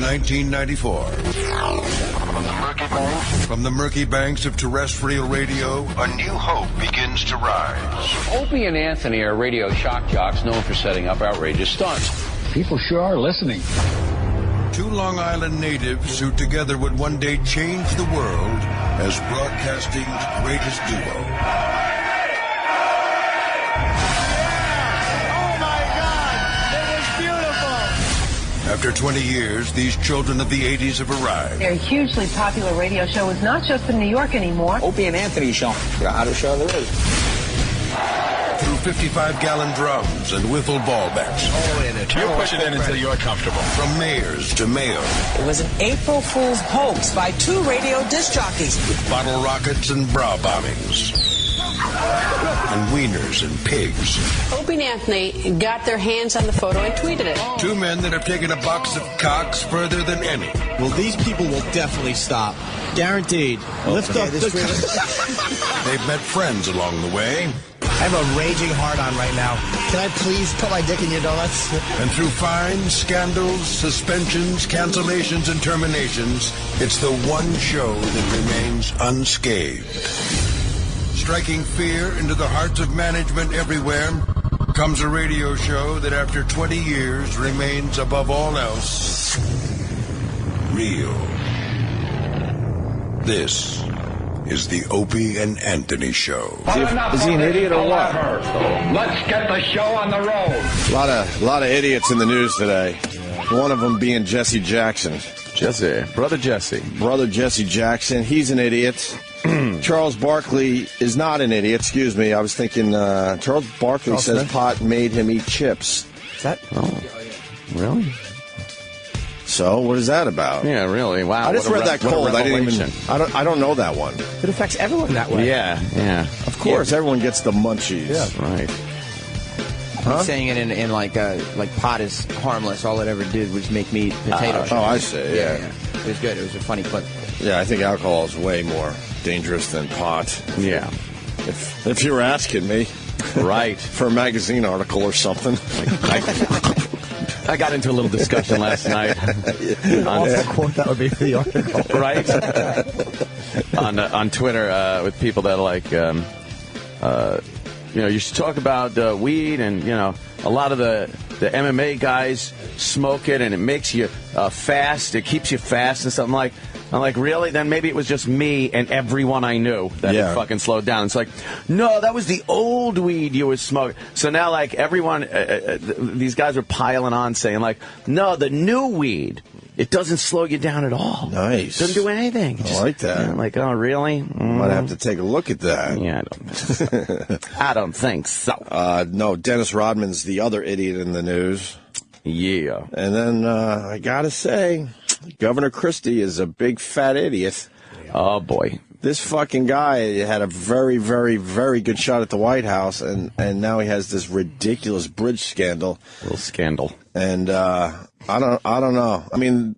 1994. From the murky banks of terrestrial radio, a new hope begins to rise. Opie and Anthony are radio shock jocks known for setting up outrageous stunts. People sure are listening. Two Long Island natives who together would one day change the world as broadcasting's greatest duo. After 20 years, these children of the 80s have arrived. Their hugely popular radio show is not just in New York anymore. Opie and Anthony show. The hottest show there is. Through 55-gallon drums and wiffle ball bats. You're pushing it until you're comfortable. From mayors to mayor. It was an April Fool's hoax by two radio disc jockeys. With bottle rockets and bra bombings. And wieners and pigs. Opie and Anthony got their hands on the photo and tweeted it. Two men that have taken a box of cocks further than any. Well, these people will definitely stop. Guaranteed. Lift up the... They've met friends along the way. I have a raging hard-on right now. Can I please put my dick in your donuts? And through fines, scandals, suspensions, cancellations, and terminations, it's the one show that remains unscathed. Striking fear into the hearts of management everywhere comes a radio show that after 20 years remains above all else real. This is the Opie and Anthony Show. Is he an idiot or what? Let's get the show on the road. A lot of idiots in the news today. One of them being Jesse Jackson. Brother Jesse Jackson. He's an idiot. Charles Barkley is not an idiot. Excuse me. I was thinking Charles Barkley says pot made him eat chips. Is that? Oh, really? So what is that about? Yeah, really. Wow. I just read that cold. I didn't even. I don't know that one. It affects everyone that way. Yeah. Of course, everyone gets the munchies. Yeah, right. Huh? He's saying it in like pot is harmless. All it ever did was make me eat potato chips. Oh, I see. Yeah. It was good. It was a funny clip. Yeah, I think alcohol is way more dangerous than pot. Yeah. If you were asking me. Right. For a magazine article or something. I got into a little discussion last night. That would be for the article. Right. on Twitter with people that are like, you should talk about weed, and, a lot of the MMA guys smoke it, and it makes you fast. It keeps you fast and something like. I'm like, really? Then maybe it was just me and everyone I knew that had fucking slowed down. It's like, no, that was the old weed you were smoking. So now, like, everyone, these guys are piling on saying, like, no, the new weed, it doesn't slow you down at all. Nice. Doesn't do anything. I like that. I'm like, oh, really? Might have to take a look at that. Yeah, I don't think so. No, Dennis Rodman's the other idiot in the news. Yeah. And then I got to say, Governor Christie is a big fat idiot. Oh, boy. This fucking guy had a very, very, very good shot at the White House, and now he has this ridiculous bridge scandal. Little scandal. And I don't know. I mean,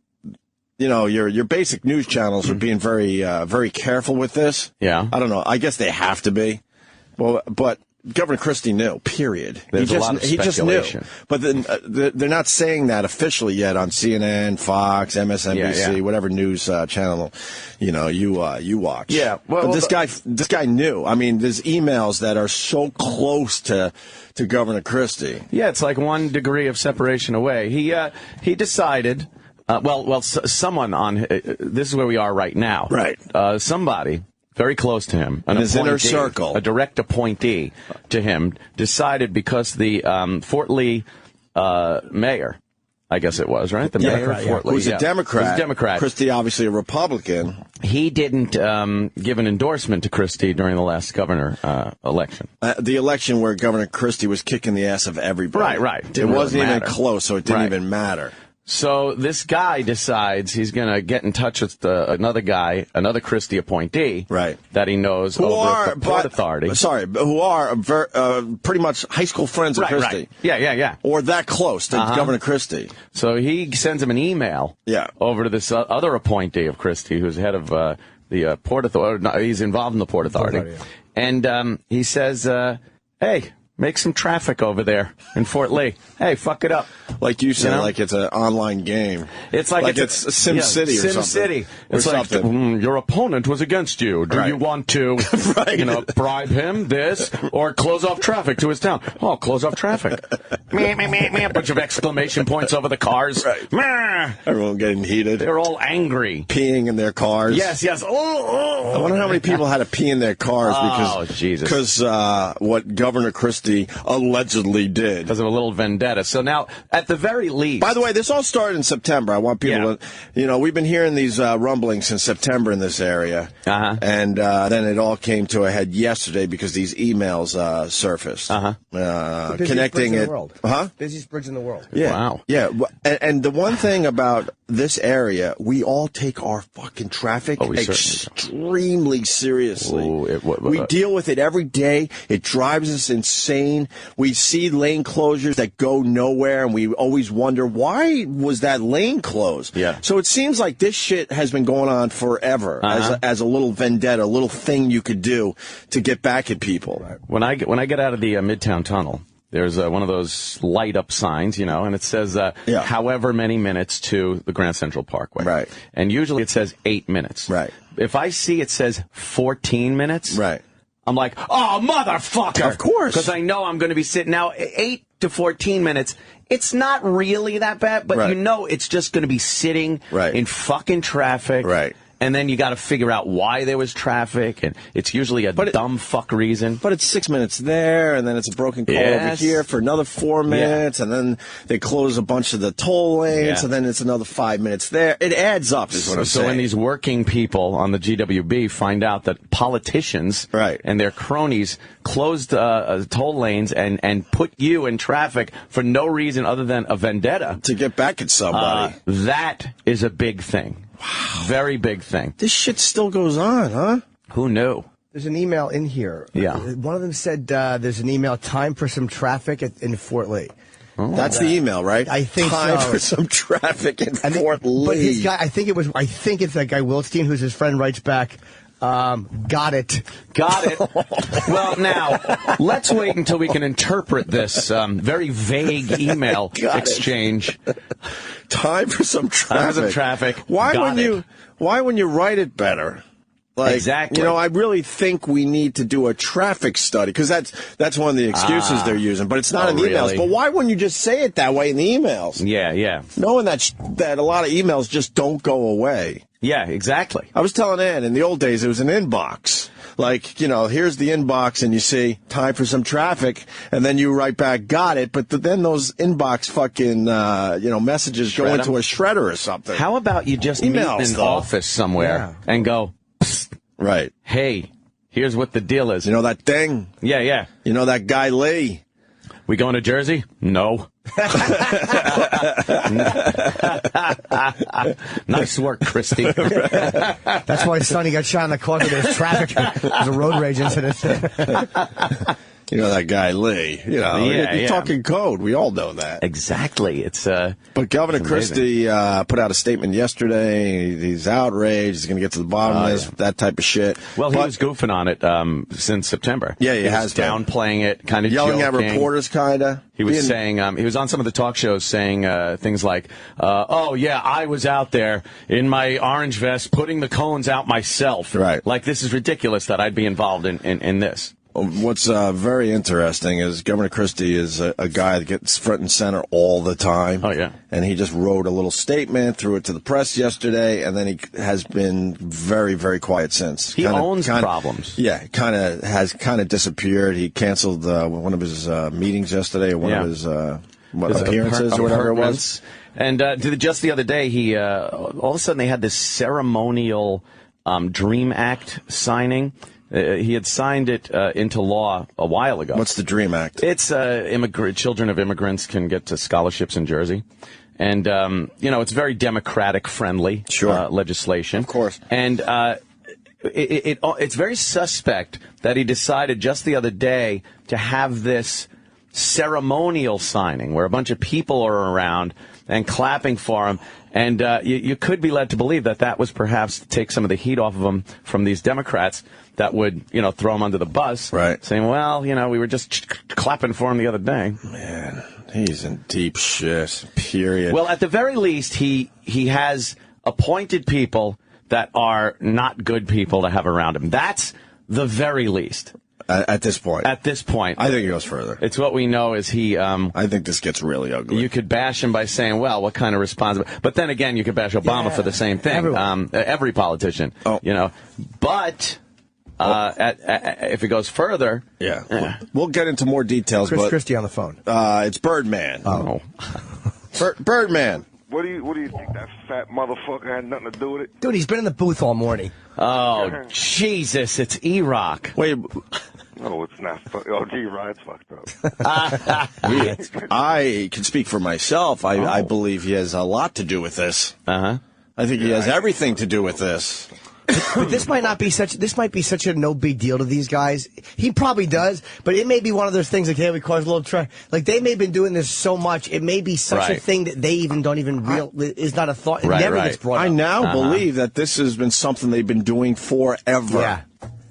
your basic news channels are being very, very careful with this. Yeah. I don't know. I guess they have to be. Well, but Governor Christie knew, period. There's a lot of speculation. But then, they're not saying that officially yet on CNN, Fox, MSNBC, whatever news channel you watch. Yeah. Well, but this guy knew. I mean, there's emails that are so close to Governor Christie. Yeah, it's like 1 degree of separation away. He decided. Someone on this is where we are right now. Right. Somebody very close to him, in his inner circle, a direct appointee to him, decided because the Fort Lee mayor, I guess it was, right? The mayor of Fort Lee. Who's a Democrat. Who's a Democrat. Christie, obviously a Republican. He didn't give an endorsement to Christie during the last governor election. The election where Governor Christie was kicking the ass of everybody. Right. It wasn't even close, so it didn't even matter. So this guy decides he's going to get in touch with another guy, another Christie appointee, right, that he knows over at the Port Authority. Who are pretty much high school friends of Christie. Right. Yeah. Or that close to Governor Christie. So he sends him an email over to this other appointee of Christie, who's head of the Port Authority. He's involved in the Port Authority. And he says, hey, Make some traffic over there in Fort Lee. Hey, fuck it up. Like you said, like it's an online game. It's like it's Sim City or something. Sim City. It's or like something. Your opponent was against you. Do you want to, bribe him, this, or close off traffic to his town? Oh, close off traffic. A bunch of exclamation points over the cars. Right. Everyone getting heated. They're all angry. Peeing in their cars. Yes. Oh. I wonder how many people had to pee in their cars because what Governor Christie allegedly did. Because of a little vendetta. So now, at the very least... By the way, this all started in September. I want people to... we've been hearing these rumblings since September in this area. And then it all came to a head yesterday because these emails surfaced. Connecting it... Busiest bridge in the world. Yeah. Wow. Yeah. And the one thing about this area, we all take our fucking traffic extremely seriously. Ooh, we deal with it every day. It drives us insane. We see lane closures that go nowhere, and we always wonder, why was that lane closed? Yeah. So it seems like this shit has been going on forever as a little vendetta, a little thing you could do to get back at people. Right. When I get out of the Midtown Tunnel, there's one of those light-up signs, and it says however many minutes to the Grand Central Parkway. Right. And usually it says 8 minutes. Right. If I see it says 14 minutes, right, I'm like, oh, motherfucker. Of course. Because I know I'm going to be sitting now 8 to 14 minutes. It's not really that bad, but it's just going to be sitting in fucking traffic. Right. And then you got to figure out why there was traffic, and it's usually a dumb fuck reason. But it's 6 minutes there, and then it's a broken call over here for another 4 minutes, and then they close a bunch of the toll lanes, and then it's another 5 minutes there. It adds up, is what I'm saying. So when these working people on the GWB find out that politicians and their cronies closed toll lanes and put you in traffic for no reason other than a vendetta to get back at somebody, that is a big thing. Wow. Very big thing. This shit still goes on, huh? Who knew? There's an email in here. Yeah. One of them said there's an email, time for some traffic in Fort Lee. Oh, that's the email, right? I think time so. for some traffic in Fort Lee. But his guy, I think it's that guy Wilstein, who's his friend, writes back, got it. Got it. Well, now, let's wait until we can interpret this very vague email exchange. Time for some traffic. Time for some traffic. Why when you write it better? Like, exactly. I really think we need to do a traffic study, because that's one of the excuses they're using. But it's not in the emails. But why wouldn't you just say it that way in the emails? Yeah. Knowing that a lot of emails just don't go away. Yeah, exactly. I was telling Ed, in the old days, it was an inbox. Like, here's the inbox, and you see, time for some traffic, and then you write back, got it, but then those inbox fucking, messages go into a shredder or something. How about you just meet in an office somewhere and go, psst, right, hey, here's what the deal is. You know that thing? Yeah. You know that guy Lee? We going to Jersey? No. Nice work, Christie. That's why Sonny got shot in the car because there's traffic. There's a road rage incident. You know that guy Lee. You're talking code. We all know that. Exactly. But Governor Christie put out a statement yesterday. He's outraged. He's going to get to the bottom of this, that type of shit. Well, he was goofing on it since September. Yeah, he has downplaying it, kind of yelling joking. at reporters, kind of. He was saying, he was on some of the talk shows saying things like, oh, yeah, I was out there in my orange vest putting the cones out myself. Right. Like, this is ridiculous that I'd be involved in this. What's very interesting is Governor Christie is a guy that gets front and center all the time. Oh, yeah. And he just wrote a little statement, threw it to the press yesterday, and then he has been very, very quiet since. He owns problems. Yeah, has disappeared. He canceled one of his meetings yesterday, one of his appearances or whatever it was. And just the other day, he all of a sudden they had this ceremonial DREAM Act signing. He had signed it into law a while ago. What's the DREAM Act? It's children of immigrants can get to scholarships in Jersey. And, it's very Democratic-friendly legislation. Of course. And it's very suspect that he decided just the other day to have this ceremonial signing where a bunch of people are around and clapping for him. And you could be led to believe that that was perhaps to take some of the heat off of him from these Democrats that would, throw him under the bus. Right. Saying, well, we were just clapping for him the other day. Man, he's in deep shit, period. Well, at the very least, he has appointed people that are not good people to have around him. That's the very least. At this point. At this point. I think it goes further. It's what we know is he... I think this gets really ugly. You could bash him by saying, well, what kind of response... But then again, you could bash Obama for the same thing. Every politician. But... if it goes further... Yeah. We'll get into more details. Chris Christie on the phone. It's Birdman. Oh. Birdman. What do you think? That fat motherfucker had nothing to do with it? Dude, he's been in the booth all morning. Oh, Jesus, it's E-Rock. Wait. No, it's not. G-Rod's fucked up. I can speak for myself. I believe he has a lot to do with this. Uh-huh. I think he has everything to do with this. But this might be such a no big deal to these guys. He probably does, but it may be one of those things like, hey, we cause a little like they may have been doing this so much, it may be such a thing that they even don't even is not a thought. It never gets brought up. I now believe that this has been something they've been doing forever. Yeah.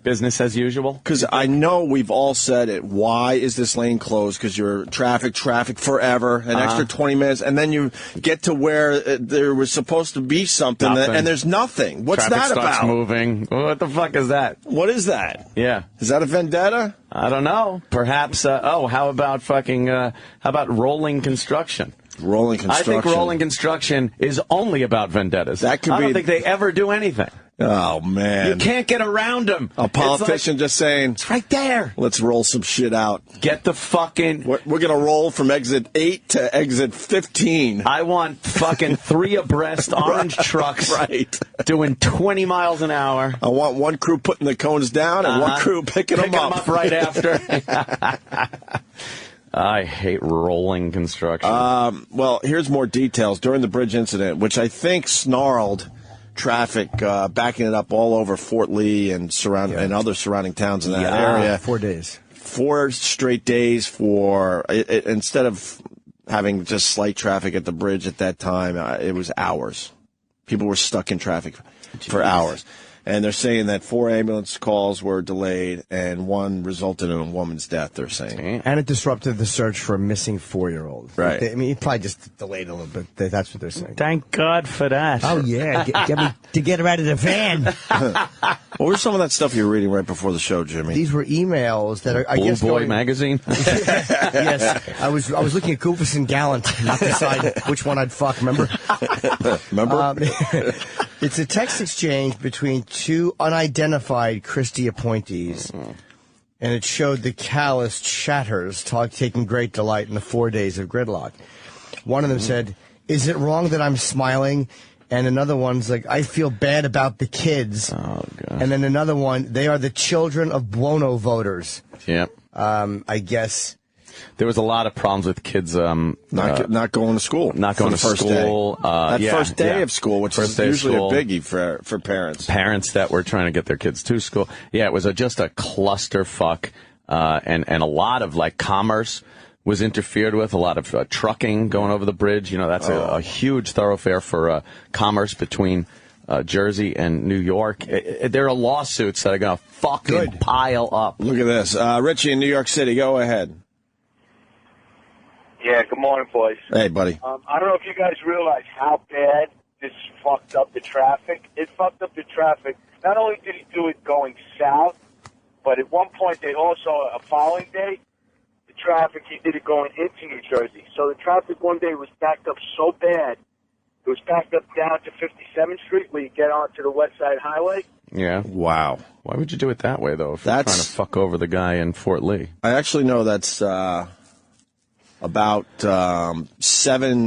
Business as usual? Because I know we've all said it. Why is this lane closed? Because you're traffic forever, an extra 20 minutes, and then you get to where there was supposed to be something, and there's nothing. What's traffic that starts about? Moving. What the fuck is that? What is that? Yeah. Is that a vendetta? I don't know. Perhaps, how about how about rolling construction? Rolling construction. I think rolling construction is only about vendettas. That could I don't think they ever do anything. Oh, man. You can't get around them. A politician just saying, it's right there. Let's roll some shit out. Get the fucking... We're going to roll from exit 8 to exit 15. I want fucking 3 abreast orange trucks doing 20 miles an hour. I want one crew putting the cones down and one crew picking them up right after. I hate rolling construction. Well, here's more details. During the bridge incident, which I think snarled traffic, backing it up all over Fort Lee and and other surrounding towns in that area. 4 days. 4 straight days instead of having just slight traffic at the bridge at that time, it was hours. People were stuck in traffic for hours. And they're saying that 4 ambulance calls were delayed, and 1 resulted in a woman's death, they're saying. And it disrupted the search for a missing 4-year-old. Right. I mean, it probably just delayed a little bit. That's what they're saying. Thank God for that. Oh, yeah. Get me to get her out of the van. What were some of that stuff you were reading right before the show, Jimmy? These were emails that are, I guess... Blue Boy magazine? Yes. I was looking at Goofus and Gallant, not decide which one I'd fuck, remember? It's a text exchange between 2 unidentified Christie appointees, and it showed the calloused chatters taking great delight in the 4 days of gridlock. One of them said, "Is it wrong that I'm smiling?" And another one's like, "I feel bad about the kids." Oh, God. And then another one, "They are the children of Buono voters." Yep. I guess. There was a lot of problems with kids not going to school. Not going to school. First day of school, which is usually a biggie for parents. Parents that were trying to get their kids to school. Yeah, it was just a clusterfuck, and a lot of commerce was interfered with. A lot of trucking going over the bridge. That's a huge thoroughfare for commerce between Jersey and New York. There are lawsuits that are going to fucking pile up. Look at this. Richie in New York City, go ahead. Yeah, good morning, boys. Hey, buddy. I don't know if you guys realize how bad this fucked up the traffic. It fucked up the traffic. Not only did he do it going south, but at one point they also, a following day, the traffic, he did it going into New Jersey. So the traffic one day was backed up so bad, it was backed up down to 57th Street where you get onto the West Side Highway. Yeah. Wow. Why would you do it that way, though, if you're trying to fuck over the guy in Fort Lee? I actually know that's... about 7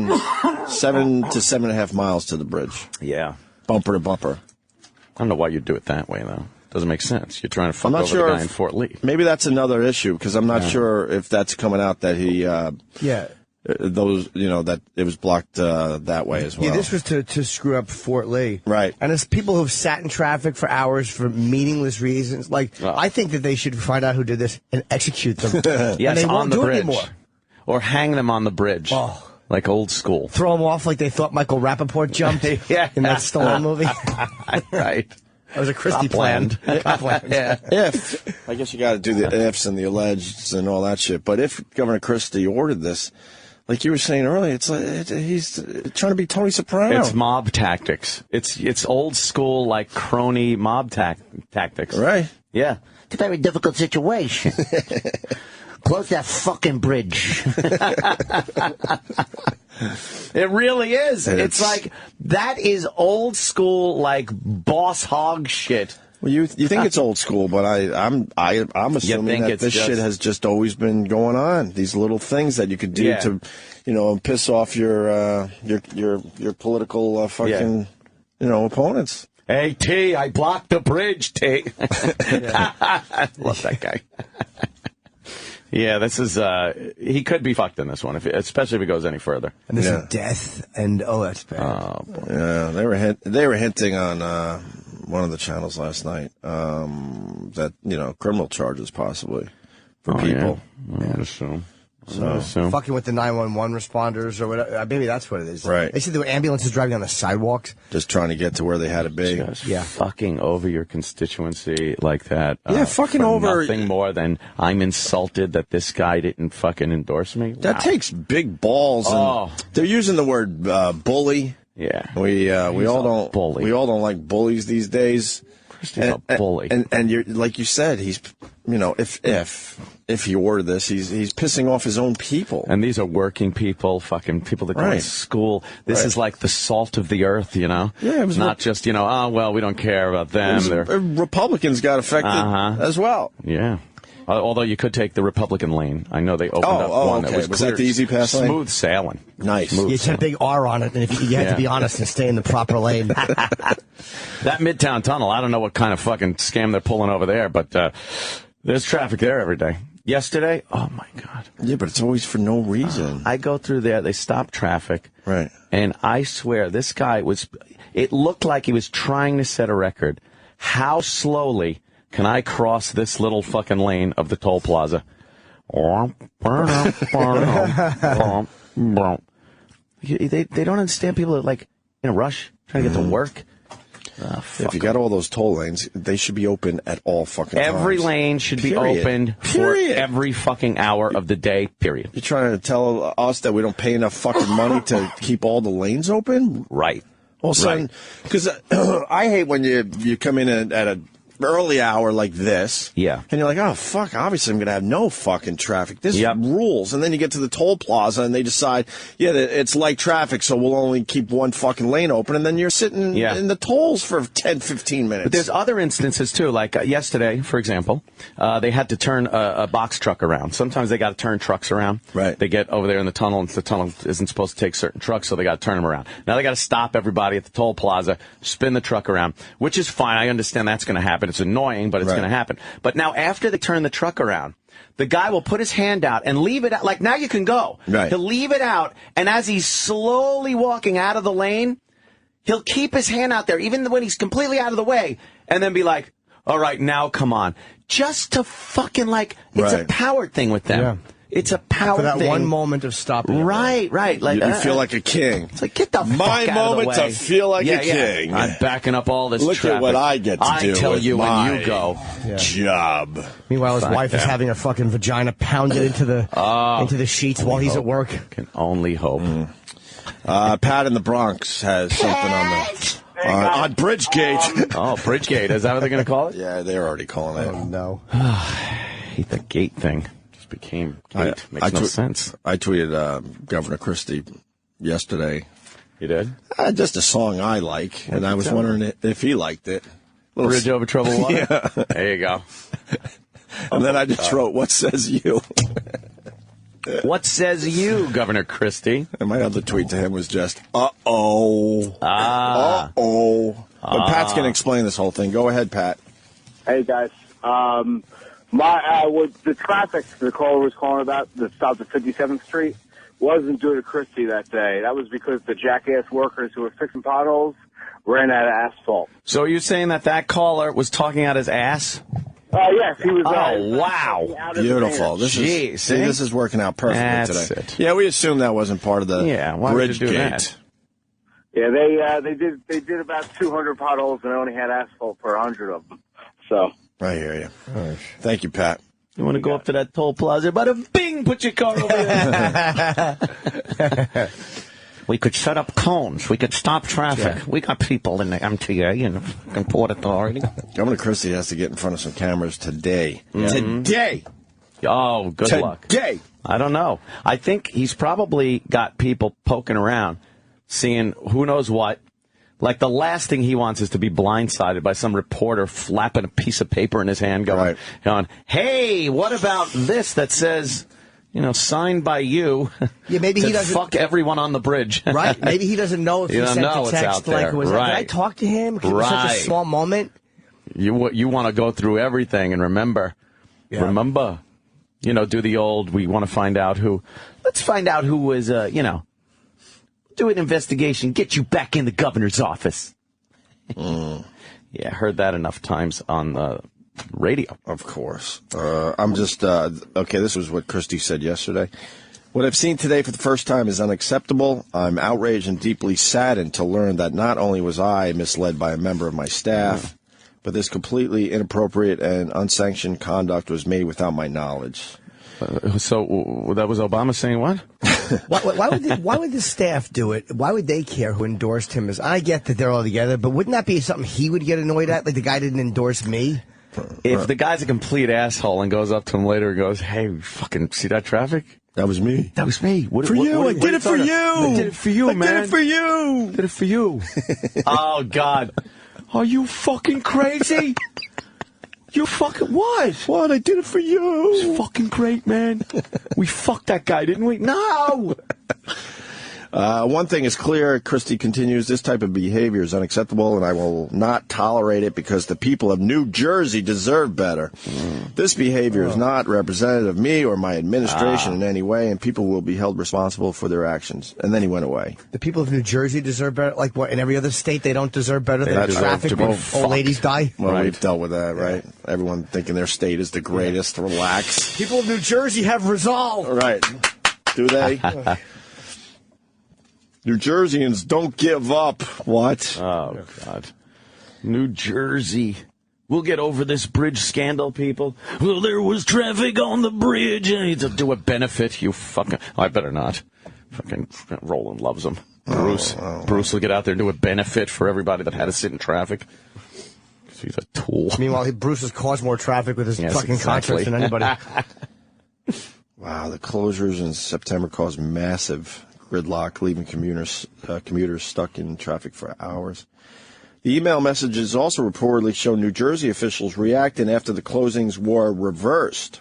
to 7.5 miles to the bridge. Yeah. Bumper to bumper. I don't know why you'd do it that way, though. Doesn't make sense. You're trying to fuck over the guy in Fort Lee. Maybe that's another issue, because I'm not sure if that's coming out that he... that it was blocked that way as well. Yeah, this was to screw up Fort Lee. Right. And it's people who've sat in traffic for hours for meaningless reasons. I think that they should find out who did this and execute them. Yes, and they won't on the do bridge. it anymore. Or hang them on the bridge. Oh. Like old school. Throw them off like they thought Michael Rappaport jumped in that Stallone movie. Right. That was a Christie plan. Yeah. If, I guess you got to do the ifs and the allegeds and all that shit. But if Governor Christie ordered this, like you were saying earlier, it's like he's trying to be Tony Soprano. It's mob tactics. It's old school, like crony mob tactics. Right. Yeah. It's a very difficult situation. Close that fucking bridge. It really is. It's like, that is old school, like, boss hog shit. Well, you think it's old school, but I'm assuming that this shit has just always been going on. These little things that you could do to, piss off your political fucking, opponents. Hey, T, I blocked the bridge, T. I love that guy. Yeah, this is, he could be fucked in this one, especially if it goes any further. And this is death, and that's bad. Oh, boy. Yeah, they were hinting on one of the channels last night that, criminal charges possibly for people. Yeah. I would assume. Fucking with the 911 responders or whatever. Maybe that's what it is. Right. They said there were ambulances driving on the sidewalks. Just trying to get to where they had to be. Just fucking over your constituency like that. Yeah, fucking over. Nothing more than I'm insulted that this guy didn't fucking endorse me. That takes big balls. And they're using the word bully. Yeah. We all don't bully. We all don't like bullies these days. Christie's a bully. And you're, like you said, he's if he ordered this, he's pissing off his own people. And these are working people, fucking people that go to school. This is like the salt of the earth, Yeah, it was not just, we don't care about them. Republicans got affected as well. Yeah. Although you could take the Republican lane. I know they opened up one that was clear, that the easy pass lane? Smooth sailing. Nice. You had a big R on it, and if you have to be honest and stay in the proper lane. That Midtown Tunnel, I don't know what kind of fucking scam they're pulling over there, but there's traffic there every day. Yesterday, oh my God. Yeah, but it's always for no reason. I go through there, they stop traffic. Right. And I swear, this guy it looked like he was trying to set a record. How slowly can I cross this little fucking lane of the toll plaza? They don't understand people are like in a rush, trying to get to work. If you got all those toll lanes, they should be open at all fucking times. Every lane should be opened for every fucking hour of the day, period. You're trying to tell us that we don't pay enough fucking money to keep all the lanes open? Right. All of a sudden, because I hate when you come in at a early hour like this. Yeah. And you're like, oh, fuck, obviously I'm going to have no fucking traffic. This rules. And then you get to the toll plaza and they decide, it's light traffic, so we'll only keep one fucking lane open. And then you're sitting in the tolls for 10, 15 minutes. But there's other instances, too. Like yesterday, for example, they had to turn a box truck around. Sometimes they got to turn trucks around. Right. They get over there in the tunnel, and the tunnel isn't supposed to take certain trucks, so they got to turn them around. Now they got to stop everybody at the toll plaza, spin the truck around, which is fine. I understand that's going to happen. It's annoying, but it's going to happen. But now after they turn the truck around, the guy will put his hand out and leave it out. Like, now you can go. Right. He'll leave it out, and as he's slowly walking out of the lane, he'll keep his hand out there, even when he's completely out of the way, and then be like, all right, now come on. Just to fucking, like, it's a power thing with them. Yeah. It's a power thing. For that thing. one moment of stopping. Right. Like, you feel like a king. It's like, get the fuck My out of the moment way. to feel like a king. I'm backing up all this Look traffic. at what I get to do. I tell with you my when you go. Job. Meanwhile, his wife is having a fucking vagina pounded into the sheets while he's at work. Can only hope. Pat in the Bronx has something on Bridgegate. Oh, Bridgegate. Is that what they're going to call it? Yeah, they're already calling it. Oh, no. The gate thing just became gate. Makes no sense. I tweeted Governor Christie yesterday. You did? Just a song I like, and I was wondering if he liked it. Bridge over troubled water? Yeah. There you go. And then I just wrote, what says you? What says you, Governor Christie? And my other tweet to him was just, uh-oh. Uh-oh. But Pat's going to explain this whole thing. Go ahead, Pat. Hey, guys. With the traffic the caller was calling about that stopped at 57th Street wasn't due to Christie that day. That was because the jackass workers who were fixing potholes ran out of asphalt. So are you saying that caller was talking out his ass? Yes, he was. Wow. Beautiful. This is working out perfectly today. Yeah, we assumed that wasn't part of the Bridgegate. Yeah, they did about 200 potholes and only had asphalt for 100 of them. So I hear you. Right. Thank you, Pat. You want to go up to that toll plaza? Bada bing, put your car over there. We could set up cones. We could stop traffic. Yeah. We got people in the MTA and the Port Authority. Governor Christie has to get in front of some cameras today. Mm-hmm. Today. Oh, good luck. Today. I don't know. I think he's probably got people poking around, seeing who knows what. Like, the last thing he wants is to be blindsided by some reporter flapping a piece of paper in his hand going, hey, what about this that says, signed by you? Yeah, maybe he doesn't. Fuck everyone on the bridge. Right? Maybe he doesn't know if he sent a text like, did I talk to him? It was such a small moment. You want to go through everything and remember. Yeah. Remember. Do the old, we want to find out who. Let's find out who was, do an investigation, get you back in the governor's office. Yeah, heard that enough times on the radio. Of course. I'm just, okay, this was what Christie said yesterday. What I've seen today for the first time is unacceptable. I'm outraged and deeply saddened to learn that not only was I misled by a member of my staff, but this completely inappropriate and unsanctioned conduct was made without my knowledge. So that was Obama saying what? Why would the staff do it? Why would they care who endorsed him? I get that they're all together, but wouldn't that be something he would get annoyed at? Like, the guy didn't endorse me? If the guy's a complete asshole and goes up to him later and goes, hey, you fucking see that traffic? That was me. That was me. I did it for you. I did it for you, man. I did it for you. I did it for you. Oh, God. Are you fucking crazy? You fucking what? What? I did it for you. It's fucking great, man. We fucked that guy, didn't we? No! One thing is clear, Christie continues, this type of behavior is unacceptable, and I will not tolerate it because the people of New Jersey deserve better. This behavior is not representative of me or my administration in any way, and people will be held responsible for their actions. And then he went away. The people of New Jersey deserve better? Like what, in every other state they don't deserve better than traffic when old ladies die? Well, we've dealt with that, right? Everyone thinking their state is the greatest. Relax. People of New Jersey have resolve. Right. Do they? New Jerseyans don't give up. What? Oh, God. New Jersey. We'll get over this bridge scandal, people. Well, there was traffic on the bridge. I need to do a benefit. You fucking... I better not. Fucking Roland loves him. Bruce. Bruce will get out there and do a benefit for everybody that had to sit in traffic. He's a tool. Meanwhile, Bruce has caused more traffic with his fucking concerts than anybody. Wow, the closures in September caused massive gridlock, leaving commuters stuck in traffic for hours. The email messages also reportedly show New Jersey officials reacting after the closings were reversed.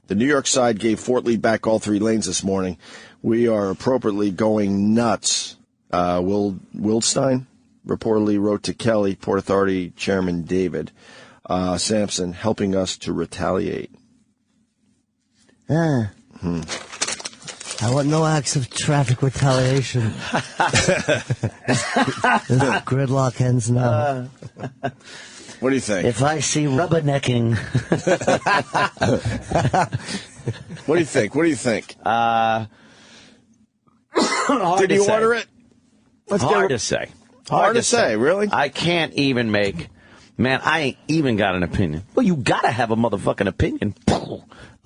The New York side gave Fort Lee back all 3 lanes this morning. We are appropriately going nuts. Wildstein reportedly wrote to Kelly, Port Authority Chairman David Sampson, helping us to retaliate. I want no acts of traffic retaliation. Gridlock ends now. What do you think? If I see rubbernecking. What do you think? Did you order it? Hard to say. Hard to say, really? I can't even make... Man, I ain't even got an opinion. Well, you gotta have a motherfucking opinion.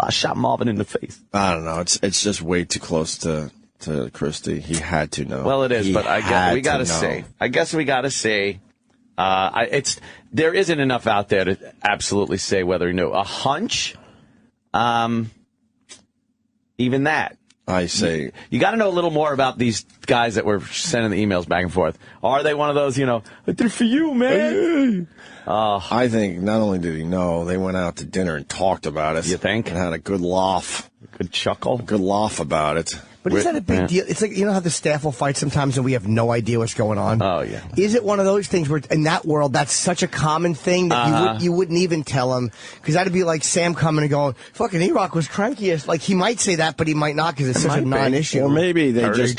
I shot Marvin in the face. I don't know. It's just way too close to Christie. He had to know. Well, it is, but I guess we gotta say. I guess we gotta say. There isn't enough out there to absolutely say whether he knew. A hunch. Even that. I say. You got to know a little more about these guys that were sending the emails back and forth. Are they one of those, I did it for you, man? I think not only did he know, they went out to dinner and talked about it. You think? And had a good laugh. Good chuckle. A good laugh about it. But is that a big deal? It's like, how the staff will fight sometimes and we have no idea what's going on? Oh, yeah. Is it one of those things where in that world that's such a common thing that you wouldn't even tell him? Because that'd be like Sam coming and going, fucking E-Rock was crankiest. Like, he might say that, but he might not because it's such a non-issue. Or maybe they dirty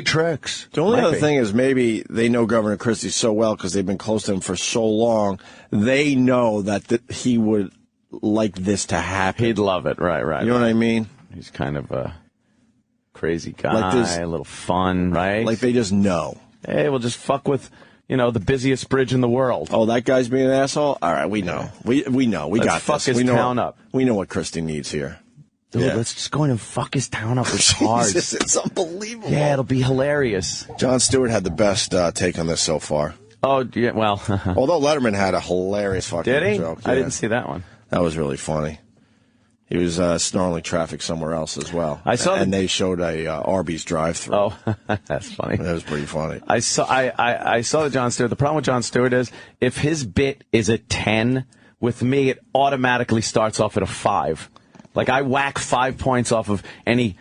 tricks. The only other thing is maybe they know Governor Christie so well because they've been close to him for so long. They know that he would like this to happen. He'd love it. Right. You know what I mean? He's kind of a crazy guy, like this, a little fun, right? Like they just know. Hey, we'll just fuck with, the busiest bridge in the world. Oh, that guy's being an asshole? All right, we know. We know. We got fuck this. his town up. We know what Christie needs here. Dude, let's just go in and fuck his town up with cars. Jesus, it's unbelievable. Yeah, it'll be hilarious. Jon Stewart had the best take on this so far. Oh, yeah, well. Although Letterman had a hilarious fucking Did he? joke. I didn't see that one. That was really funny. He was snarling traffic somewhere else as well. And they showed a Arby's drive-thru. Oh, that's funny. That was pretty funny. I saw the Jon Stewart. The problem with Jon Stewart is if his bit is a 10, with me it automatically starts off at a 5. Like I whack 5 points off of any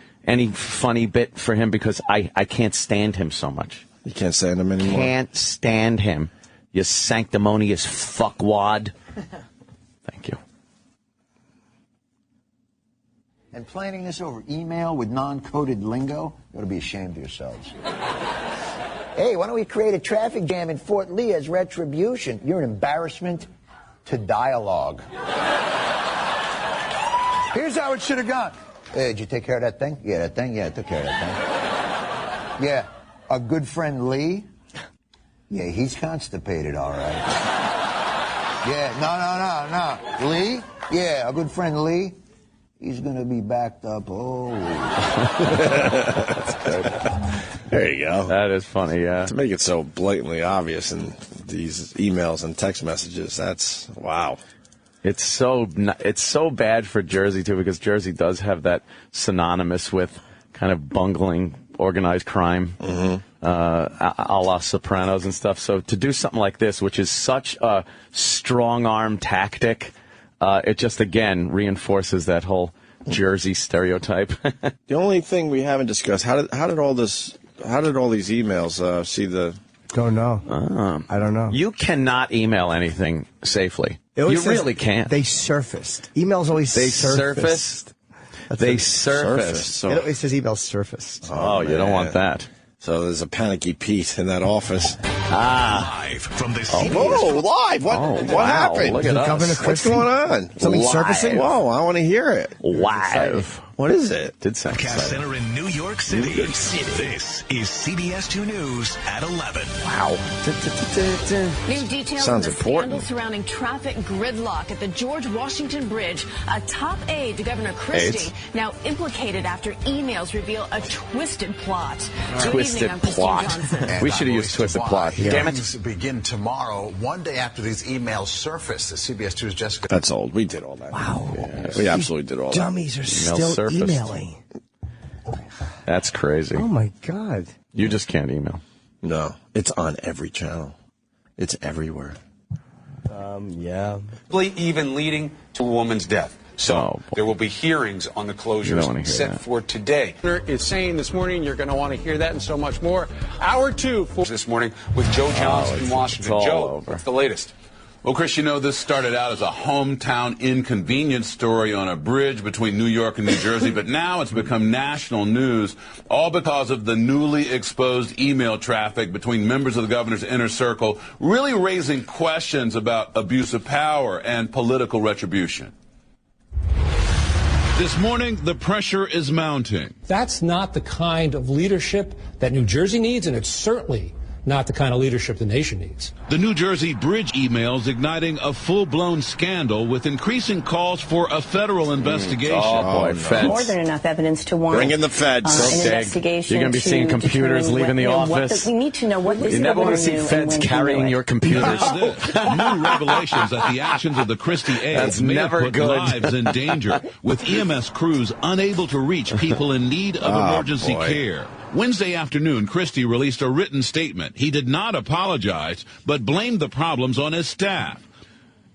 funny bit for him because I can't stand him so much. You can't stand him anymore? Can't stand him. You sanctimonious fuckwad. Thank you. And planning this over email with non-coded lingo? You ought to be ashamed of yourselves. Hey, why don't we create a traffic jam in Fort Lee as retribution? You're an embarrassment to dialogue. Here's how it should have gone. Hey, did you take care of that thing? Yeah, that thing? Yeah, I took care of that thing. Yeah, a good friend Lee? Yeah, he's constipated, all right. Yeah, no. Lee? Yeah, a good friend Lee? He's going to be backed up. Oh. That's good. There you go. That is funny, yeah. To make it so blatantly obvious in these emails and text messages, that's, wow. It's so bad for Jersey, too, because Jersey does have that synonymous with kind of bungling organized crime, a la Sopranos and stuff. So to do something like this, which is such a strong-arm tactic, it just, again, reinforces that whole Jersey stereotype. The only thing we haven't discussed, how did all these emails see the... Don't know. I don't know. You cannot email anything safely. You really can't. They surfaced. Emails always surfaced. They surfaced. So it always says emails surfaced. Oh, you don't want that. So there's a panicky Pete in that office. Live from the CBS. Whoa, live! What happened? Look at us. What's going on? Something surfacing? Whoa, I want to hear it. Live. What is it? Did sound Cast Center in New York City. This is CBS 2 News at 11. Wow. New details Sounds on the important. scandal surrounding traffic gridlock at the George Washington Bridge. A top aide to Governor Christie now implicated after emails reveal a twisted plot. Twisted plot. We should have used twisted plot. Damn it. Begin tomorrow, one day after these emails surfaced. The CBS 2's Jessica. That's old. We did all that. Wow. Yeah, we absolutely did all that. Dummies are still emailing. That's crazy. Oh, my God. You just can't email. No. It's on every channel. It's everywhere. Yeah. Even leading to a woman's death. So there will be hearings on the closures set for today. It's saying this morning you're going to want to hear that and so much more. Hour 2 for this morning with Joe Jones in Washington. Joe, what's the latest? Well, Chris, this started out as a hometown inconvenience story on a bridge between New York and New Jersey, but now it's become national news, all because of the newly exposed email traffic between members of the governor's inner circle, really raising questions about abuse of power and political retribution. This morning, the pressure is mounting. That's not the kind of leadership that New Jersey needs, and it's certainly not the kind of leadership the nation needs. The New Jersey bridge emails igniting a full-blown scandal with increasing calls for a federal investigation. Feds. More than enough evidence to warrant bring in the feds. An investigation. You're going to be seeing computers leaving the office. We need to know what this You never want to see feds carrying your computers. New revelations that the actions of the Christie aides may have put lives in danger, with EMS crews unable to reach people in need of emergency care. Wednesday afternoon, Christie released a written statement. He did not apologize, but blamed the problems on his staff.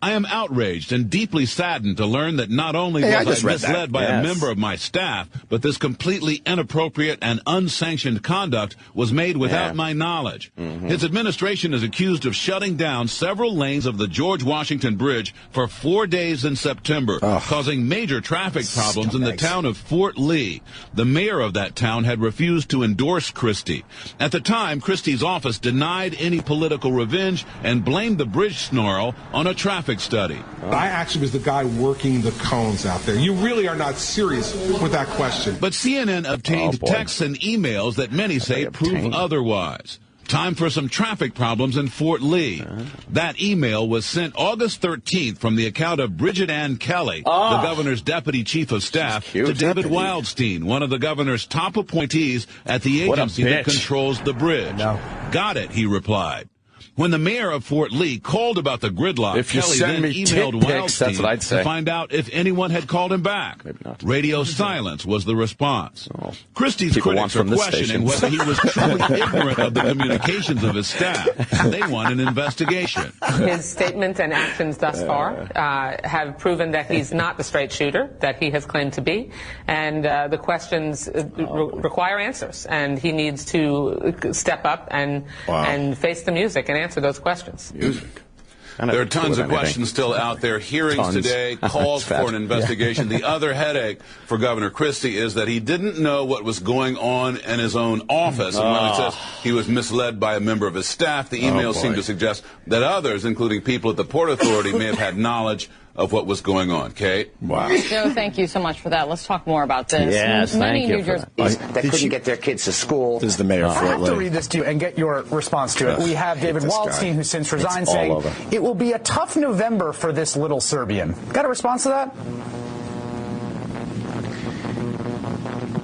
I am outraged and deeply saddened to learn that not only was I misled by a member of my staff, but this completely inappropriate and unsanctioned conduct was made without my knowledge. His administration is accused of shutting down several lanes of the George Washington Bridge for 4 days in September, causing major traffic problems in the town of Fort Lee. The mayor of that town had refused to endorse Christie. At the time, Christie's office denied any political revenge and blamed the bridge snarl on a traffic traffic study. I actually was the guy working the cones out there. You really are not serious with that question. But CNN obtained texts and emails that many say prove otherwise. Time for some traffic problems in Fort Lee. That email was sent August 13th from the account of Bridget Ann Kelly, the governor's deputy chief of staff, to David Wildstein, one of the governor's top appointees at the agency that controls the bridge. Got it, he replied. When the mayor of Fort Lee called about the gridlock, Kelly then emailed Wildstein to find out if anyone had called him back. Radio silence was the response. Christie's critics are questioning whether he was truly ignorant of the communications of his staff. They want an investigation. His statements and actions thus far have proven that he's not the straight shooter that he has claimed to be, and the questions require answers, and he needs to step up and face the music and answer those questions. There are tons of questions still out there. Hearings today, calls for an investigation. The other headache for Governor Christie is that he didn't know what was going on in his own office. And when it says he was misled by a member of his staff, the emails seem to suggest that others, including people at the Port Authority, may have had knowledge of what was going on. Kate? Wow. Joe, thank you so much for that. Let's talk more about this. Yes, Many thank you New Jersey that couldn't get their kids to school. This is the mayor of I Fort have to Lee. read this to you and get your response to it. We have David Wildstein, who since resigned, saying it will be a tough November for this little Serbian. Got a response to that?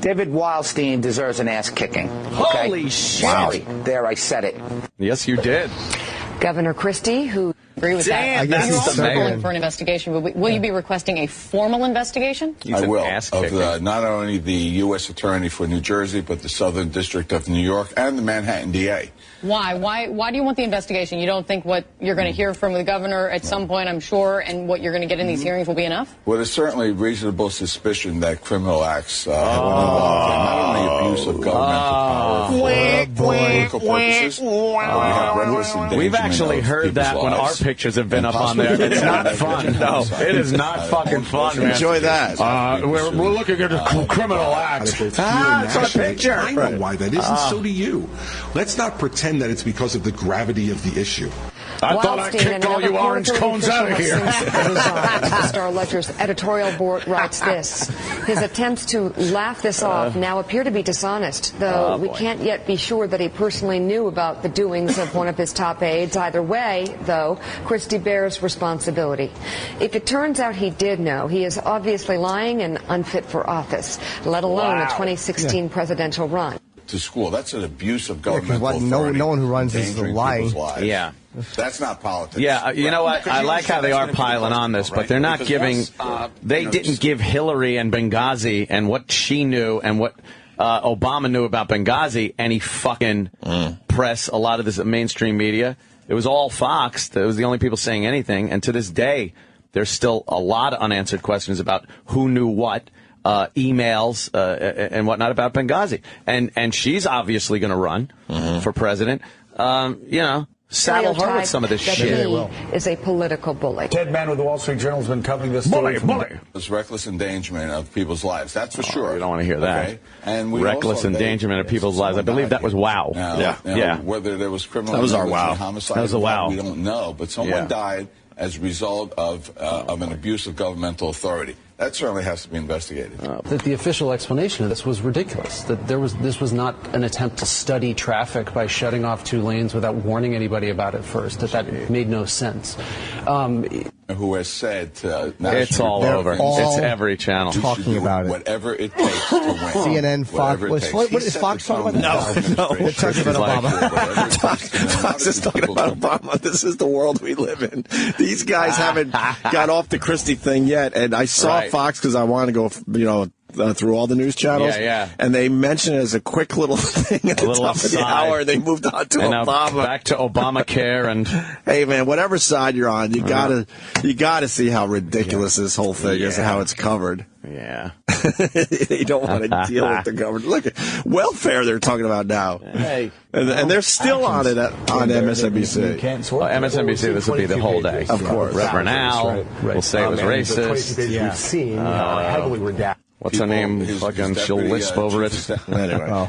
David Wildstein deserves an ass kicking. Okay? Holy shit. Sorry. There, I said it. Yes, you did. Governor Christie, who agree with that. You're also calling for an investigation, but will you be requesting a formal investigation? I will, of not only the U.S. Attorney for New Jersey, but the Southern District of New York and the Manhattan DA. Why? Why do you want the investigation? You don't think what you're going to hear from the governor at some point, I'm sure, and what you're going to get in these hearings will be enough? Well, there's certainly reasonable suspicion that criminal acts have been involved in not only abuse of governmental power for political purposes, we have reckless endangerment. We've actually heard that when our pictures have been up on there. It's not fun. No, it is not fucking fun, man. Enjoy that. We're looking at a criminal act. It's a picture. I know why that is, and so do you. Let's not pretend that it's because of the gravity of the issue. I thought I kicked all you orange cones out of here. The Star Ledger's editorial board writes this. His attempts to laugh this off now appear to be dishonest, though we can't yet be sure that he personally knew about the doings of one of his top aides. Either way, though, Christie bears responsibility. If it turns out he did know, he is obviously lying and unfit for office, let alone a 2016 presidential run. To school. That's an abuse of governmental authority. No one who runs is lying. Yeah. That's not politics. Yeah, you know what? I like how they are piling on this, but they're not giving. They didn't give Hillary and Benghazi and what she knew and what Obama knew about Benghazi any fucking press. A lot of this mainstream media. It was all Fox. That was the only people saying anything. And to this day, there's still a lot of unanswered questions about who knew what. Emails and whatnot about Benghazi, and she's obviously going to run for president. You know, saddle her with some of this shit. He is a political bully. Ted Mann with the Wall Street Journal has been covering this bully. It's reckless endangerment of people's lives. That's for sure. You don't want to hear that. Okay? And we reckless endangerment of people's lives. I believe that was wow. Now, whether there was criminal that was our wow. homicide, that was a wow. We don't know, but someone died as a result of an abuse of governmental authority. That certainly has to be investigated. That the official explanation of this was ridiculous. That this was not an attempt to study traffic by shutting off 2 lanes without warning anybody about it first. That made no sense. Who has said it's all over. It's every channel talking about it. Whatever it takes to win. CNN, Fox. What is Fox talking about? No. They're talking about Obama. Fox is talking about Obama. This is the world we live in. These guys haven't got off the Christie thing yet, and I saw Fox because I wanted to go, through all the news channels. And they mentioned it as a quick little thing at the top of the hour. They moved on to Obama. Back to Obamacare and hey man, whatever side you're on, you gotta see how ridiculous this whole thing is and how it's covered. Yeah. They don't want to deal with the government. Look at welfare they're talking about now. Hey. And they're still on it on MSNBC. MSNBC, this will be the whole day. Of course. Reverend Al will say it was racist. We've seen are heavily redacted. What's her name? Fucking she'll lisp over it. Anyway.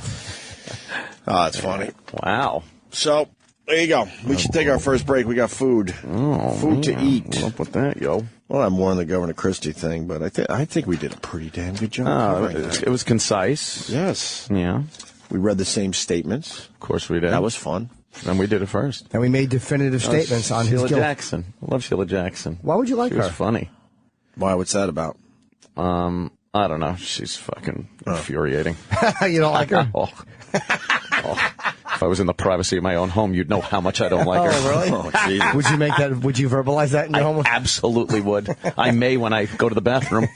Oh, it's funny. Wow. So, There you go. We should take our first break. We got food. Food to eat. What's up with that, yo? Well, I'm more on the Governor Christie thing, but I think we did a pretty damn good job. It was concise. Yes. Yeah. We read the same statements. Of course we did. That was fun. And we did it first. And we made definitive statements on his Sheila guilt. Jackson. I love Sheila Jackson. Why would you like her? her? She was funny. Why? What's that about? I don't know. She's fucking infuriating. You don't like her? If I was in the privacy of my own home, you'd know how much I don't like her. Oh, really? Jesus. Would you make that? Would you verbalize that in your home? Absolutely would. I may when I go to the bathroom.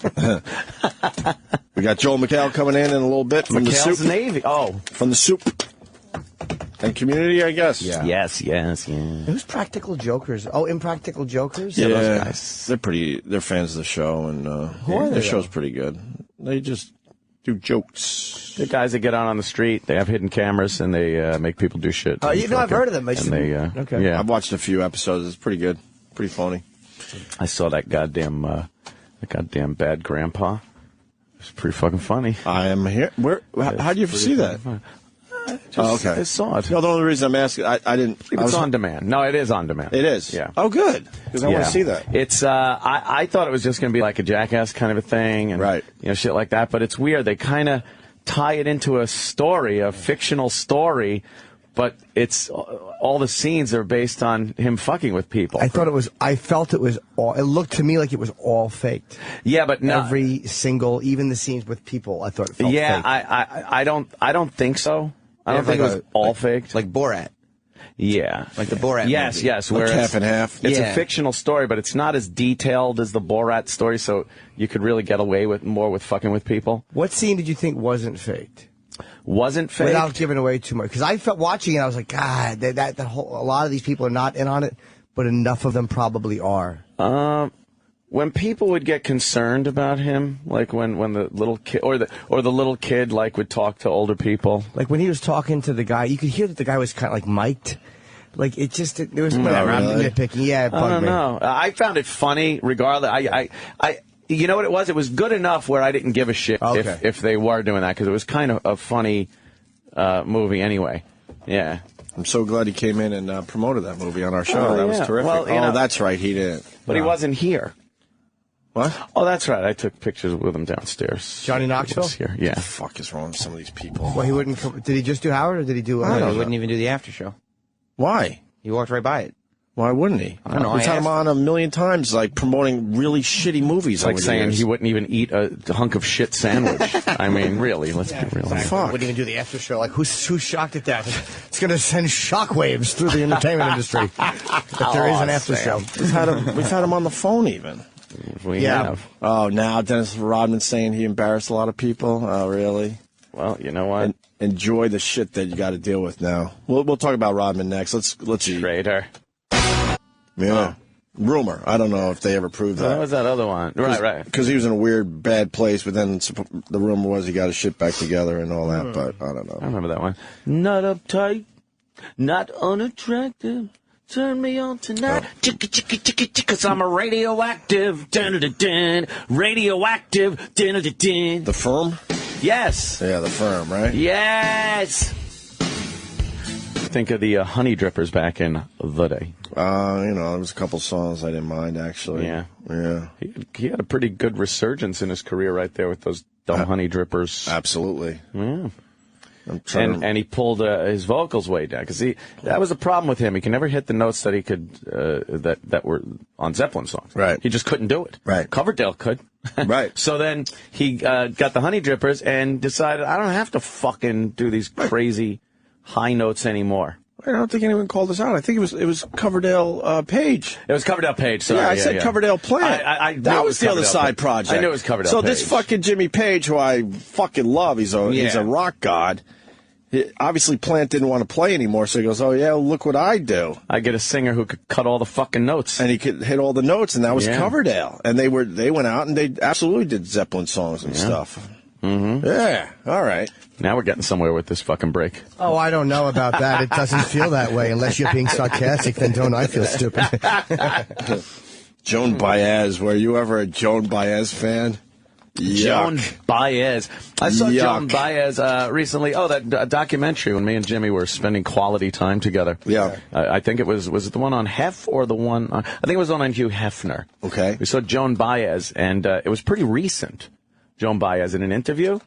We got Joel McHale coming in a little bit from the McHale's soup. Navy. Oh, from the soup and Community, I guess. Yeah. Yes. Who's Practical Jokers? Oh, Impractical Jokers. Yeah, those guys. They're fans of the show, and their show's pretty good. They just do jokes. The guys that get out on the street, they have hidden cameras, and they make people do shit. Oh, I've heard of them. Okay. Yeah. I've watched a few episodes. It's pretty good. Pretty funny. I saw that goddamn Bad Grandpa. It's pretty fucking funny. I am here. How do you see that? Okay. I saw it. No, the only reason I'm asking, I didn't. It's on demand. No, it is on demand. It is? Yeah. Oh, good. Because I want to see that. It's, I thought it was just going to be like a Jackass kind of a thing. And, shit like that. But it's weird. They kind of tie it into a story, a fictional story. But it's all the scenes are based on him fucking with people. I felt it was all. It looked to me like it was all faked. Yeah, but no, every single, even the scenes with people, I thought it felt fake. I don't think so. I don't think it was all faked. Like Borat. Yeah. Like the Borat movie. Yes. Like Whereas half and half. It's a fictional story, but it's not as detailed as the Borat story, so you could really get away with more with fucking with people. What scene did you think wasn't faked? Wasn't faked? Without giving away too much. Because I felt watching it, I was like, God, a lot of these people are not in on it, but enough of them probably are. When people would get concerned about him, like when the little kid or the little kid like would talk to older people, like when he was talking to the guy, you could hear that the guy was kind of like mic'd. Like it just there was whatever. I'm nitpicking. Yeah, it bugged I don't me. know. I found it funny, regardless. I you know what it was? It was good enough where I didn't give a shit if they were doing that because it was kind of a funny movie anyway. Yeah. I'm so glad he came in and promoted that movie on our show. That was terrific. Well, that's right. He didn't. But he wasn't here. What? Oh, that's right. I took pictures with him downstairs. Johnny Knoxville? Here. Yeah. What the fuck is wrong with some of these people? Well, he wouldn't come. Did he just do Howard or did he do... No, he wouldn't even do the after show. Why? He walked right by it. Why wouldn't he? I don't know. We've had him on a million times, like promoting really shitty movies. It's like saying he wouldn't even eat a hunk of shit sandwich. I mean, really, let's be real. Fuck. Wouldn't even do the after show. Like, who's shocked at that? It's going to send shockwaves through the entertainment industry that there is an after show. We've had him on the phone even. We have. Oh, now Dennis Rodman saying he embarrassed a lot of people. Oh, really? Well, you know what? Enjoy the shit that you got to deal with now. We'll talk about Rodman next. Let's eat. Traitor. Yeah. Rumor. I don't know if they ever proved that. What was that other one? Right. Because he was in a weird, bad place, but then the rumor was he got his shit back together and all that, but I don't know. I remember that one. Not uptight, not unattractive. Turn me on tonight, cause I'm a radioactive, dun-dun-dun, radioactive, dun-dun-dun. The Firm? Yes. Yeah, The Firm, right? Yes. Think of the Honey Drippers back in the day. There was a couple songs I didn't mind, actually. Yeah. He had a pretty good resurgence in his career right there with those dumb Honey Drippers. Absolutely. Yeah. And he pulled his vocals way down because that was a problem with him. He could never hit the notes that he could that were on Zeppelin songs. Right. He just couldn't do it. Right. Coverdale could. Right. So then he got the Honey Drippers and decided I don't have to fucking do these crazy high notes anymore. I don't think anyone called us out. I think it was Coverdale Page. It was Coverdale Page. Sorry. Yeah, I said Coverdale Plant. That was the other side project. I knew it was Coverdale Page. So Page. this fucking Jimmy Page, who I fucking love, he's a rock god. Obviously, Plant didn't want to play anymore, so he goes, "Oh yeah, look what I do." I get a singer who could cut all the fucking notes, and he could hit all the notes, and that was Coverdale. And they went out and they absolutely did Zeppelin songs and stuff. Mm-hmm. Yeah, all right. Now we're getting somewhere with this fucking break. Oh, I don't know about that. It doesn't feel that way. Unless you're being sarcastic, then don't I feel stupid. Joan Baez, were you ever a Joan Baez fan? Joan Baez. I saw Joan Baez recently. Oh, that documentary when me and Jimmy were spending quality time together. Yeah. I think it was it the one on Hef or the one on, I think it was on Hugh Hefner. Okay. We saw Joan Baez, and it was pretty recent. Joan Baez in an interview.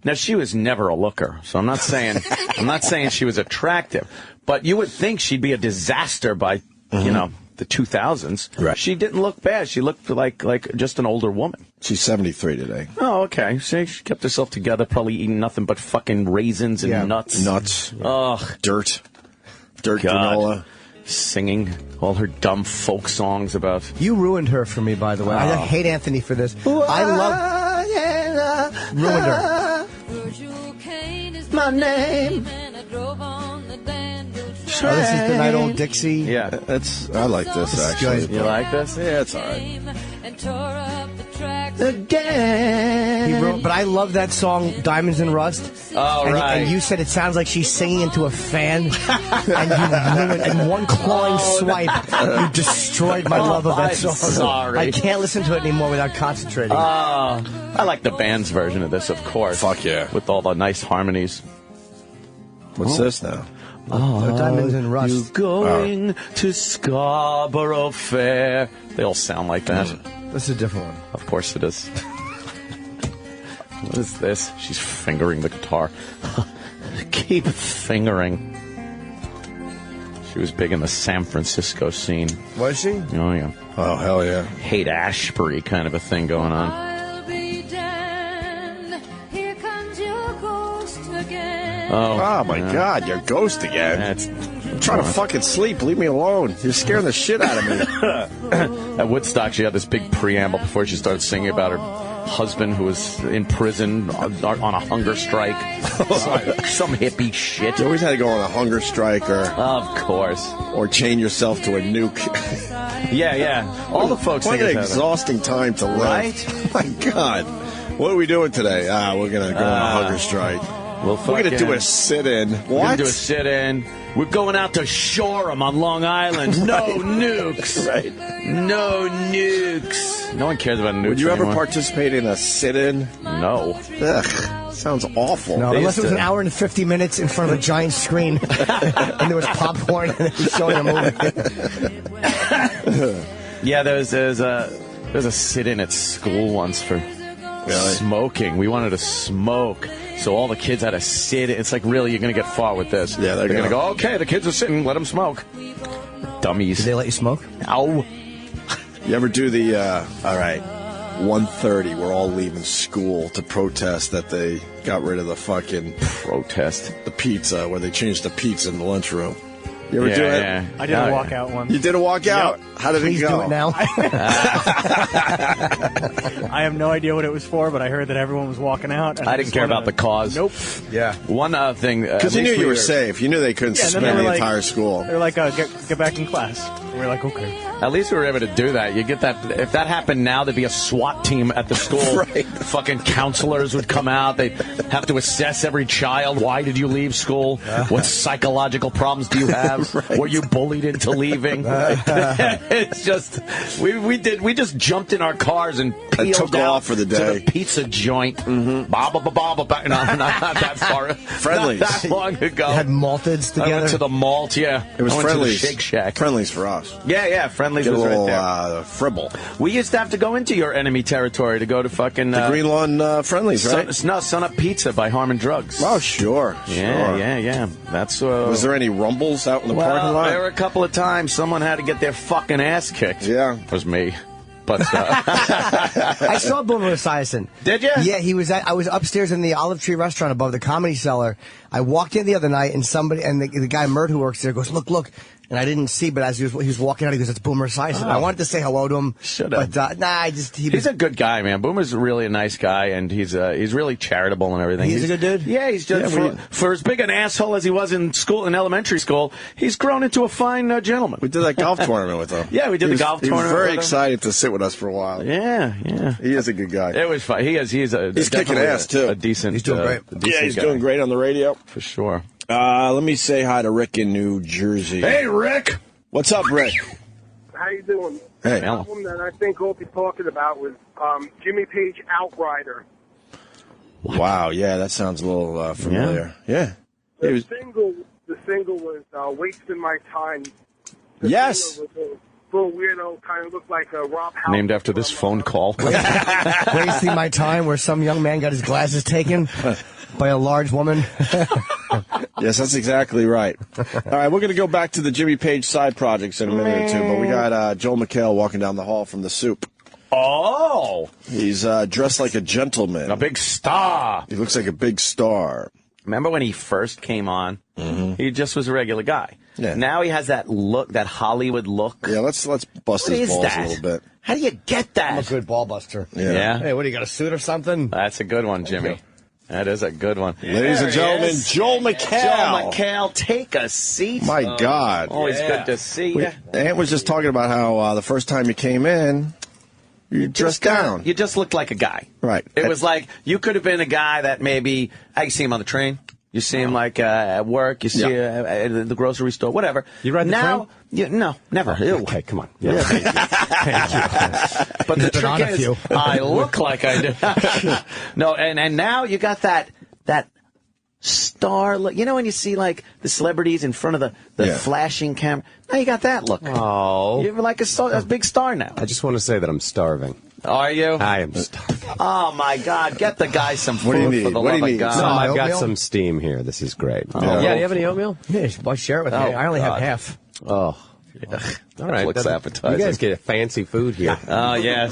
Now, she was never a looker, so I'm not saying she was attractive, but you would think she'd be a disaster by, you know, the 2000s. Right. She didn't look bad. She looked like just an older woman. She's 73 today. Oh, okay. See, she kept herself together, probably eating nothing but fucking raisins and nuts. Nuts. Ugh. Dirt granola. Singing all her dumb folk songs about... You ruined her for me, by the way. I hate Anthony for this. I love... Ruined her. My name. Oh, this is the Night Old Dixie. Yeah. I like this, actually. You like this? Yeah, it's all right. But I love that song, Diamonds and Rust. Oh, right. And you said it sounds like she's singing into a fan. And you ruined, in one clawing swipe, you destroyed my love of that song. Sorry. I can't listen to it anymore without concentrating. I like the band's version of this, of course. Fuck yeah. With all the nice harmonies. What's this now? Diamonds and Rust. You going to Scarborough Fair. They all sound like that. This is a different one. Of course it is. What is this? She's fingering the guitar. Keep fingering. She was big in the San Francisco scene. Was she? Oh, yeah. Oh, hell yeah. Hate Ashbury kind of a thing going on. I'll be damned. Here comes your ghost again. Oh my God, your ghost again. I'm trying to fucking sleep. Leave me alone. You're scaring the shit out of me. At Woodstock, she had this big preamble before she started singing about her husband who was in prison on a hunger strike. Some hippie shit. You always had to go on a hunger strike Of course. Or chain yourself to a nuke. Yeah. All the folks What think an it's exhausting time to live. Right? Oh my God. What are we doing today? We're going to go on a hunger strike. We're going to do a sit-in. What? We're going to do a sit-in. We're going out to Shoreham on Long Island. No nukes. Right. No nukes. No one cares about nukes Would you ever anymore. participate in a sit-in? No. Ugh, sounds awful. No, unless it was an hour and 50 minutes in front of a giant screen and there was popcorn and it was showing a movie. Yeah, there's a sit-in at school once for smoking. We wanted to smoke. So all the kids had to sit. It's like, really, you're going to get far with this. Yeah, they're going to go, okay, the kids are sitting, let them smoke. Dummies. Did they let you smoke? No. You ever do the, all right, 1:30, we're all leaving school to protest that they got rid of the fucking... Protest? The pizza, where they changed the pizza in the lunchroom. You ever do it? Yeah. I did a walkout one. You did a walkout? Yep. How did Please it go? do it now. I have no idea what it was for, but I heard that everyone was walking out. And I didn't care about the cause. Nope. Yeah. One thing. Because you knew you were safe. You knew they couldn't suspend the entire school. They were like, get back in class. We were like, okay. At least we were able to do that. You get that. If that happened now, there'd be a SWAT team at the school. Right. Fucking counselors would come out. They'd have to assess every child. Why did you leave school? What psychological problems do you have? Right. Were you bullied into leaving? It's just we just jumped in our cars and peeled took out off for the to day. the pizza joint. No, not that far. Friendlies. Not that long ago. You had malteds together? I went to the malt. Yeah, It was I went Friendlies. to the Shake Shack. Friendlies for us. Yeah, Friendlies Get a was little right there. fribble. We used to have to go into your enemy territory to go to fucking... The Green Lawn Friendlies, right? Sun Up Pizza by Harmon Drugs. Oh, sure. Yeah. That's... Was there any rumbles out in the parking lot? There were a couple of times someone had to get their fucking ass kicked. Yeah. It was me. But I saw Boomer Esiason. Did you? Yeah, I was upstairs in the Olive Tree restaurant above the Comedy Cellar. I walked in the other night, and the guy Mert who works there goes, look. And I didn't see, but as he was walking out, he goes, "It's Boomer Esiason." I wanted to say hello to him, but he's a good guy, man. Boomer's really a nice guy, and he's really charitable and everything. He's a good dude. Yeah, he's just for as big an asshole as he was in elementary school, he's grown into a fine gentleman. We did that golf tournament with him. Yeah, we did the golf tournament. He was very with him. excited to sit with us for a while. Yeah. He is a good guy. It was fun. He's kicking ass too. A decent. He's doing great. Yeah, he's doing great on the radio for sure. Let me say hi to Rick in New Jersey. Hey, Rick. What's up, Rick? How you doing? Hey. The album that I think Opie's talking about was Jimmy Page Outrider. Wow, yeah, that sounds a little familiar. Yeah. The single was Wasting My Time. The Yes. singer was a little weirdo, kind of looked like a Rob Halford. Named after this phone call. Wasting My Time, where some young man got his glasses taken by a large woman. Yes, that's exactly right. All right, we're going to go back to the Jimmy Page side projects in a minute or two, but we got Joel McHale walking down the hall from the Soup. Oh! He's dressed like a gentleman. A big star. He looks like a big star. Remember when he first came on? Mm-hmm. He just was a regular guy. Yeah. Now he has that look, that Hollywood look. Yeah, let's bust his balls a little bit. How do you get that? I'm a good ball buster. Yeah. Hey, what do you got, a suit or something? That's a good one, Jimmy. That is a good one. Ladies and gentlemen, Joel McHale. Joel McHale, take a seat. My God. Always good to see you. Ant was just talking about how the first time you came in, you dressed down. You just looked like a guy. Right. It was like you could have been a guy that maybe I see him on the train. You see him like at work. You see at the grocery store, whatever. You ride the train? No, never. Ew. Okay, come on. Yeah. But the trick is, I look like I do. No, and now you got that star look. You know when you see like the celebrities in front of the flashing camera? Now you got that look. Oh. You're like a big star now. I just want to say that I'm starving. Are you? I am starving. Oh, my God. Get the guy some food What do you need? for the What do love you of need? God. No, I've got oatmeal? some steam here. This is great. Oh. Yeah, do you have any oatmeal? Yeah, well, share it with me. I only have half. Oh. All right, looks appetizing. You guys get fancy food here. Oh yeah,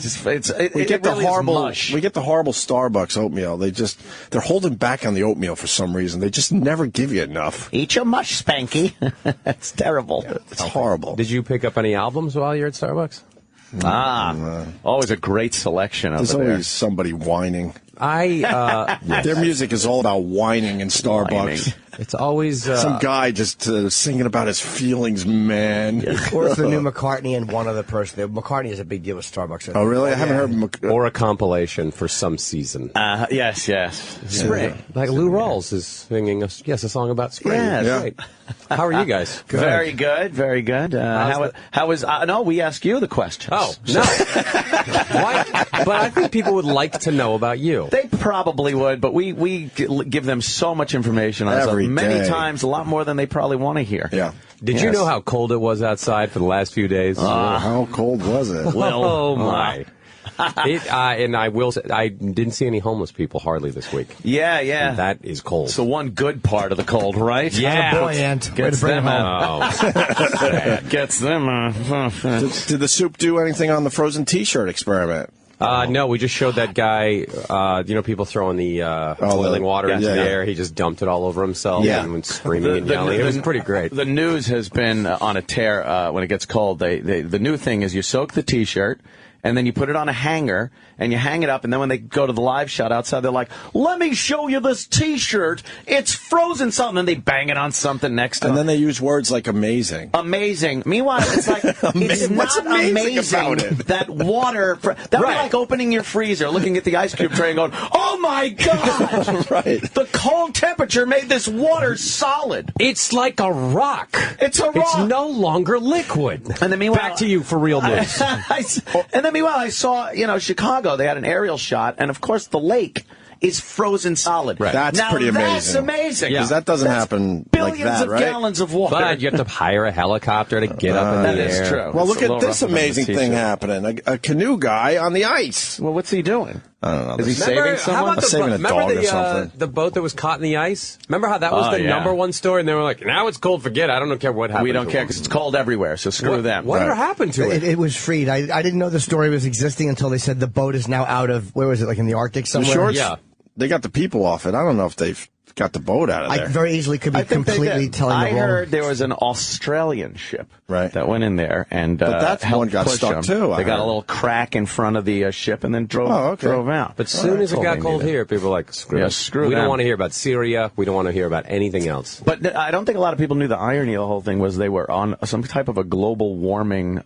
we get the really horrible. mush. We get the horrible Starbucks oatmeal. They're holding back on the oatmeal for some reason. They just never give you enough. Eat your mush, Spanky. It's terrible. It's horrible. Did you pick up any albums while you're at Starbucks? Always a great selection over There's there. always somebody whining. Yes. Their music is all about whining in Starbucks. It's always some guy just singing about his feelings, man. Or it's the new McCartney and one other person. McCartney is a big deal with Starbucks. Oh, really? I haven't heard. Or a compilation for some season. Yes. Spring. Like Lou Rawls is singing a song about spring. Yeah. Great. How are you guys? Good. Very good. Very good. How was? No, we asked you the questions. Oh no. Why? But I think people would like to know about you. They probably would, but we give them so much information on Every many day. times, a lot more than they probably want to hear. Yeah. Did you know how cold it was outside for the last few days? How cold was it? Oh my. And I will say, I didn't see any homeless people hardly this week. Yeah. And that is cold. So one good part of the cold, right? Yeah. Boy, Ant. Way to Gets bring them him out. Oh. Gets them out. Did the Soup do anything on the frozen T-shirt experiment? No, we just showed that guy, people throwing the boiling water into the air. He just dumped it all over himself and went screaming and yelling. It was pretty great. The news has been on a tear when it gets cold. The new thing is you soak the T-shirt, and then you put it on a hanger, and you hang it up, and then when they go to the live shot outside, they're like, let me show you this T-shirt. It's frozen something, and they bang it on something next to it. And then they use words like amazing. Amazing. Meanwhile, it's like, it's What's not amazing about it? that water, that would be like opening your freezer, looking at the ice cube tray and going, oh my God! Right. The cold temperature made this water solid. It's like a rock. It's a rock. It's no longer liquid. And then meanwhile, back to you for real news. And then meanwhile, I saw, Chicago, they had an aerial shot, and of course the lake is frozen solid. Right. That's now, pretty amazing. That's amazing. Because that doesn't happen billions like that, of right? gallons of water. But you have to hire a helicopter to get up in the that air. is true. Well, It's look a at little this rougher than the amazing thing T-shirt. happening. A canoe guy on the ice. Well, what's he doing? I don't know. Is he saving someone? How about Saving a dog or something. The boat that was caught in the ice? Remember how that was the number one story? And they were like, now it's cold, forget it. I don't care what happened. We don't care because it's cold everywhere, so screw them. Whatever happened to it? It was freed. I didn't know the story was existing until they said the boat is now out of, where was it, like in the Arctic The somewhere? shorts, Yeah. they got the people off it. I don't know if they've got the boat out of there. I very easily could be completely telling I the wrong. heard there was an Australian ship Right. that went in there and But that helped one got push stuck them. too, I They got a heard. little crack in front of the ship and then drove out. But soon as it got cold here, people were like, screw it. Screw We don't them. want to hear about Syria. We don't want to hear about anything else. But I don't think a lot of people knew the irony of the whole thing was they were on some type of a global warming,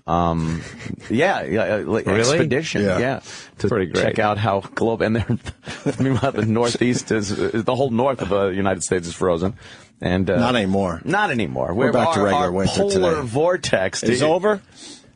expedition. Yeah. To Pretty great. check out how global. And meanwhile, the Northeast is the whole north of the United States is frozen. And Not anymore. Not anymore. We're back to regular our winter polar today. vortex It's over?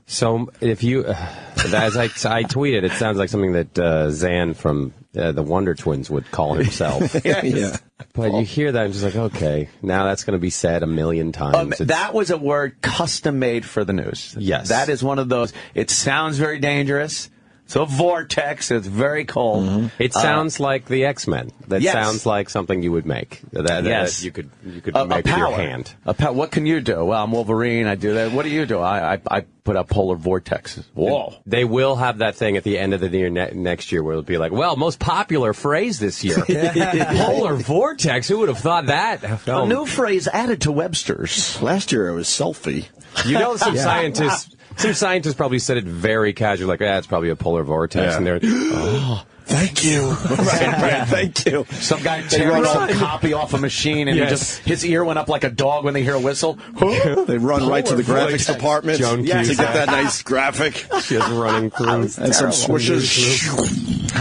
So if you, as I tweeted, it sounds like something that Zan from the Wonder Twins would call himself. Yeah. But you hear that and just like, okay, now that's going to be said a million times. That was a word custom made for the news. Yes. That is one of those. It sounds very dangerous. It's a vortex. It's very cold. Mm-hmm. It sounds like the X-Men. That yes. sounds like something you would make. That you could make with your hand. What can you do? Well, I'm Wolverine. I do that. What do you do? I put up polar vortexes. Whoa. They will have that thing at the end of the year next year where it'll be like, well, most popular phrase this year. Polar vortex. Who would have thought that? A new phrase added to Webster's. Last year it was selfie. You know, some scientists probably said it very casually, like, it's probably a polar vortex. Yeah. And they're, oh, thank you. right, thank you. Some guy tearing some copy off a machine, and his ear went up like a dog when they hear a whistle. They run right to the graphics department Joan to get that nice graphic. Just running through. And some swooshes.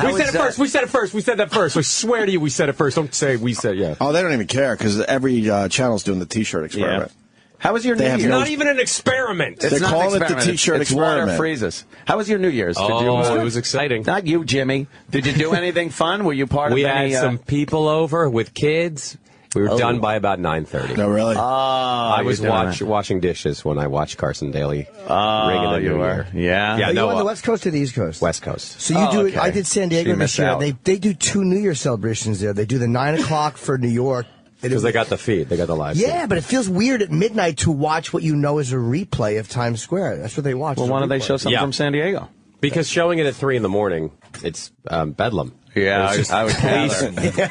We said that first. I swear to you, we said it first. Don't say we said, Oh, they don't even care, because every channel's doing the T-shirt experiment. Yeah. How was your New Year's? Not even an experiment. They're calling it the T-shirt experiment. Water freezes. How was your New Year's? It was exciting. Not you, Jimmy. Did you do anything fun? Were you part of any... We had some people over with kids. We were done by about 9:30. No, really? I was washing dishes when I watched Carson Daly ring in the New Year. Yeah. Are you on the West Coast or the East Coast? West Coast. So you do it. I did San Diego this year. out. They do 2 New Year celebrations there. They do the 9 o'clock for New York. Because they got the feed. They got the live feed. Yeah, but it feels weird at midnight to watch what you know is a replay of Times Square. That's what they watch. Well, why don't they show something from San Diego? Because showing it at 3 in the morning, it's bedlam. Yeah, I would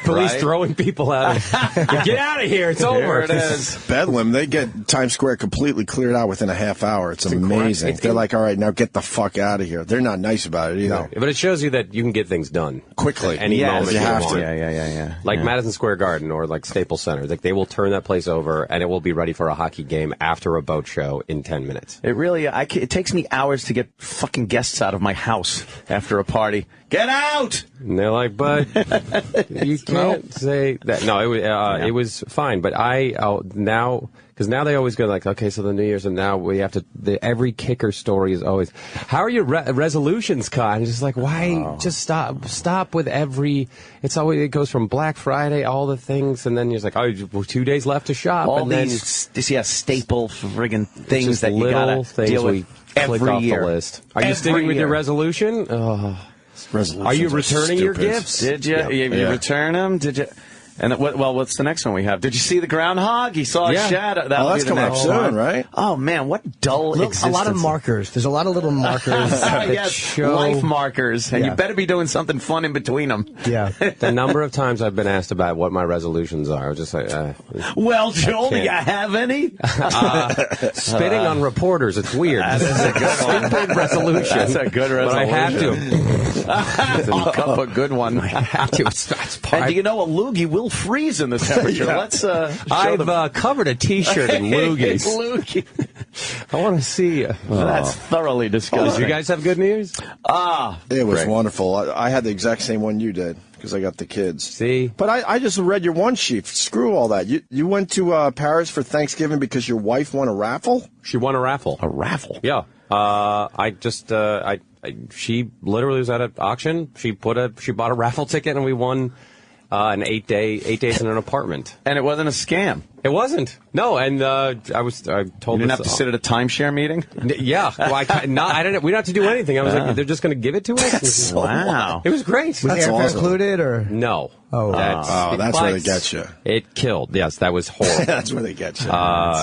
police throwing people out. Get out of here! It's over. It is. Bedlam. They get Times Square completely cleared out within a half hour. It's amazing. They're like, all right, now get the fuck out of here. They're not nice about it either. No, but it shows you that you can get things done quickly. Any moment you have want. to. Yeah. Like Madison Square Garden or like Staples Center. Like they will turn that place over and it will be ready for a hockey game after a boat show in 10 minutes. It really. It takes me hours to get fucking guests out of my house after a party. Get out! And they're like, but you can't say that. No, it was fine. But now, because now they always go like, okay, so the New Year's, and now we have to. Every kicker story is always, how are your resolutions, Kai? And it's just like, why? Just stop with every. It's always it goes from Black Friday, all the things, and then you're just like, oh, 2 days left to shop. All and these staple friggin' things that you gotta deal with click every off year. The list. Are you sticking with your resolution? Are you returning your gifts? Did you? You return them? Did you? And what's the next one we have? Did you see the groundhog? He saw a shadow. That's coming up soon, right? Oh man, what dull existence! A lot of markers. There's a lot of little markers that show life markers, and you better be doing something fun in between them. Yeah. The number of times I've been asked about what my resolutions are, I was just like, well, Joel, do you have any? Spitting on reporters, it's weird. That's a good stupid resolution. That's a good resolution. But I have to. Cup a good one. I have to. It's part. And do you know a loogie will freeze in this temperature? Let's. I've covered a T-shirt in loogies. Loogie. I want to see. That's thoroughly disgusting. Did you guys have good news? It was wonderful. I had the exact same one you did because I got the kids. See, but I just read your one sheet. Screw all that. You went to Paris for Thanksgiving because your wife won a raffle. She won a raffle. A raffle. Yeah. She literally was at an auction. She bought a raffle ticket and we won. An 8 days in an apartment, and it wasn't a scam. It wasn't. No, and I told. You didn't have to sit at a timeshare meeting. Yeah, well, I didn't. We don't have to do anything. I was like, they're just going to give it to us. Wow, it was great. Was airfare awesome. included or no? That's where they get you. It killed. Yes, that was horrible. That's where they get you.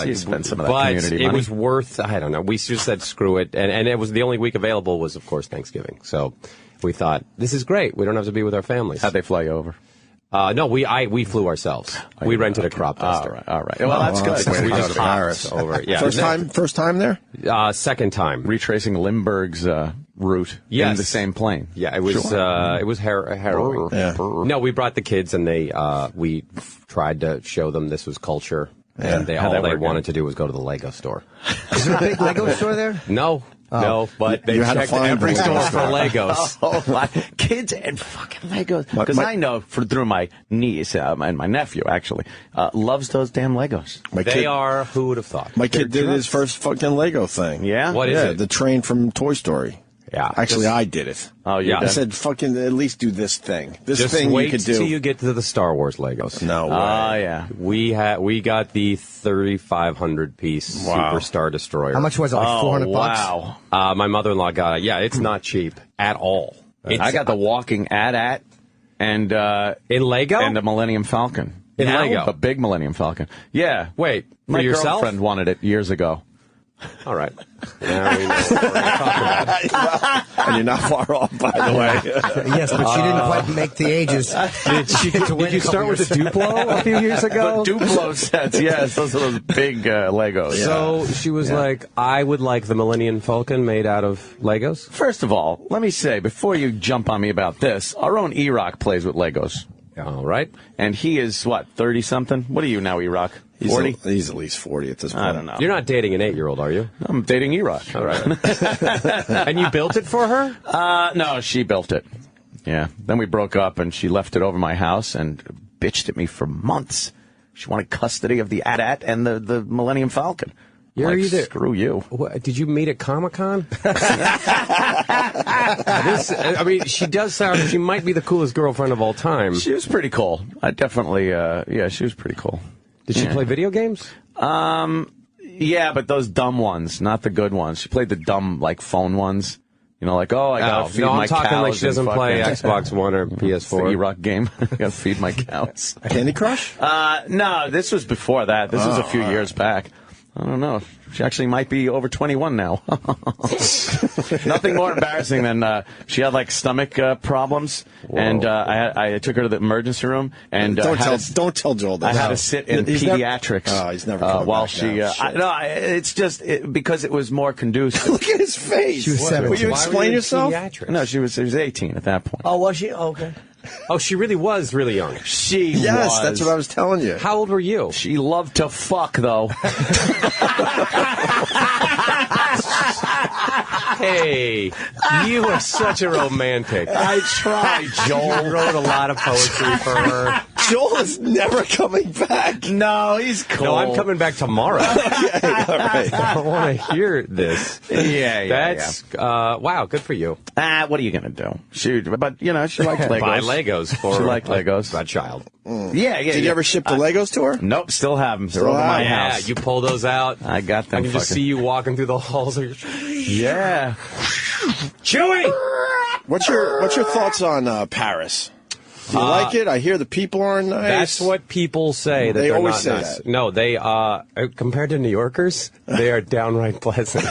You spent some of that community money. It was worth. I don't know. We just said screw it, and it was the only week available was of course Thanksgiving. So we thought this is great. We don't have to be with our families. How'd they fly you over? No, we flew ourselves. We rented a crop duster. All right. Well, that's good. We just Paris over. Yeah. First time there? Second time. Retracing Lindbergh's route in the same plane. Yeah, it was harrowing. Yeah. No, we brought the kids and we tried to show them this was culture. And all they wanted to do was go to the Lego store. Is there a big Lego store there? No. No, but they You had to checked find every the store Lego for Legos. Oh, my kids and fucking Legos. Because I know through my niece and my nephew, actually, loves those damn Legos. They are, who would have thought? My kid did his first fucking Lego thing. Yeah? What is it? The train from Toy Story. Yeah. Actually, I did it. Oh, you Yeah. did? I said, fucking at least do this thing. This Just thing wait you could do. till you get to the Star Wars Legos. No way. Yeah. We got the 3,500 piece Wow. Superstar Destroyer. How much was it? Like $400 bucks? Wow. My mother-in-law got it. Yeah, it's not cheap at all. I got the walking AT-AT and in Lego and the Millennium Falcon. In Lego? A big Millennium Falcon. Yeah. Wait, for My yourself? girlfriend wanted it years ago. All right. Now we know what we're going to talk about. And you're not far off, by the way. Yes, but she didn't quite make the ages. Did you start with the Duplo a few years ago? The Duplo sets, yes. Those are those big Legos. So she was like, I would like the Millennium Falcon made out of Legos. First of all, let me say, before you jump on me about this, our own E-Rock plays with Legos. All right. And he is, what, 30-something? What are you now, E-Rock? 40? He's at least 40 at this point. I don't know. You're not dating an 8-year-old, are you? I'm dating E-Rock. All right. And you built it for her? No, she built it. Yeah. Then we broke up, and she left it over my house and bitched at me for months. She wanted custody of the AT-AT and the Millennium Falcon. You're like, either screw you. What, did you meet at Comic-Con? I mean, she does sound. She might be the coolest girlfriend of all time. She was pretty cool. I definitely. Yeah, she was pretty cool. Did she play video games? Yeah, but those dumb ones, not the good ones. She played the dumb like phone ones. You know, like I gotta feed my I'm talking cows. like she doesn't and play fucking- Xbox One or PS4. E-Rock game. I gotta feed my cows. Candy Crush? No, this was before that. This was a few years back. I don't know. She actually might be over 21 now. Nothing more embarrassing than she had like stomach problems, and I took her to the emergency room, and don't tell Joel that. I had to sit in pediatrics. He's never coming while back she. now. It's just because it was more conducive. Look at his face. She was 17. Will you explain yourself? No, she was 18 at that point. Oh, was she? Oh, okay. Oh, she really was really young. Yes, that's what I was telling you. How old were you? She loved to fuck, though. Hey, you are such a romantic. I tried, Joel. You wrote a lot of poetry for her. Joel is never coming back. No, he's cool. No, I'm coming back tomorrow. Okay, all right. I want to hear this. That's wow, good for you. What are you gonna do? But she liked Legos. Buy Legos for She liked Legos. that child. Yeah. Did you ever ship the Legos to her? Nope, still have them. They're over my Yeah, house. you pull those out. I got them. I can just see you walking through the halls. Yeah. Chewy! What's your thoughts on Paris? Do you like it? I hear the people aren't nice. That's what people say. That They they're always not say nice. that. No, they compared to New Yorkers, they are downright pleasant.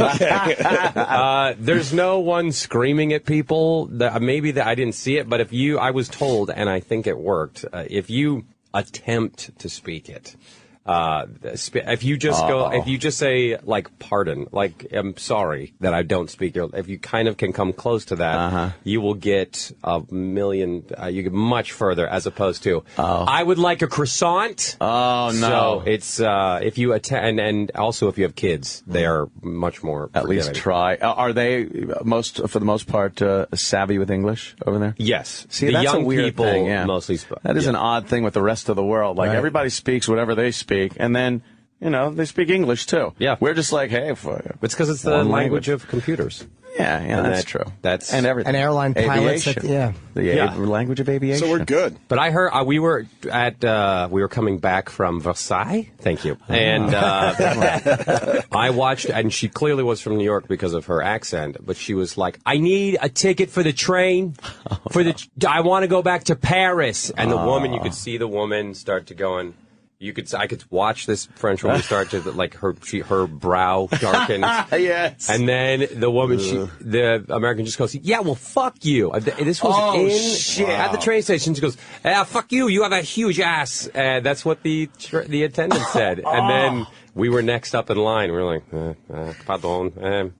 There's no one screaming at people. Maybe I didn't see it, but I was told, and I think it worked. If you attempt to speak it. If you just say like pardon, like I'm sorry that I don't speak your, if you kind of can come close to that, you will get a million. You get much further as opposed to I would like a croissant. Oh no! So it's if you attend, and also if you have kids, they are much more. At least try. Are they for the most part savvy with English over there? Yes. See, the that's young a weird people thing, yeah. mostly. That is an odd thing with the rest of the world. Like everybody speaks whatever they speak, and then they speak English too. Yeah, we're just like, hey, it's because it's the language of computers. Yeah, that's true. That's and everything. And airline pilots. The language of aviation. So we're good. But I heard we were coming back from Versailles. Thank you. And I watched, and she clearly was from New York because of her accent. But she was like, "I need a ticket for the train. I want to go back to Paris." And the woman, you could see the woman start to go and. I could watch this French woman start to like her brow darken. Yes. And then the woman, the American just goes, "Yeah, well, fuck you." This was at the train station. She goes, "Fuck you. You have a huge ass." That's what the attendant said. And then we were next up in line. We were like, "Pardon."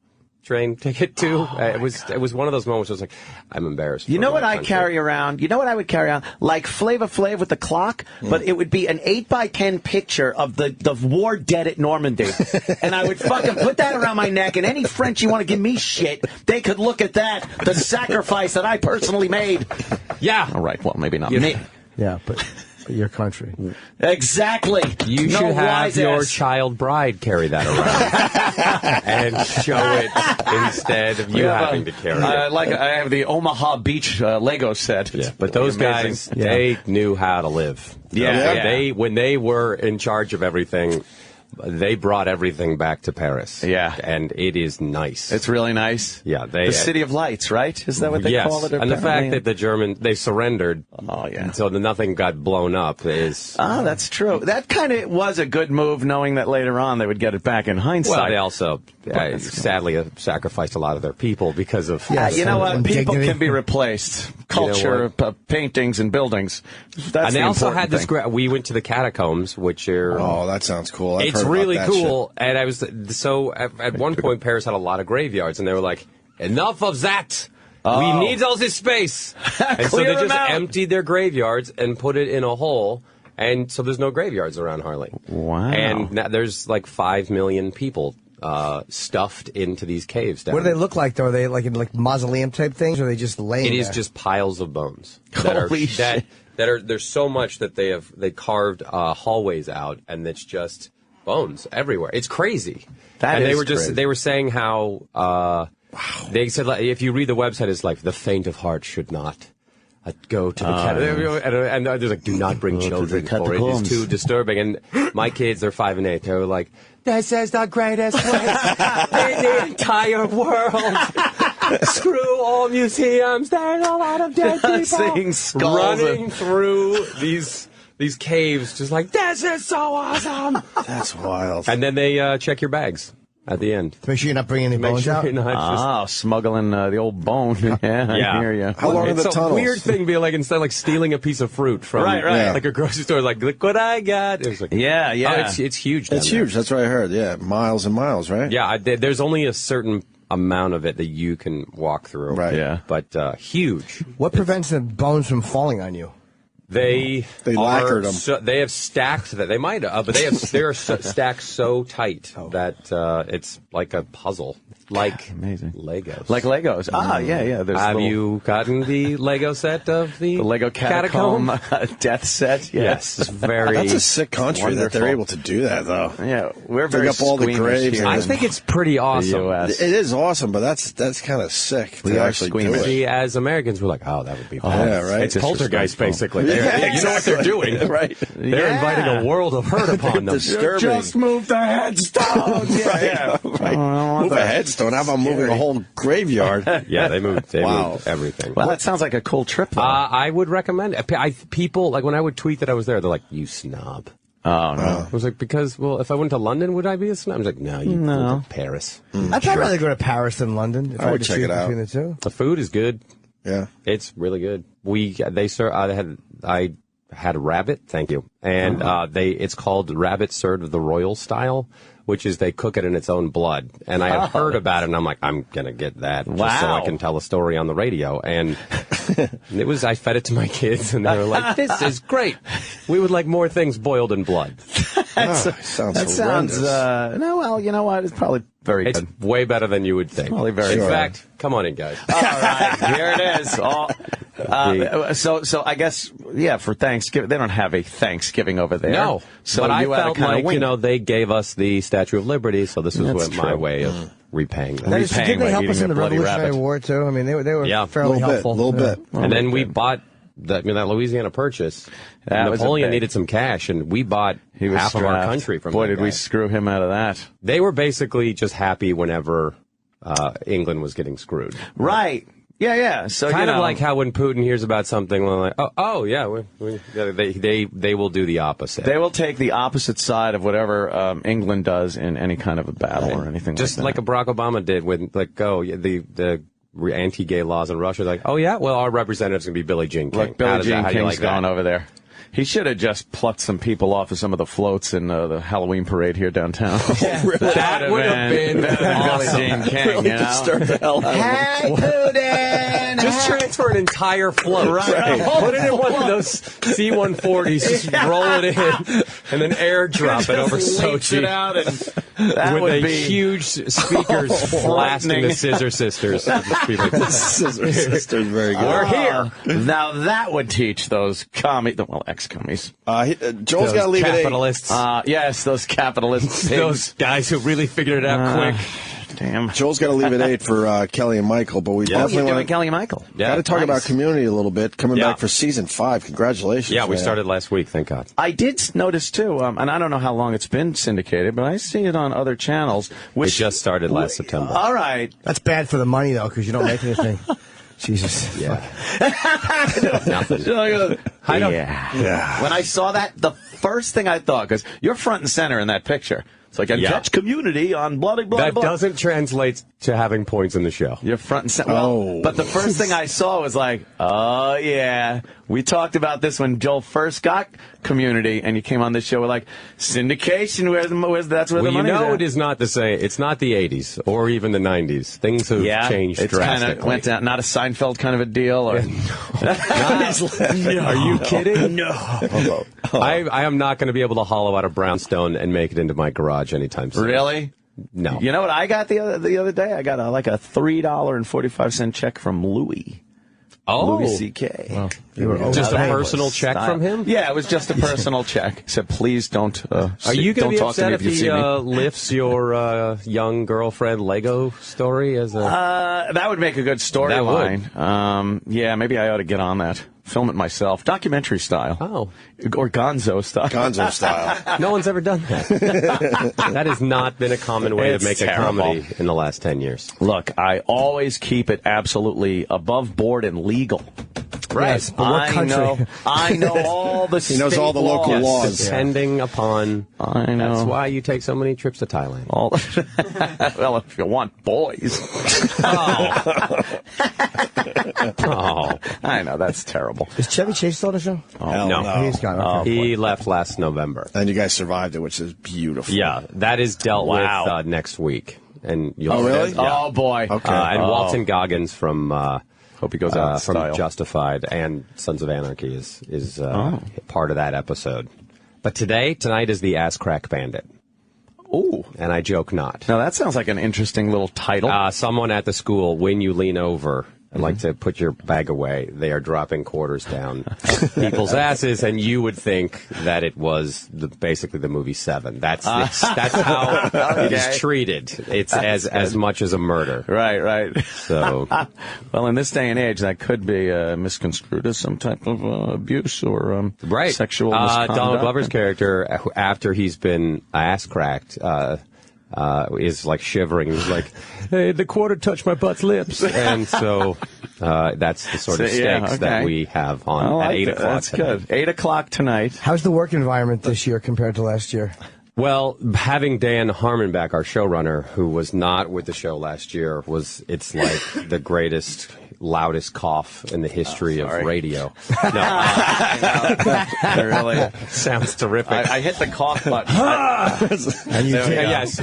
train ticket too. It was one of those moments where I was like, I'm embarrassed. You know what I country. carry around? You know what I would carry around? Like Flava Flav with the clock, but it would be an 8x10 picture of the war dead at Normandy. And I would fucking put that around my neck, and any French you want to give me shit, they could look at that, the sacrifice that I personally made. Yeah. All right, well, maybe not me. Yeah, but your country. Exactly. You No should have wise your ass. child bride carry that around and show it instead of you having to carry it. Like I have the Omaha Beach Lego set. Yeah, but those guys, they knew how to live. Yeah. When they were in charge of everything, they brought everything back to Paris. Yeah. And it is nice. It's really nice. Yeah. The City of Lights, right? Is that what they call it? And the fact that they surrendered. Oh, yeah. So nothing got blown up is... Oh, that's true. That kind of was a good move, knowing that later on they would get it back in hindsight. Well, they also, sadly, sacrificed a lot of their people because of... you know what? People dignity. can be replaced. Culture, paintings, and buildings. That's and they the also important had this... thing. We went to the Catacombs, which are... Oh, that sounds cool. I've It's heard really about that cool. shit. And I was... So, at one point, Paris had a lot of graveyards, and they were like, enough of that! We need all this space! And so they Clear them just out. emptied their graveyards and put it in a hole, and so there's no graveyards around Harley. Wow. And now there's like 5 million people stuffed into these caves down What do they there. look like, though? Are they like mausoleum type things, or are they just laying It is there? just piles of bones. That are, Holy shit. There's so much that they carved hallways out, and it's just bones everywhere. It's crazy. That and is crazy. They were saying how they said, like, if you read the website, it's like the faint of heart should not go to the and there's like, do not bring children, for it is too disturbing. And my kids, they're 5 and 8. They were like, this is the greatest place in the entire world. Screw all museums. There's a lot of dead people Seeing skulls running and- through these caves, just like, this is so awesome. That's wild. And then they check your bags at the end. Make sure you're not bringing any Make bones sure out. you're not just Smuggling the old bone. Yeah, I hear you. How long are the it's a tunnels? weird thing, being like, instead of like stealing a piece of fruit from Right. Yeah. like a grocery store, like, look what I got. It was like, Yeah. oh, it's huge. down It's there. huge. That's what I heard. Yeah, miles and miles, right? Yeah, there's only a certain amount of it that you can walk through. Right. Yeah. But huge. What prevents the bones from falling on you? They lacquered them. So, they have stacked that. They might have, but they're stacked so tight that it's like a puzzle, like amazing Legos. Like Legos. Yeah. There's Have little- you gotten the Lego set of the Lego Catacomb death set? Yeah. Yes, it's very. That's a sick country that they're wonderful. able to do that, though. Yeah, we're Dig very up all the squeamish graves here and- I in think it's pretty the awesome. U.S. It is awesome, but that's kind of sick We to are actually do squeamish. it. See, as Americans, we're like, oh, that would be bad. yeah, right. It's poltergeist, basically. Yeah, You know what they're doing, right? They're inviting a world of hurt upon them. Disturbing. Just move the headstone. Yeah, right. Move a headstone. How about moving a whole graveyard? Yeah, they moved Wow. everything. Well, that sounds like a cool trip, though. I would recommend it. People, like, when I would tweet that I was there, they're like, you snob. Oh, no. I was like, because, well, if I went to London, would I be a snob? I was like, no, you go to Paris. I'd rather go to Paris than London. If I had would to check choose it out. between the two. The food is good. Yeah. It's really good. I had rabbit, thank you, and it's called rabbit served the royal style, which is they cook it in its own blood. And I had heard about it, and I'm like, I'm gonna get that just so I can tell a story on the radio. And I fed it to my kids, and they were like, "This is great. We would like more things boiled in blood." Sounds horrendous. No, well, you know what? It's probably very It's good. way better than you would think. Probably very In good. fact, come on in, guys. All right, here it is. So I guess, yeah, for Thanksgiving, they don't have a Thanksgiving over there. No, so but I you had felt to kind like, of wing. they gave us the Statue of Liberty, so this was That's my true. way of repaying them. That is, Repaying didn't they by help us eating in the a bloody Revolutionary rabbit. War too? I mean, they were Yeah. fairly helpful. Little bit. And then we bought that Louisiana Purchase. That was a Napoleon big- needed some cash, and we bought He was half of our strapped. country from Boy, that did we guy. screw him out of that. They were basically just happy whenever England was getting screwed. Right. Yeah. So Kind of like how when Putin hears about something, we're like, oh yeah, they will do the opposite. they will take the opposite side of whatever England does in any kind of a battle or anything Just like like that. a Barack Obama did with, like, the anti-gay laws in Russia. Like, oh yeah, well, our representative's going to be Billie Jean King. Look, Billie How Jean do you King's like that? gone over there. He should have just plucked some people off of some of the floats in the Halloween parade here downtown. That would have been awesome. Jane King, Really you know? disturbed the hell out of Hey, Putin! Just transfer an entire float. Right. Put it in one of those C-140s, just roll it in, and then airdrop it over Sochi. It out and that with would a be huge speakers blasting the Scissor Sisters. Just be like, Scissor Sisters, very good. We're here. Now that would teach those ex-commies. Joel's got to leave capitalists. at 8. Yes, those capitalists. Those guys who really figured it out quick. Damn. Joel's got to leave at 8 for Kelly and Michael, but we definitely want Kelly and Michael. got to talk nice. about Community a little bit. Coming back for season 5. Congratulations. Yeah, we man. started last week, thank God. I did notice, too, and I don't know how long it's been syndicated, but I see it on other channels. It just started last September. All right. That's bad for the money, though, because you don't make anything. Jesus. Yeah. Yeah. When I saw that, the first thing I thought, because you're front and center in that picture. It's like, catch Community on blah, blah, blah. That doesn't translate to having points in the show. You're front and center. Well, but the first thing I saw was like, oh, yeah. We talked about this when Joel first got Community, and you came on this show with like, syndication, that's where the money's you know at. it is not the same. It's not the 80s or even the 90s. Things have changed it's drastically. kind of went down, not a Seinfeld kind of a deal. Or... Are you kidding? No. I am not going to be able to hollow out a brownstone and make it into my garage anytime soon. Really? No. You know what I got the other day? I got a $3.45 check from Louis. Oh. Louis C.K. Wow. Just a personal check from him? Yeah, it was just a personal check. He said, please don't Are you going to be talk to upset me if if you see he me. lifts your young girlfriend Lego story as a... That would make a good storyline. Yeah, maybe I ought to get on that. Film it myself. Documentary style. Oh. Or Gonzo style. Gonzo style. No one's ever done that. That has not been a common way to make a comedy in the last 10 years. Look, I always keep it absolutely above board and legal. Right. Yes, but what country? I know all the He knows all the local laws. Depending upon... I know. That's why you take so many trips to Thailand. Well, if you want boys. Oh. I know, that's terrible. Is Chevy Chase still on the show? Hell no. He's gone. Okay. He left last November. And you guys survived it, which is beautiful. Yeah, that is dealt with next week. And you'll Oh, really? Yeah. Oh, boy. Okay. And Walton Goggins from Hope he goes out in from style. Justified and Sons of Anarchy is part of that episode. But tonight is the Ass Crack Bandit. Ooh. And I joke not. Now, that sounds like an interesting little title. Someone at the school, when you lean over and like to put your bag away, they are dropping quarters down people's asses, and you would think that it was basically the movie Seven. That's how it is treated. It's as much as a murder. Right. So, well, in this day and age, that could be misconstrued as some type of abuse or sexual misconduct. Donald Glover's character, after he's been ass cracked, is like shivering. He's like, "Hey, the quarter touched my butt's lips," and so that's the sort of stakes that we have on at 8 o'clock. That's tonight. good. 8 o'clock tonight. How's the work environment this year compared to last year? Well, having Dan Harmon back, our showrunner, who was not with the show last year, it's like the greatest, loudest cough in the history of radio. No, really sounds terrific. I hit the cough button. Yes,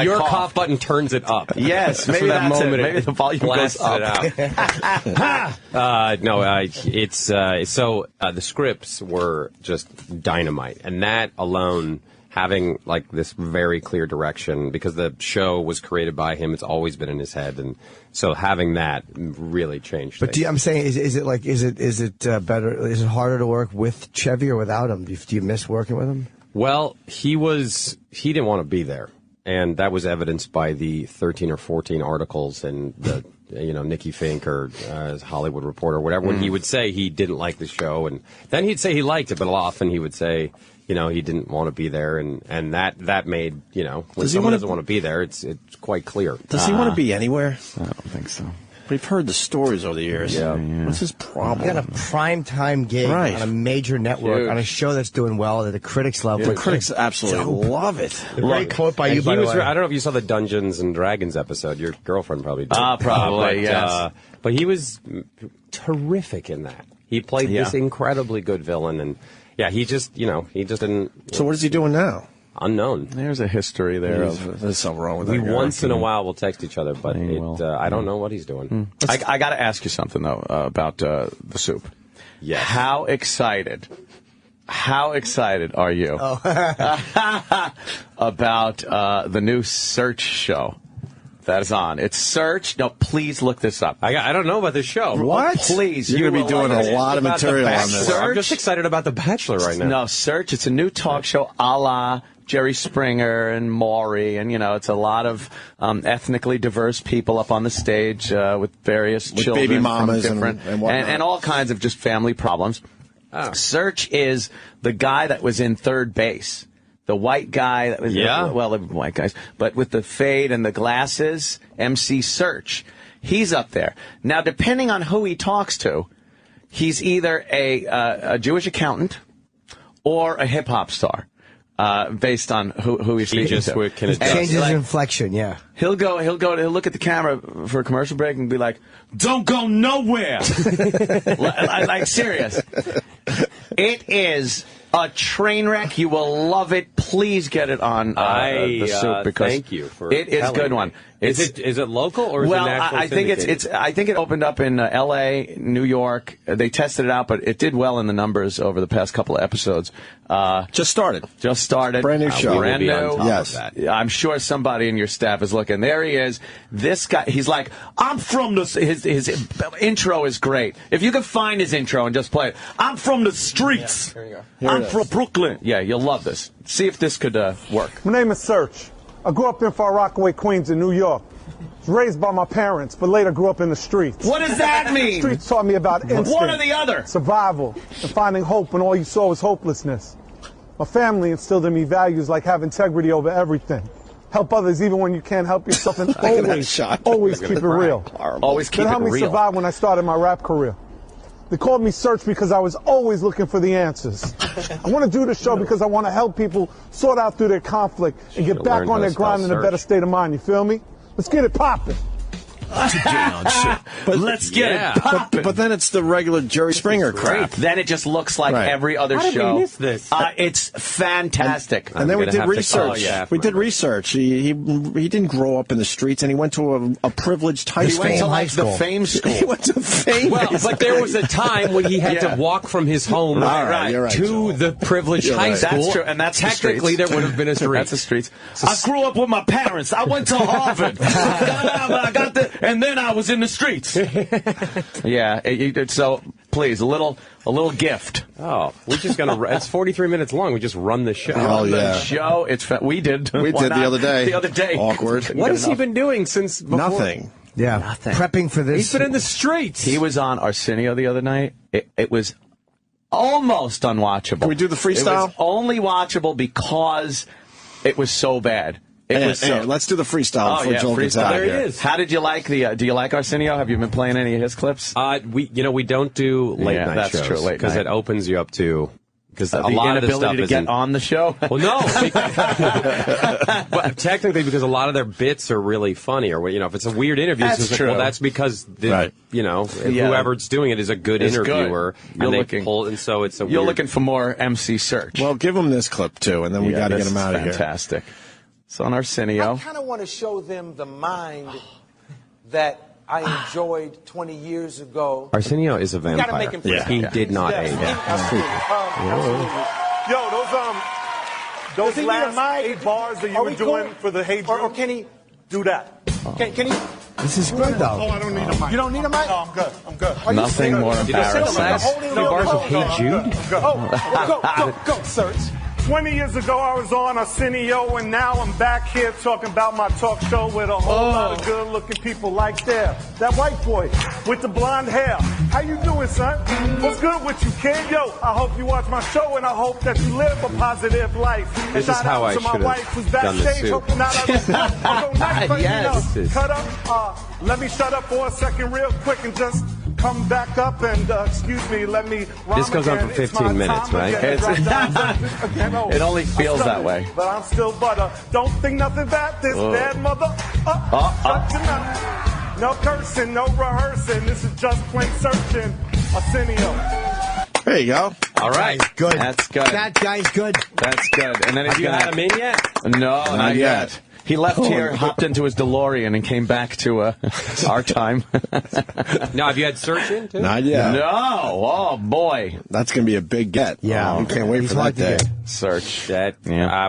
your cough button turns it up. Yes, maybe that's that moment it. Maybe the volume goes up. The scripts were just dynamite, and that alone, having like this very clear direction, because the show was created by him, it's always been in his head, and so having that really changed things. But I'm saying, is it better? Is it harder to work with Chevy or without him? Do you miss working with him? Well, he didn't want to be there, and that was evidenced by the 13 or 14 articles in the Nikki Fink or Hollywood Reporter or whatever, when he would say he didn't like the show, and then he'd say he liked it, but often he would say, he didn't want to be there, and that made, when someone doesn't want to be there, it's quite clear. Does he want to be anywhere? I don't think so. We've heard the stories over the years. Yeah. What's his problem? You got a primetime gig on a major network, on a show that's doing well, that the critics love. The critics absolutely love it. A great quote by you, by the way. I don't know if you saw the Dungeons and Dragons episode. Your girlfriend probably did. Probably, yes. But he was terrific in that. He played this incredibly good villain, and Yeah, he just didn't. So what is he doing now? Unknown. There's a history there. There's something wrong with We that guy. once in a while will text each other, but I don't know what he's doing. I got to ask you something, though, about the soup. Yes. How excited are you about the new Search show that is on? It's Search. No, please look this up. I don't know about this show. What? Please. You're going to be doing a lot of material on this. I'm just excited about The Bachelor right now. No, Search. It's a new talk show a la Jerry Springer and Maury, and it's a lot of ethnically diverse people up on the stage with various children, baby mamas from different, and all kinds of just family problems. Oh. Search is the guy that was in Third Base, the white guy that was well, white guys, but with the fade and the glasses. MC Search, he's up there now. Depending on who he talks to, he's either a Jewish accountant or a hip hop star. Based on who he's speaking to. It changes inflection, yeah. He'll look at the camera for a commercial break and be like, "Don't go nowhere." like serious. It is a train wreck. You will love it. Please get it on the soup because thank you for it is a good one. Is it local or is it national? I think I think it opened up in L.A., New York. They tested it out, but it did well in the numbers over the past couple of episodes. Just started. Brand new show. Brand new. Yes. I'm sure somebody in your staff is looking. There he is. This guy. He's like, I'm from the. His intro is great. If you can find his intro and just play it. I'm from the streets. Yeah, here you go. I'm from Brooklyn. Yeah, you'll love this. See if this could work. My name is Search. I grew up in Far Rockaway, Queens in New York. Was raised by my parents, but later grew up in the streets. What does that mean? The streets taught me about instinct, one or the other, survival, and finding hope when all you saw was hopelessness. My family instilled in me values like have integrity over everything. Help others even when you can't help yourself, and always keep it real. Always keep it real. That helped me survive when I started my rap career. They called me Search because I was always looking for the answers. I want to do this show because I want to help people sort out through their conflict and get back on their grind in a better state of mind. You feel me? Let's get it popping. Today on Show. But let's get it popping. But then it's the regular Jerry Springer crap. Then it just looks like every other show. How did we miss this? It's fantastic. And then we did research. We did research. He didn't grow up in the streets, and he went to a privileged high school. He went to the Fame School. He went to Fame. Well, but there was a time when he had to walk from his home to the privileged high school. That's true, and that's technically there would have been a street. That's the streets. I grew up with my parents. I went to Harvard. I got the. And then I was in the streets. Yeah, so please, a little gift. Oh, we're just gonna. It's 43 minutes long. We just run the show. The show. We did. We did the other day. The other day. Awkward. What has he been doing since before? Nothing. Yeah, nothing. Prepping for this. He's been in the streets. He was on Arsenio the other night. It was almost unwatchable. Can we do the freestyle? It was only watchable because it was so bad. Let's do the freestyle before Joel gets out of here. There he is. How did you like do you like Arsenio? Have you been playing any of his clips? We don't do late night that's shows. True, late because it opens you up to a the lot of the inability stuff to get on the show. Well, no, but technically because a lot of their bits are really funny, or if it's a weird interview, that's it's true. Well, that's because whoever's doing it is a good interviewer, and so it's a. You're looking for more MC Search. Well, give him this clip too, and then we got to get him out of here. Fantastic. It's on Arsenio. I kind of want to show them the mind that I enjoyed 20 years ago. Arsenio is a vampire. He did not age. Yo, those last 8 bars that you were doing for the Hey Jude. Or can he do that? Can he? This is good, though. Oh, I don't need a mic. You don't need a mic? No, I'm good. Nothing more embarrassing. The bars of Hey Jude? Go, Search. 20 years ago, I was on Arsenio, and now I'm back here talking about my talk show with a whole lot of good-looking people like that white boy with the blonde hair. How you doing, son? What's good with you, kid? Yo, I hope you watch my show, and I hope that you live a positive life. This is how I should have done this, too. Yes. Cut up. Let me shut up for a second real quick and just come back up and, excuse me, let me rhyme. This goes on for 15 minutes, right? It only feels that way. But I'm still butter. Don't think nothing about this bad mother. Shut your mouth. No cursing, no rehearsing. This is just plain searching. Arsenio. There you go. All right. Guy's good. That's good. That guy's good. That's good. And then Have you had him in yet? No, not yet. He left here, hopped into his DeLorean, and came back to our time. No, have you had Search in, too? Not yet. No. Oh, boy. That's going to be a big get. Yeah. I can't wait for that day. Search. That,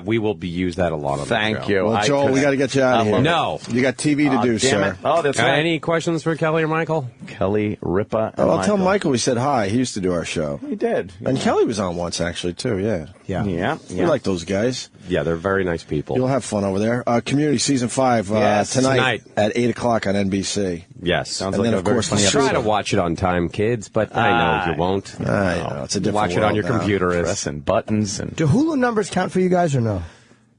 we will use that a lot on Thank the show. you. Well, Joel, we got to get you out of here. No. You got TV to do, damn sir. it. Oh, that's right. Any questions for Kelly or Michael? Kelly, Ripa, and I'll tell Michael we said hi. He used to do our show. He did. And Kelly was on once, actually, too, yeah. Yeah. We like those guys. Yeah, they're very nice people. You'll have fun over there. Community Season 5 tonight at 8 o'clock on NBC. Yes. Sounds like a very funny try episode. to watch it on time, kids, but I know you won't. I know. It's a different Watch it on your world now. computer. Pressing buttons. And Do Hulu numbers count for you guys or no?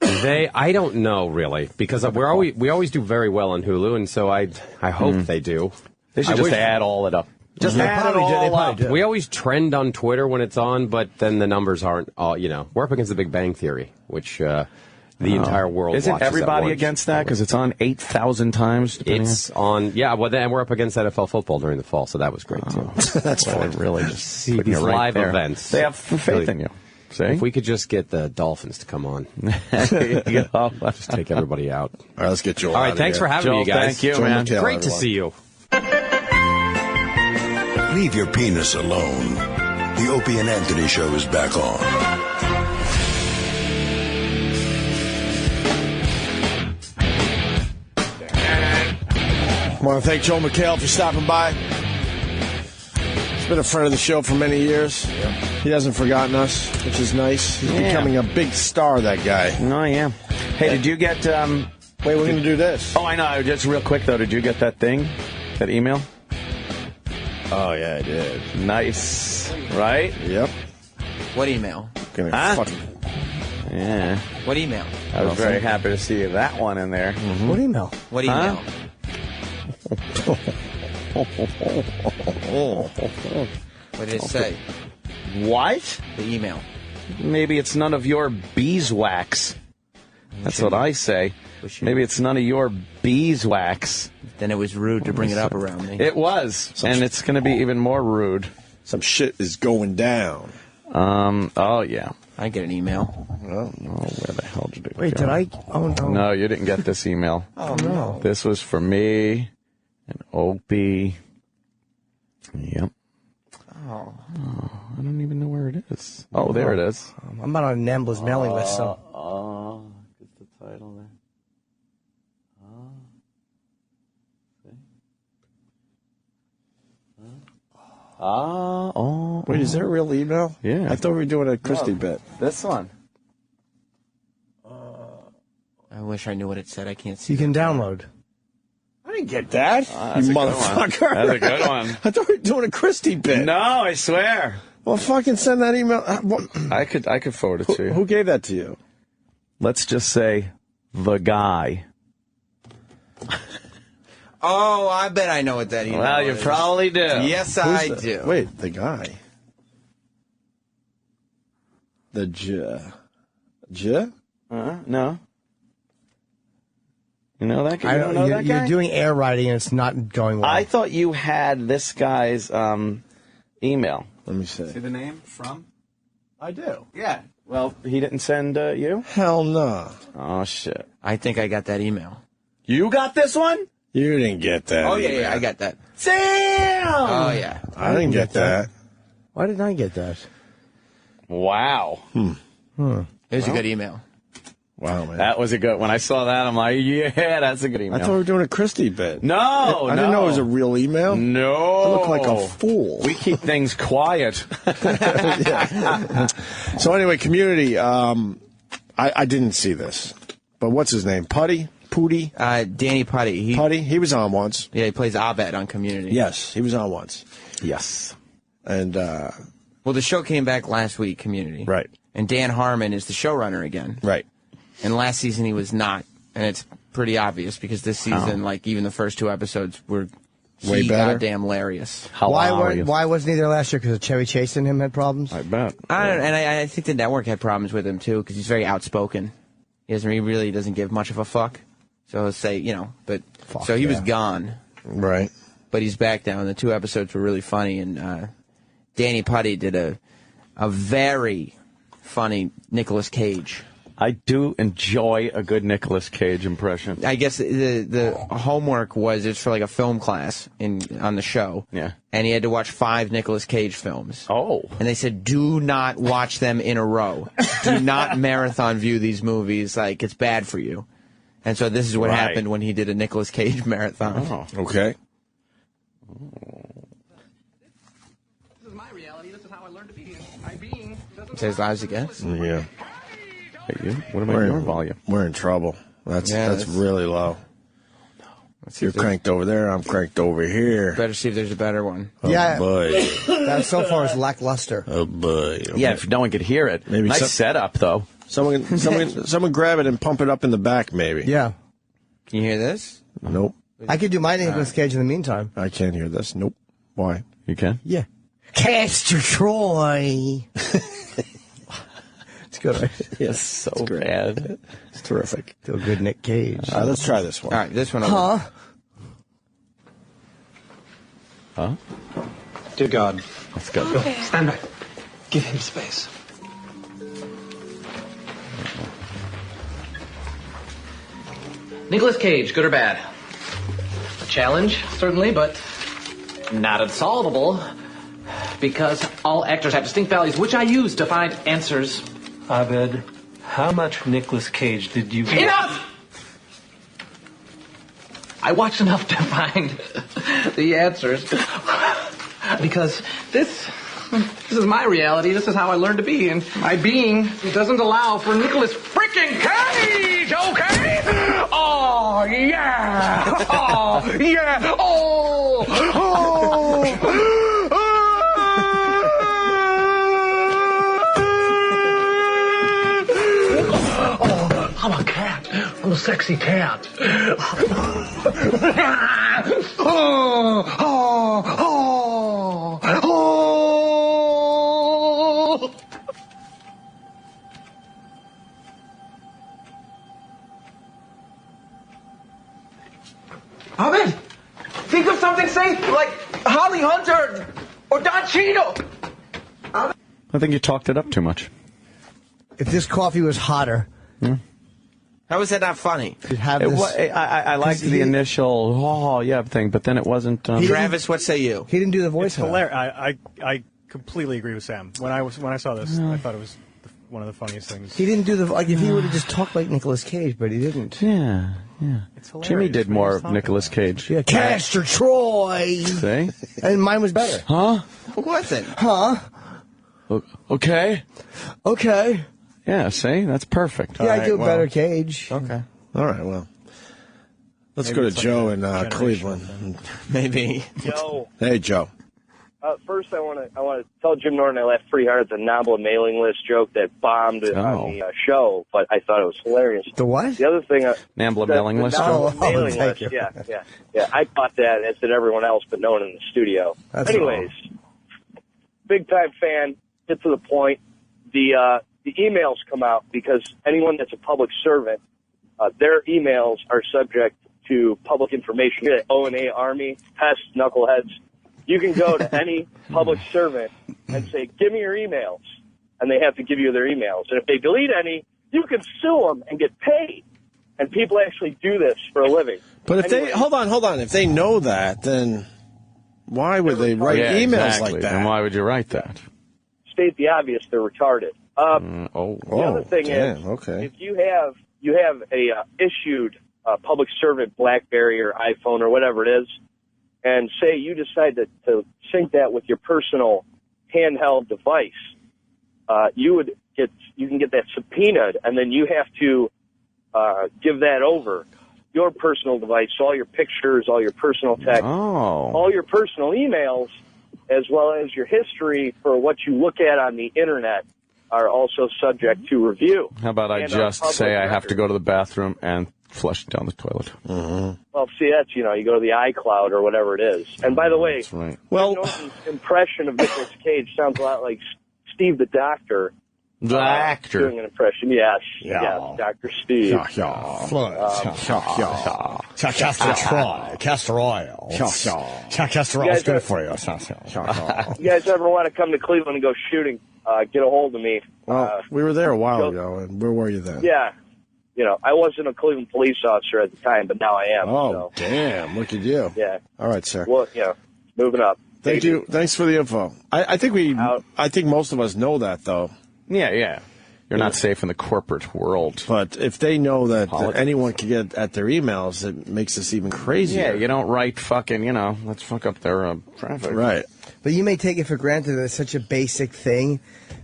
I don't know, really, because we always do very well on Hulu, and so I hope they do. They should just add all it up. Just add it all up. We always trend on Twitter when it's on, but then the numbers aren't all, we're up against the Big Bang Theory, which the entire world Isn't watches everybody at once. against that? Because it's on 8,000 times. It's on, then we're up against NFL football during the fall, so that was great, too. That's fun. Really just See putting these it right live there. events. They have faith in you. See? If we could just get the Dolphins to come on. Just take everybody out. All right, let's get Joel All out right, of thanks here. for having me, Joel, guys. thank you, Joel man. McHale, Great to everyone. see you. Leave your penis alone. The Opie and Anthony Show is back on. I want to thank Joel McHale for stopping by. He's been a friend of the show for many years. He hasn't forgotten us, which is nice. He's becoming a big star, that guy. No, yeah. Hey, did you get... Wait, we're going to do this. Oh, I know. Just real quick, though. Did you get that thing? That email? Oh, yeah, I did. Nice. Right? Yep. What email? Yeah. What email? I was very happy to see that one in there. Mm-hmm. What email? What email? What did it say? What? The email. Maybe it's none of your beeswax. That's what I say. Maybe it's none of your beeswax. Then it was rude to bring it up around me. It was. And it's going to be even more rude. Some shit is going down. Oh, yeah. I get an email. Oh, where the hell did it go? Wait, did I? Oh, no. No, you didn't get this email. Oh, no. This was for me and Opie. Yep. Oh. I don't even know where it is. Oh, there it is. I'm not on Nambla's mailing list, so. Get the title there. Wait, is there a real email? Yeah. I thought we were doing a Christie bit. This one. I wish I knew what it said. I can't see. You can download. I didn't get that. That's You a good one. motherfucker. That's a good one. I thought we were doing a Christie bit. No, I swear. Well, fucking send that email. I could forward it to you. Who gave that to you? Let's just say the guy. Oh, I bet I know what that email Well, you is. probably do. Yes, I do. Wait, the guy. The J? No. You know that guy? I You don't know that guy? You're doing air writing and it's not going well. I thought you had this guy's email. Let me see. See the name from? I do. Yeah. Well, he didn't send you? Hell no. Oh, shit. I think I got that email. You got this one? You didn't get that. Oh, yeah, I got that. Damn! Oh, yeah. I didn't get that. Why didn't I get that? Wow. It was a good email. Wow, man. That was a good. When I saw that, I'm like, yeah, that's a good email. I thought we were doing a Christie bit. No, I didn't know it was a real email. No. I look like a fool. We keep things quiet. So anyway, Community, I didn't see this. But what's his name? Putty? Danny Putty. Putty? He was on once. Yeah, he plays Abed on Community. Yes, he was on once. Yes. And, well, the show came back last week, Community. Right. And Dan Harmon is the showrunner again. Right. And last season he was not. And it's pretty obvious because this season, like, even the first 2 episodes were way better. Goddamn hilarious. Why wasn't he there last year? Because Chevy Chase and him had problems? I bet. I think the network had problems with him, too, because he's very outspoken. He really doesn't give much of a fuck. So he'll say, but... so he was gone. Right. But he's back now, and the 2 episodes were really funny, and Danny Putty did a a very funny Nicolas Cage. I do enjoy a good Nicolas Cage impression. I guess the homework was it's for like a film class on the show. Yeah. And he had to watch 5 Nicolas Cage films. Oh. And they said, do not watch them in a row. Do not marathon view these movies. Like, it's bad for you. And so this is what happened when he did a Nicolas Cage marathon. Oh. Okay. This is my reality. This is how I learned to be. Say as loud as you can. Yeah. Hey, you? What am I doing? Volume. We're in trouble. That's really low. You're cranked over there. I'm cranked over here. Better see if there's a better one. Oh, boy. That so far is lackluster. Oh, boy. Okay. Yeah, if no one could hear it. Maybe nice setup, though. Someone grab it and pump it up in the back, maybe. Yeah. Can you hear this? Nope. I could do my Nicolas Cage in the meantime. I can't hear this. Nope. Why? You can? Yeah. Castor Troy. It's good, right? Yes, so bad. It's terrific. Still good Nick Cage. Let's try this one. All right, this one. Huh? Huh? Dear God. Let's go. Okay. Stand back. Give him space. Nicolas Cage, good or bad? A challenge, certainly, but not unsolvable. Because all actors have distinct values, which I use to find answers. Abed, how much Nicolas Cage did you... Enough! I watched enough to find the answers. Because this is my reality. This is how I learned to be. And my being doesn't allow for Nicolas freaking Cage, okay? Oh, yeah! Oh, yeah! Oh! Oh! I'm a cat. I'm a sexy cat. Ahmed, think of something safe like Holly Hunter or Don Cheadle. I think you talked it up too much. If this coffee was hotter... How is that not funny? I liked the initial thing, but then it wasn't. Travis, what say you? He didn't do the voice. It's hilarious. I completely agree with Sam. When I saw this, I thought it was one of the funniest things. He didn't do if he would have just talked like Nicolas Cage, but he didn't. Yeah. It's hilarious. Jimmy did more of Nicolas Cage. Yeah, Castor Troy. See? And mine was better. Huh? What was it? Huh? Okay. Okay. Yeah, see? That's perfect. Yeah, I do a better Cage. Okay. All right, well. Let's go to Joe in Cleveland. Maybe. Joe. Hey, Joe. First, I want to tell Jim Norton I laughed pretty hard at the Nambla mailing list joke that bombed on the show, but I thought it was hilarious. The what? The other thing... Nambla mailing list joke? Mailing list, yeah. I caught that, as did everyone else, but no one in the studio. Anyways, big-time fan, get to the point. The emails come out because anyone that's a public servant, their emails are subject to public information. O&A Army, pests, knuckleheads. You can go to any public servant and say, give me your emails. And they have to give you their emails. And if they delete any, you can sue them and get paid. And people actually do this for a living. But if they, hold on. If they know that, then why would they write emails like that? And why would you write that? State the obvious, they're retarded. The other thing is, if you have a issued public servant BlackBerry or iPhone or whatever it is, and say you decide to sync that with your personal handheld device, you can get that subpoenaed, and then you have to give that over. Your personal device, all your pictures, all your personal text, all your personal emails, as well as your history for what you look at on the internet, are also subject to review. How about I just say I have to go to the bathroom and flush down the toilet? Mm-hmm. Well, see, that's, you go to the iCloud or whatever it is. And by the way, right. Norton's impression of Nicolas Cage sounds a lot like Steve the Doctor doing an impression. Yes, Dr. Steve. Castor oil. Castor oil is good for you. You guys ever want to come to Cleveland and go shooting? Get a hold of me. Well, we were there a while ago, and where were you then? Yeah. I wasn't a Cleveland police officer at the time, but now I am. Oh, so. damn. Look at you. Yeah. All right, sir. Well, moving up. Thank you. Thanks for the info. I think most of us know that, though. Yeah. You're not safe in the corporate world. But if they know that anyone can get at their emails, it makes this even crazier. Yeah, you don't write fucking, let's fuck up their traffic. Right. But you may take it for granted that it's such a basic thing.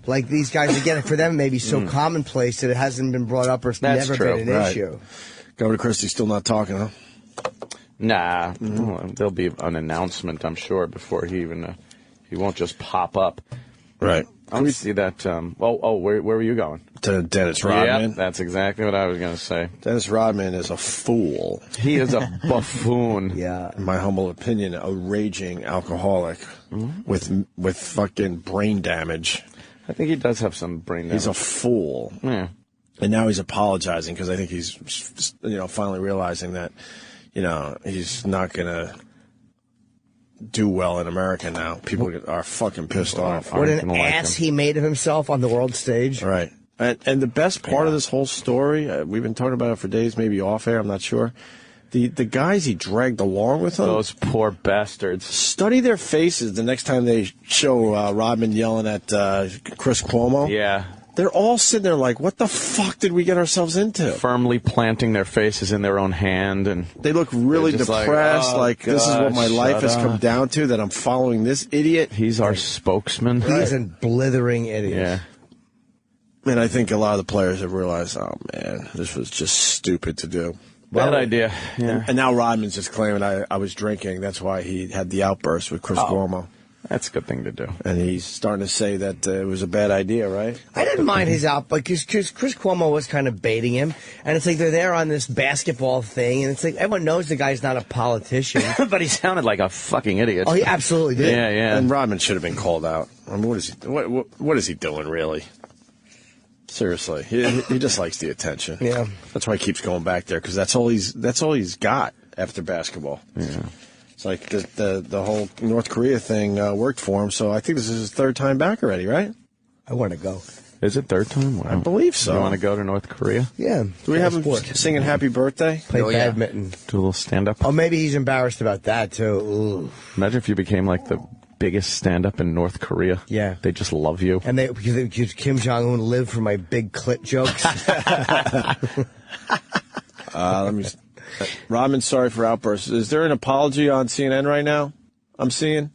Like these guys, again, for them, it may be so commonplace that it hasn't been brought up or it's never been an issue. Governor Christie still not talking, huh? Nah. There'll be an announcement, I'm sure, before he even, he won't just pop up. Right. I would see that. Where were you going? To Dennis Rodman. Yeah, that's exactly what I was going to say. Dennis Rodman is a fool. He is a buffoon. Yeah. In my humble opinion, a raging alcoholic with fucking brain damage. I think he does have some brain damage. He's a fool. Yeah. And now he's apologizing because I think he's, finally realizing that, he's not going to do well in America now. People are fucking pissed off. What an ass he made of himself on the world stage. Right. And the best part of this whole story, we've been talking about it for days, maybe off air, I'm not sure. The guys he dragged along with him. Those poor bastards. Study their faces the next time they show Rodman yelling at Chris Cuomo. Yeah. They're all sitting there like, what the fuck did we get ourselves into? Firmly planting their faces in their own hand. And they look really depressed, like this is what my life has come down to, that I'm following this idiot. He's our spokesman. He's a blithering idiot. Yeah. And I think a lot of the players have realized, oh, man, this was just stupid to do. Bad idea. Yeah. And now Rodman's just claiming I was drinking. That's why he had the outburst with Chris Cuomo. That's a good thing to do. And he's starting to say that it was a bad idea, right? I didn't mind his outburst because Chris Cuomo was kind of baiting him. And it's like they're there on this basketball thing. And it's like everyone knows the guy's not a politician. But he sounded like a fucking idiot. Oh, he absolutely did. Yeah. And Rodman should have been called out. I mean, what is he doing, really? Seriously, he just likes the attention. Yeah, that's why he keeps going back there because that's all he's got after basketball. Yeah, it's like the whole North Korea thing worked for him. So I think this is his third time back already, right? I want to go. Is it third time? Wow. I believe so. You want to go to North Korea? Yeah. Do we have him singing "Happy Birthday"? Play badminton. Do a little stand up. Oh, maybe he's embarrassed about that too. Ooh. Imagine if you became like the biggest stand-up in North Korea. Yeah. They just love you. And because Kim Jong-un lived for my big clit jokes. Let me. Rodman, sorry for outbursts. Is there an apology on CNN right now? I'm seeing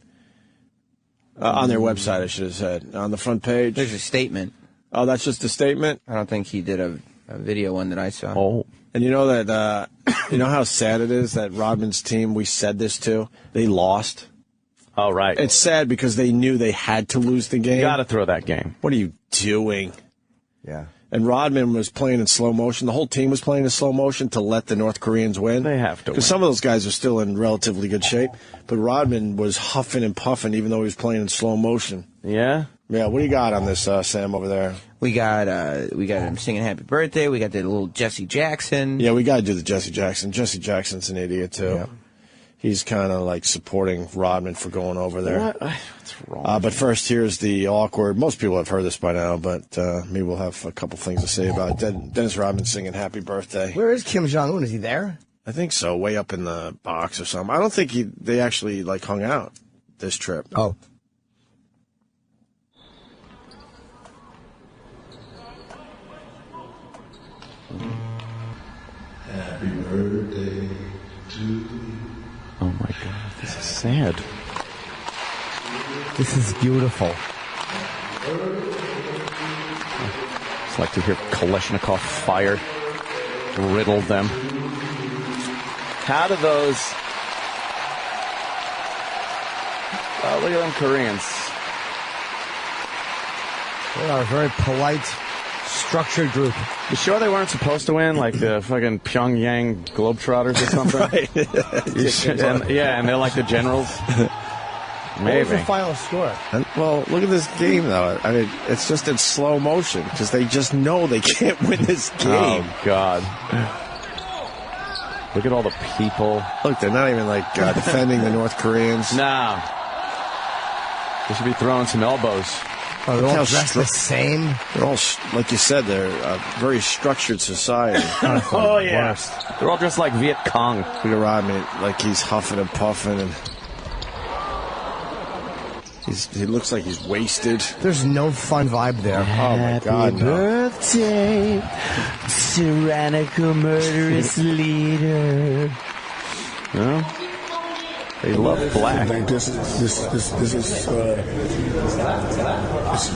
on their website. I should have said on the front page. There's a statement. Oh, that's just a statement. I don't think he did a video one that I saw. Oh. And you know that you know how sad it is that Rodman's team, we said this to, they lost. Oh, right. It's sad because they knew they had to lose the game. You got to throw that game. What are you doing? Yeah. And Rodman was playing in slow motion. The whole team was playing in slow motion to let the North Koreans win. They have to win. Because some of those guys are still in relatively good shape. But Rodman was huffing and puffing even though he was playing in slow motion. Yeah? Yeah, what do you got on this, Sam, over there? We got him singing "Happy Birthday." We got the little Jesse Jackson. Yeah, we got to do the Jesse Jackson. Jesse Jackson's an idiot, too. Yeah. He's kind of like supporting Rodman for going over there. What's wrong? But first, here's the awkward. Most people have heard this by now, but me will have a couple things to say about it. Dennis Rodman singing "Happy Birthday." Where is Kim Jong-un? Is he there? I think so, way up in the box or something. I don't think they actually like hung out this trip. Oh. Happy birthday to you. Oh my God, this is sad. This is beautiful. It's like to hear Kalashnikov fire, riddle them. How do those... Oh, look at them Koreans. They are a very polite, structured group. You sure they weren't supposed to win, like the fucking Pyongyang Globetrotters or something? Right. And they're like the generals. What was the final score? Well, look at this game, though. I mean, it's just in slow motion because they just know they can't win this game. Oh, God. Look at all the people. Look, they're not even, like, defending the North Koreans. No. They should be throwing some elbows. Oh, they're all dressed the same? They're all, like you said, they're a very structured society. Oh, yeah. They're all dressed like Viet Cong. Look at Rodman, like he's huffing and puffing, and he looks like he's wasted. There's no fun vibe there. Oh, my God, no. Birthday, tyrannical murderous leader. No? They love black. I think this is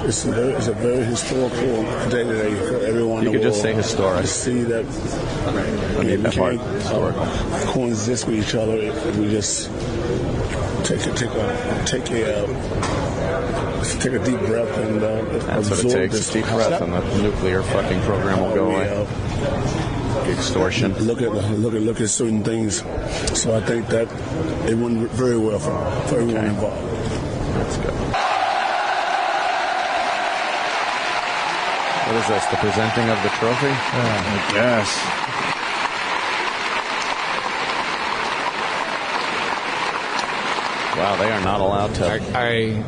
it's a very historical day today for everyone. You could just say historic. To see that we can't coexist with each other if we just take a deep breath and that's what it takes. This Deep breath, and the nuclear fucking program will go away. Extortion. Look at certain things. So I think that it went very well for everyone involved. That's good. What is this? The presenting of the trophy? I guess. Wow, they are not allowed to. I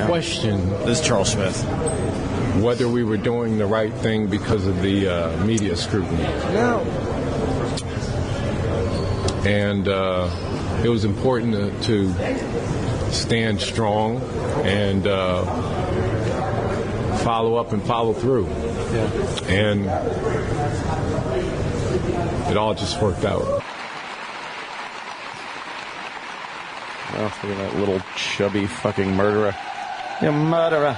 question this is Charles Smith. Whether we were doing the right thing because of the media scrutiny. No. And it was important to stand strong and follow up and follow through. Yeah. And it all just worked out. Oh, look at that little chubby fucking murderer. You murderer.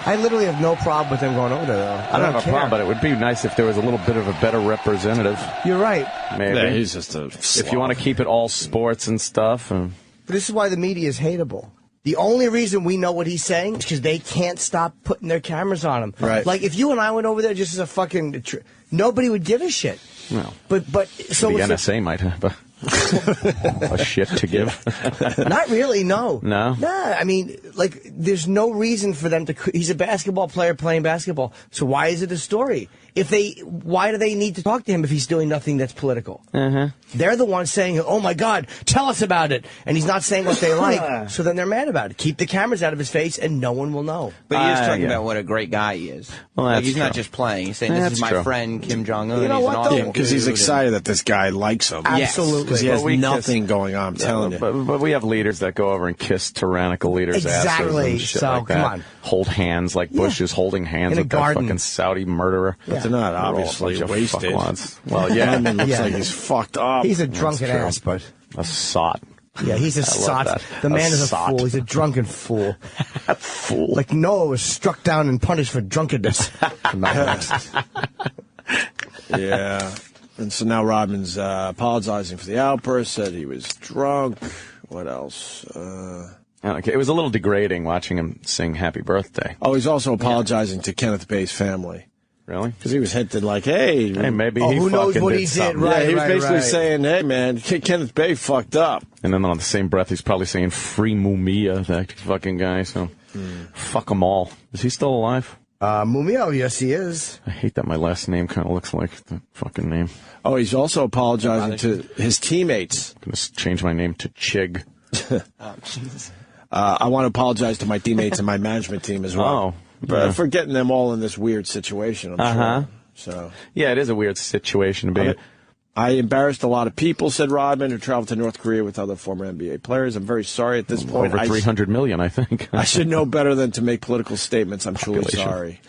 I literally have no problem with them going over there, though. I don't have a problem, but it would be nice if there was a little bit of a better representative. You're right. Maybe. Yeah, he's just a if you want to keep it all sports and stuff. But this is why the media is hateable. The only reason we know what he's saying is because they can't stop putting their cameras on him. Right. Like, if you and I went over there just as a fucking... nobody would give a shit. No. But so the NSA might have a shit to give. Not really, no. No? Nah, I mean, like, there's no reason for them to... He's a basketball player playing basketball, so why is it a story? Why do they need to talk to him if he's doing nothing that's political? They're the ones saying, oh my God, tell us about it. And he's not saying what they like, so then they're mad about it. Keep the cameras out of his face and no one will know. But he is talking about what a great guy he is. Well, like, that's he's not true. just playing. He's saying, this is my friend Kim Jong-un. You know he's what, an though? awesome Because he's dude, excited that this guy likes him. Absolutely. Because he has But nothing going on, I'm telling you. But we have leaders that go over and kiss tyrannical leaders' asses Exactly. and shit So, like that. come on. Hold hands like Bush is holding hands In a with that garden. fucking Saudi murderer. But they're not They're all a obviously bunch of wasted. fuckwads. Well, yeah. Rodman looks Yeah. like he's fucked up. He's a drunken true. ass, but... A sot. Yeah, he's a I love sot. that. The man is a sot. fool. He's a drunken fool. Fool. Like Noah was struck down and punished for drunkenness. Yeah. And so now Rodman's apologizing for the outburst, said he was drunk. What else? Okay, it was a little degrading watching him sing Happy Birthday. Oh, he's also apologizing to Kenneth Bay's family. Really? Because he was hinted like, hey, maybe he who knows fucking what did he did, something. right? Yeah, he was basically saying, hey, man, Kenneth Bay fucked up. And then on the same breath, he's probably saying free Mumia, that fucking guy. So fuck them all. Is he still alive? Mumio, yes, he is. I hate that my last name kind of looks like the fucking name. Oh, he's also apologizing to his teammates. I'm going to change my name to Chig. I want to apologize to my teammates and my management team as well. For getting them all in this weird situation, I'm sure. So yeah, it is a weird situation to be in. I embarrassed a lot of people, said Rodman, who traveled to North Korea with other former NBA players. I'm very sorry at this point. Over 300 million, I think. I should know better than to make political statements. I'm truly sorry.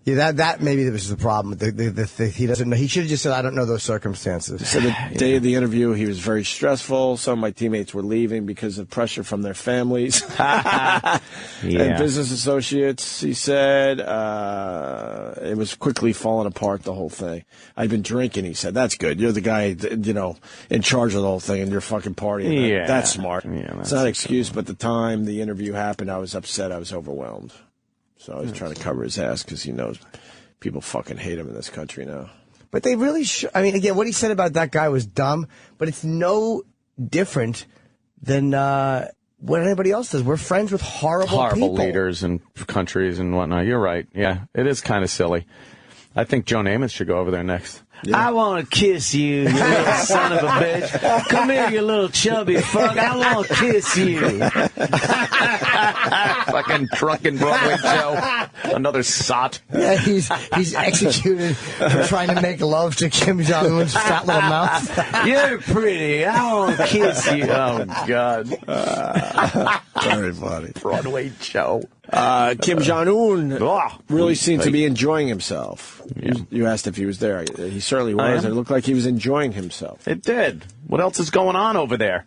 Yeah, that maybe was the problem. He doesn't know. He should have just said, "I don't know those circumstances." So the day of the interview, he was very stressful. Some of my teammates were leaving because of pressure from their families and business associates. He said it was quickly falling apart. The whole thing. I'd been drinking. He said, "That's good. You're the guy, in charge of the whole thing, and you're fucking partying. Yeah, that's smart. Yeah, it's not an excuse, but the time the interview happened, I was upset. I was overwhelmed." So I was trying to cover his ass because he knows people fucking hate him in this country now. But they really I mean, again, what he said about that guy was dumb, but it's no different than what anybody else does. We're friends with horrible people. leaders and countries and whatnot. You're right. Yeah, it is kind of silly. I think Joe Namath should go over there next. Yeah. I want to kiss you, you little son of a bitch. Come here, you little chubby fuck. I want to kiss you. Fucking drunken Broadway Joe. Another sot. Yeah, he's executed for trying to make love to Kim Jong-un's fat little mouth. You're pretty. I want to kiss you. Oh, God. Very funny. Broadway Joe. Kim Jong-un really seemed to be enjoying himself. Yeah. You asked if he was there. He certainly was. It looked like he was enjoying himself. It did. What else is going on over there?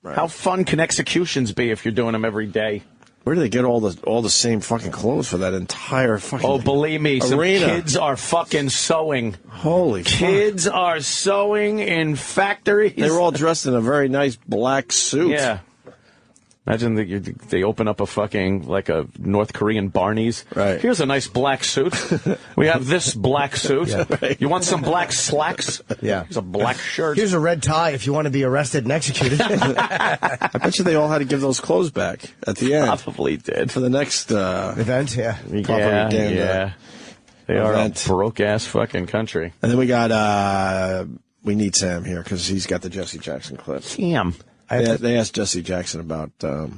Right. How fun can executions be if you're doing them every day? Where do they get all the same fucking clothes for that entire fucking Oh, believe me, arena? Some kids are fucking sewing. Holy kids are sewing in factories. They were all dressed in a very nice black suit. Yeah. Imagine they open up like a North Korean Barney's. Right. Here's a nice black suit. We have this black suit. Yeah, right. You want some black slacks? Yeah. Here's a black shirt. Here's a red tie if you want to be arrested and executed. I bet you they all had to give those clothes back at the end. Probably did. For the next event, yeah. Yeah. They are a broke-ass fucking country. And then we got, we need Sam here because he's got the Jesse Jackson clip. Sam. They asked Jesse Jackson about the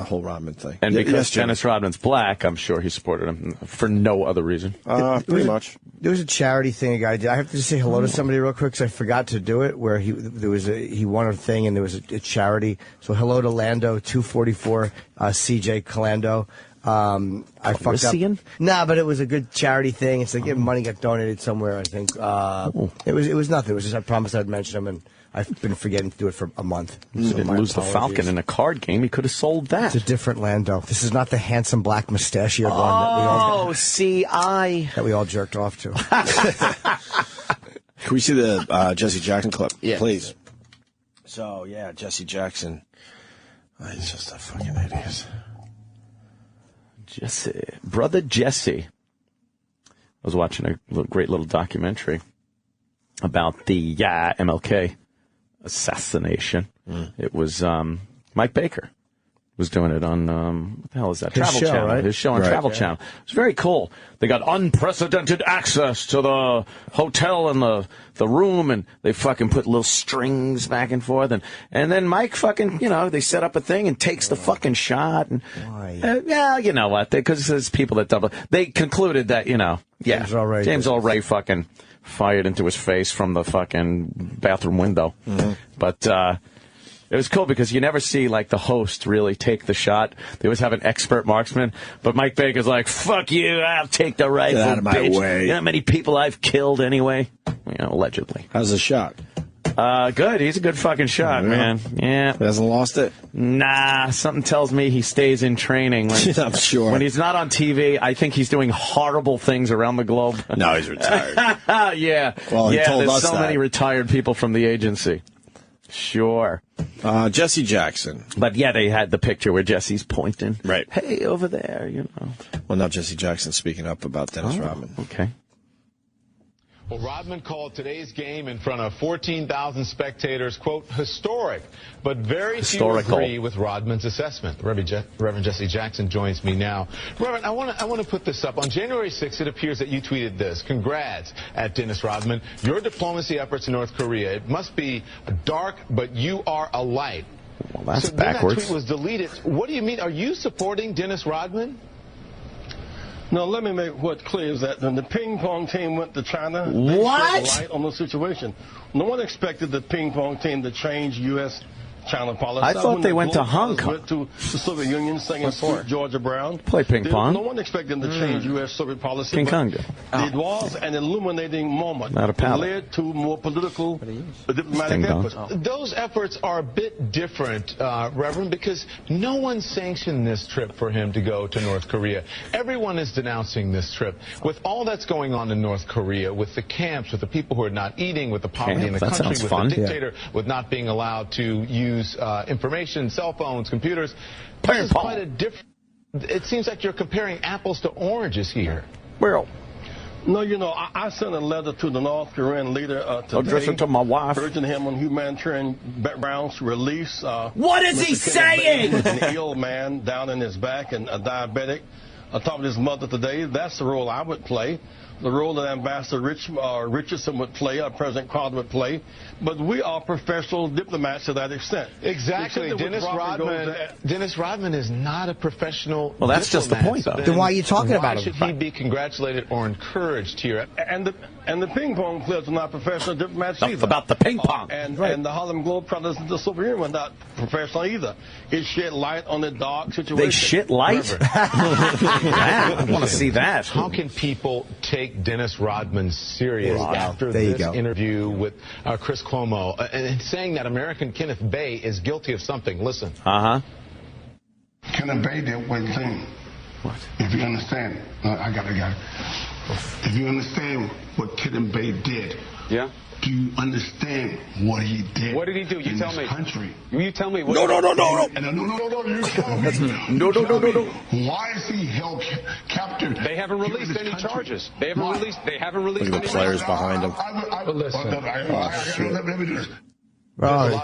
whole Rodman thing. And because Dennis Rodman's black, I'm sure he supported him for no other reason. Pretty much. There was a charity thing a guy did. I have to just say hello to somebody real quick because I forgot to do it, where he won a thing and there was a charity. So hello to Lando, 244, CJ Calando. I fucked up. Nah, but it was a good charity thing. It's like money got donated somewhere, I think. It was nothing. It was just I promised I'd mention him, and I've been forgetting to do it for a month. He didn't lose the Falcon in a card game. He could have sold that. It's a different Lando. This is not the handsome black mustachioed one that we all jerked off to. Can we see the Jesse Jackson clip? Yes. Please. So, yeah, Jesse Jackson. He's just a fucking idiot. Brother Jesse. I was watching a great little documentary about the MLK assassination. It was Mike Baker was doing it on what the hell is that? Travel Channel. Right? His show on Travel Channel. It was very cool. They got unprecedented access to the hotel and the room, and they fucking put little strings back and forth, and then Mike fucking they set up a thing and takes the fucking shot. And you know what? Because there's people that double. They concluded that James Allray fucking fired into his face from the fucking bathroom window. Mm-hmm. But it was cool because you never see like the host really take the shot. They always have an expert marksman, but Mike Baker's like, "Fuck you! I'll take the rifle, Get out of my bitch. way." You know how many people I've killed anyway? Allegedly. How's the shot? Good. He's a good fucking shot, man. Yeah. He hasn't lost it? Nah, something tells me he stays in training. I'm sure. When he's not on TV, I think he's doing horrible things around the globe. No, he's retired. Yeah. Well, he told there's us so that. many retired people from the agency. Sure. Jesse Jackson. But yeah, they had the picture where Jesse's pointing. Right. Hey, over there, Well, now Jesse Jackson speaking up about Dennis Rodman. Okay. Well, Rodman called today's game in front of 14,000 spectators, quote, historic, but very few agree with Rodman's assessment. Reverend Jesse Jackson joins me now. Reverend, I want to put this up. On January 6th, it appears that you tweeted this. Congrats at Dennis Rodman. Your diplomacy efforts in North Korea, it must be dark, but you are a light. Well, that's so backwards. Then that tweet was deleted. What do you mean? Are you supporting Dennis Rodman? No, let me make what clear is that when the ping pong team went to China, they shed light on the situation. No one expected the ping pong team to change U.S.-China policy. I thought they went to Hong Kong. Went to the Soviet Union singing Sweet Georgia Brown. Play ping pong. No one expected them to change U.S.-Soviet policy. King Kong did. It was an illuminating moment. Not a paddle. It led to more political, diplomatic efforts. Those efforts are a bit different, Reverend, because no one sanctioned this trip for him to go to North Korea. Everyone is denouncing this trip. With all that's going on in North Korea, with the camps, with the people who are not eating, with the poverty in the country, with the dictator, with not being allowed to use information, cell phones, computers, this is quite a different. It seems like you're comparing apples to oranges here. Well, No, I sent a letter to the North Korean leader today. Address it to my wife. Urging him on humanitarian grounds to release. What is he saying? An ill man down in his back and a diabetic. I talked to his mother today. That's the role I would play. The role that Ambassador Richardson would play, President Carter would play. But we are professional diplomats to that extent. Exactly. Dennis Rodman is not a professional Well, that's just the point, though. Then why are you talking about him? Why should he be congratulated or encouraged here? And the ping pong players are not professional diplomats either. About the ping pong. And the Harlem Globetrotters and the Soviet Union were not professional either. It shed light on the dark situation. They shit light? I want to see that. How can people take Dennis Rodman serious after this interview with Chris Cuomo and saying that American Kenneth Bay is guilty of something? Listen. Kenneth Bay did one thing. What? If you understand, I got it. If you understand what Kenneth Bay did, do you understand what he did? What did he do? You tell me. Country. You tell me. What No. No. You tell me. No. Why is he held captive? They haven't released any charges. They haven't released. They haven't released. Look at the players behind him. Let me do this.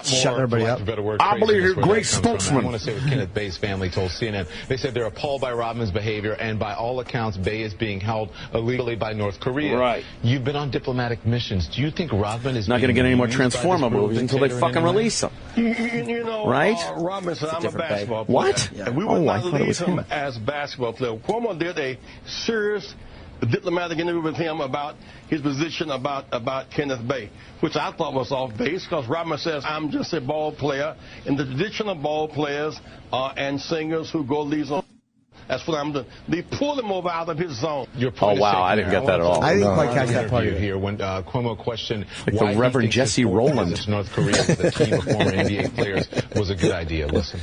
Shut everybody up. I believe you're a great spokesman. I want to say what Kenneth Bay's family told CNN. They said they're appalled by Rodman's behavior, and by all accounts, Bay is being held illegally by North Korea. Right. You've been on diplomatic missions. Do you think Rodman is not going to get any more Transformer movies until they fucking release them? Right? Rodman said, I'm a basketball player. What? And we would not leave him as a basketball player. Cuomo did a serious diplomatic interview with him about his position about Kenneth Bay, which I thought was off base because Rodman says, I'm just a ball player. And the tradition of ball players and singers who go leads on. That's what I'm doing. They pull him over out of his zone. Oh, wow. I didn't get that at all. I didn't quite catch that part here when Cuomo questioned like the Reverend Jesse Rowland. North Korea with a team of former NBA players was a good idea. Listen.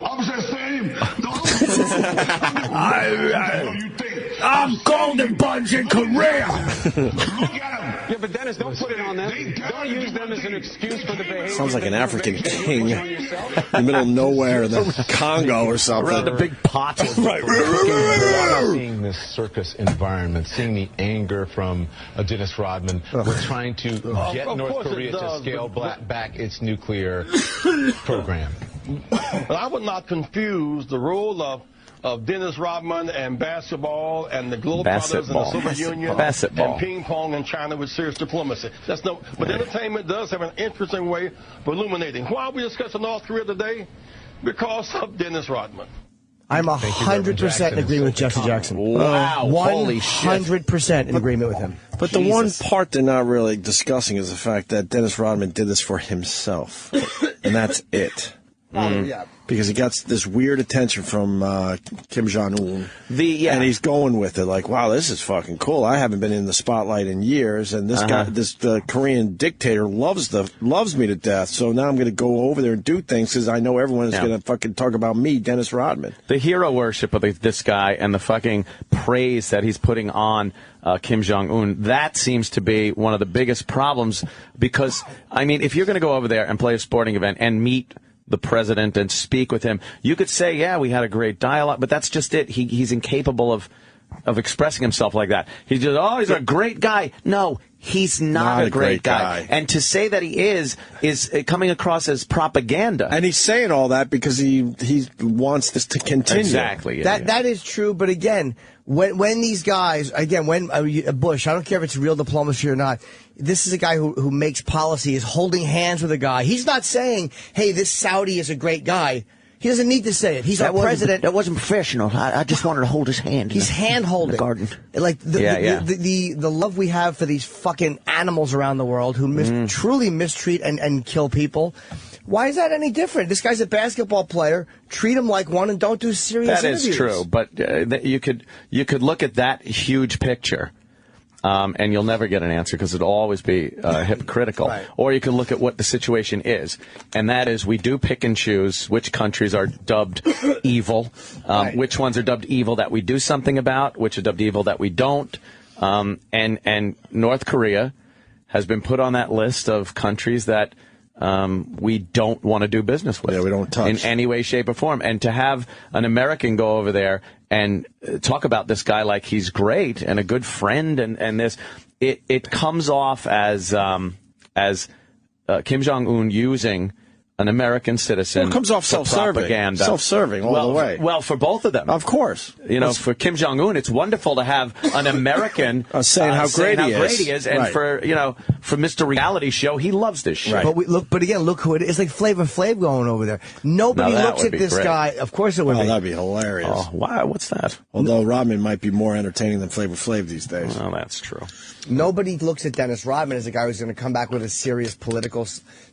I'm just saying. I'm Golden Buns in Korea. Yeah, but Dennis, don't put it on them. Don't use them as an excuse for the behavior. Sounds like an African king in the middle of nowhere in the Congo or something. Around a big pot. Right. Seeing this circus environment, seeing the anger from Dennis Rodman, we're trying to get North Korea to scale back its nuclear program. But I would not confuse the role of Dennis Rodman and basketball and the Globetrotters and the Soviet Union and ping pong in China with serious diplomacy. But entertainment does have an interesting way of illuminating. Why are we discussing North Korea today? Because of Dennis Rodman. I'm 100% in agreement with Jesse Jackson. Wow. Holy shit. 100% in agreement with him. But the one part they're not really discussing is the fact that Dennis Rodman did this for himself. And that's it. Yeah. Because he got this weird attention from Kim Jong-un. And he's going with it like, wow, this is fucking cool. I haven't been in the spotlight in years, and this guy, this Korean dictator loves me to death. So now I'm going to go over there and do things because I know everyone is going to fucking talk about me, Dennis Rodman. The hero worship of this guy and the fucking praise that he's putting on Kim Jong-un, that seems to be one of the biggest problems because, I mean, if you're going to go over there and play a sporting event and meet the president and speak with him, you could say, yeah, we had a great dialogue, but that's just it. He's incapable of expressing himself like that. He's just, he's a great guy. No, he's not a great guy. And to say that he is coming across as propaganda. And he's saying all that because he wants this to continue. Exactly. That is true, but again, when these guys, when Bush, I don't care if it's real diplomacy or not, this is a guy who makes policy, is holding hands with a guy. He's not saying, hey, this Saudi is a great guy. He doesn't need to say it. He's our president. That wasn't professional. I just wanted to hold his hand. He's hand-holding. In the garden. Like the love we have for these fucking animals around the world who truly mistreat and kill people. Why is that any different? This guy's a basketball player. Treat him like one and don't do serious interviews. That is true, but you could look at that huge picture. And you'll never get an answer because it'll always be hypocritical. Right. Or you can look at what the situation is. And that is we do pick and choose which countries are dubbed evil, which ones are dubbed evil that we do something about, which are dubbed evil that we don't. And North Korea has been put on that list of countries that we don't want to do business with. Yeah, we don't touch. In any way, shape, or form. And to have an American go over there and talk about this guy like he's great and a good friend, and this, it comes off as Kim Jong-un using an American citizen. Well, it comes off for self-serving. propaganda. Self-serving all the way. Well, for both of them. Of course. For Kim Jong-un, it's wonderful to have an American saying how great he is. And right. for Mr. Reality Show, he loves this shit. Right. But again, look who it is. It's like Flavor Flav going over there. Nobody looks at this guy. Of course it would be. That'd be hilarious. Oh, wow. What's that? Although Rodman might be more entertaining than Flavor Flav these days. Well, that's true. Nobody looks at Dennis Rodman as a guy who's going to come back with a serious political...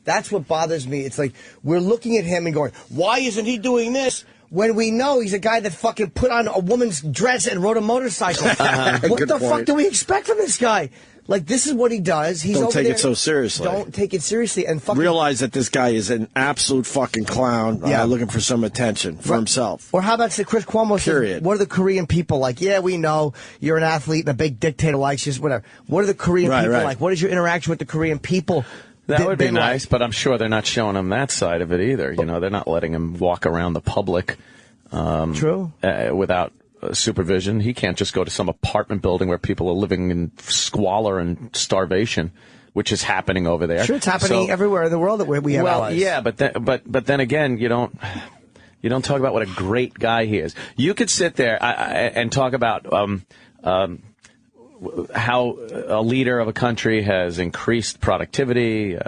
That's what bothers me. It's like, we're looking at him and going, why isn't he doing this? When we know he's a guy that fucking put on a woman's dress and rode a motorcycle. What the fuck do we expect from this guy? Like, this is what he does. He's Don't over take there. it so seriously. Don't take it seriously. And fucking realize that this guy is an absolute fucking clown looking for some attention for himself. Or how about Chris Cuomo says, what are the Korean people like? Yeah, we know you're an athlete and a big dictator likes you, whatever. What are the Korean people like? What is your interaction with the Korean people? That would be nice, but I'm sure they're not showing him that side of it either. They're not letting him walk around the public without supervision. He can't just go to some apartment building where people are living in squalor and starvation, which is happening over there. Sure, it's happening everywhere in the world that we have allies. Yeah, but then again, you don't talk about what a great guy he is. You could sit there and talk about how a leader of a country has increased productivity,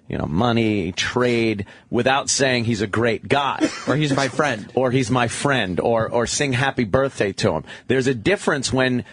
money, trade, without saying he's a great guy. Or he's my friend. Or he's my friend. Or sing happy birthday to him. There's a difference when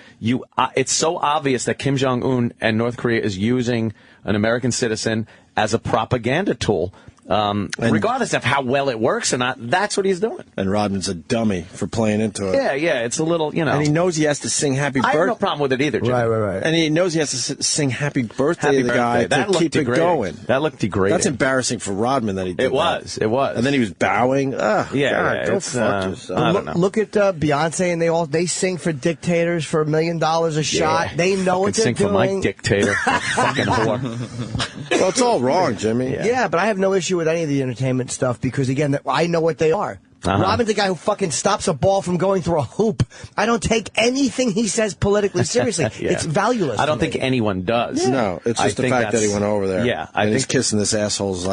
it's so obvious that Kim Jong-un and North Korea is using an American citizen as a propaganda tool. Regardless of how well it works or not, that's what he's doing. And Rodman's a dummy for playing into it. Yeah, it's a little, And he knows he has to sing happy birthday. I have no problem with it either, Jimmy. Right. And he knows he has to sing happy birthday to the guy to keep it going. That looked degrading. That's embarrassing for Rodman that he did It was. And then he was bowing. God, go fuck yourself. I don't know. Look at Beyonce, and they sing for dictators for $1 million a shot. They know what they're sing doing. For my dictator. Fucking whore. Well, it's all wrong, Jimmy. Yeah, but I have no issue with any of the entertainment stuff because, again, I know what they are. Rodman's the guy who fucking stops a ball from going through a hoop. I don't take anything he says politically seriously. It's valueless. I don't think anyone does. Yeah. No, it's just the fact that he went over there. Yeah, and he's kissing this asshole's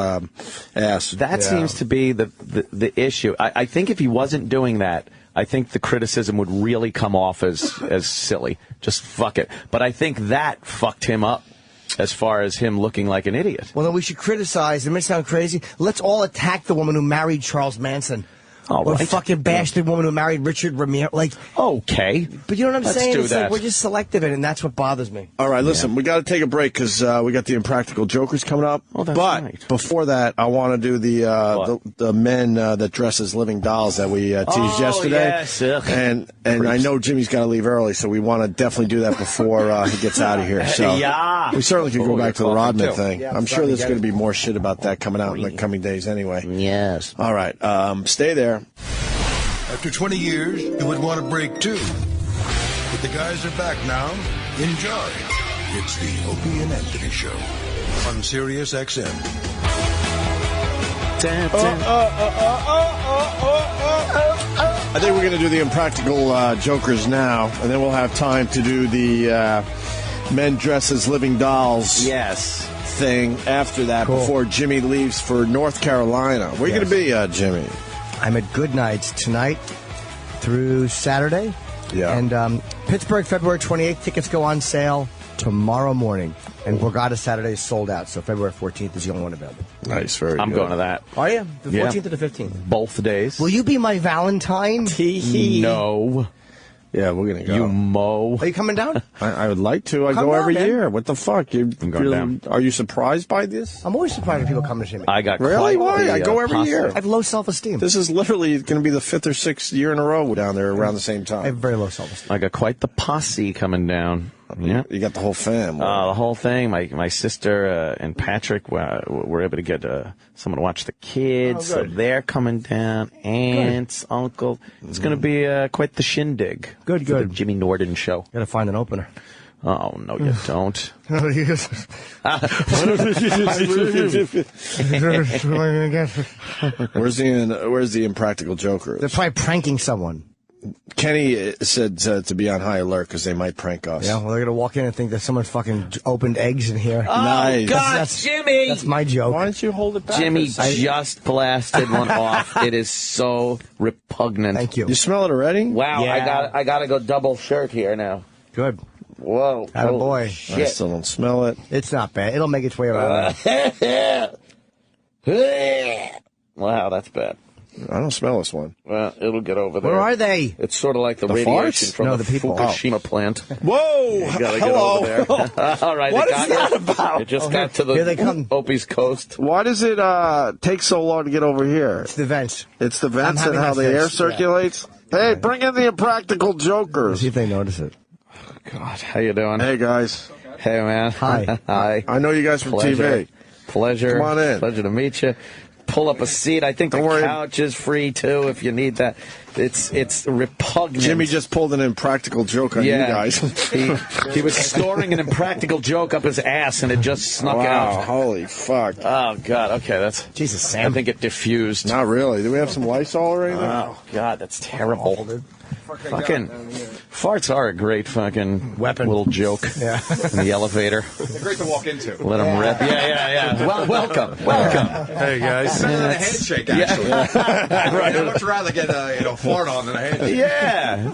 ass. That seems to be the issue. I think if he wasn't doing that, I think the criticism would really come off as silly. Just fuck it. But I think that fucked him up. As far as him looking like an idiot. Well, then we should criticize. It may sound crazy. Let's all attack the woman who married Charles Manson. Or fucking bash the woman who married Richard Ramirez. Like, okay. But you know what I'm saying? It's like we're just selective, and that's what bothers me. All right, listen, we got to take a break because we got the Impractical Jokers coming up. Oh, that's but right. Before that, I want to do the men that dress as living dolls that we teased yesterday. Yes. And I know Jimmy's got to leave early, so we want to definitely do that before he gets out of here. So we certainly could go back to the Rodman thing. Yeah, I'm sure there's going to be more shit about that coming out in the coming days anyway. Yes. All right, stay there. After 20 years, you would want a break too. But the guys are back now. Enjoy. It's the Opie and Anthony Show on Sirius XM. I think we're going to do the Impractical Jokers now, and then we'll have time to do the men dressed as living dolls. Yes. Thing after that before Jimmy leaves for North Carolina. Where are you going to be, Jimmy? I'm at Good Nights tonight through Saturday. Yeah. And Pittsburgh, February 28th. Tickets go on sale tomorrow morning. And Borgata Saturday is sold out, so February 14th is the only one available. Nice, very I'm good. going to that. Are you? The 14th or the 15th? Both days. Will you be my Valentine? No. Yeah, we're going to go. You mo. Are you coming down? I would like to. I Come go down, every man. year. What the fuck? I'm going down. Are you surprised by this? I'm always surprised when people come to see me. I got Really? quite Why? the, I go every posse. year. I have low self-esteem. This is literally going to be the 5th or 6th year in a row down there around the same time. I have very low self-esteem. I got quite the posse coming down. Yeah. You got the whole fam. The whole thing. My sister and Patrick were able to get someone to watch the kids. So they're coming down. Aunts, uncle. It's going to be quite the shindig. Good. For the Jimmy Norden show. Got to find an opener. Oh, no, you don't. Where's the Impractical Joker? They're probably pranking someone. Kenny said to be on high alert because they might prank us. Yeah, well, they're going to walk in and think that someone fucking opened eggs in here. Oh, Nice. God, Jimmy! That's my joke. Why don't you hold it back? Jimmy just blasted one off. It is so repugnant. Thank you. You smell it already? Wow, Yeah. I got to go double shirt here now. Good. Whoa. Attaboy. I Shit. still don't smell it. It's not bad. It'll make its way around. Wow, that's bad. I don't smell this one. Well, it'll get over there. Where are they? It's sort of like the The radiation farts? from No, the the people. Fukushima plant. Whoa! You gotta get Hello. over there. All right, What they is got that you. about? It just got to Here they the come. Opie's coast. Why does it take so long to get over here? It's the vents. It's the vents I'm and having how that the air fixed, circulates? Hey, bring in the Impractical See Jokers. if they notice it. God, how you doing? Hey, guys. Hey, man. Hi. Hi. I know you guys from Pleasure. TV. Pleasure. Come on in. Pleasure to meet you. Pull up a seat. I think Don't the worry. couch is free, too, if you need that. It's repugnant. Jimmy just pulled an impractical joke on you guys. he was storing an impractical joke up his ass, and it just snuck Wow, out. holy fuck. Oh, God. Okay, that's... Jesus, Sam. I think it diffused. Not really. Do we have some Lysol or anything? Oh, God, that's terrible. Fucking farts are a great fucking Weapon. little joke Yeah. in the elevator. They're great to walk into. Let them rip. Yeah. Well, welcome. Hey, guys. Better than a handshake, actually. I'd much rather get a fart on than a handshake. Yeah.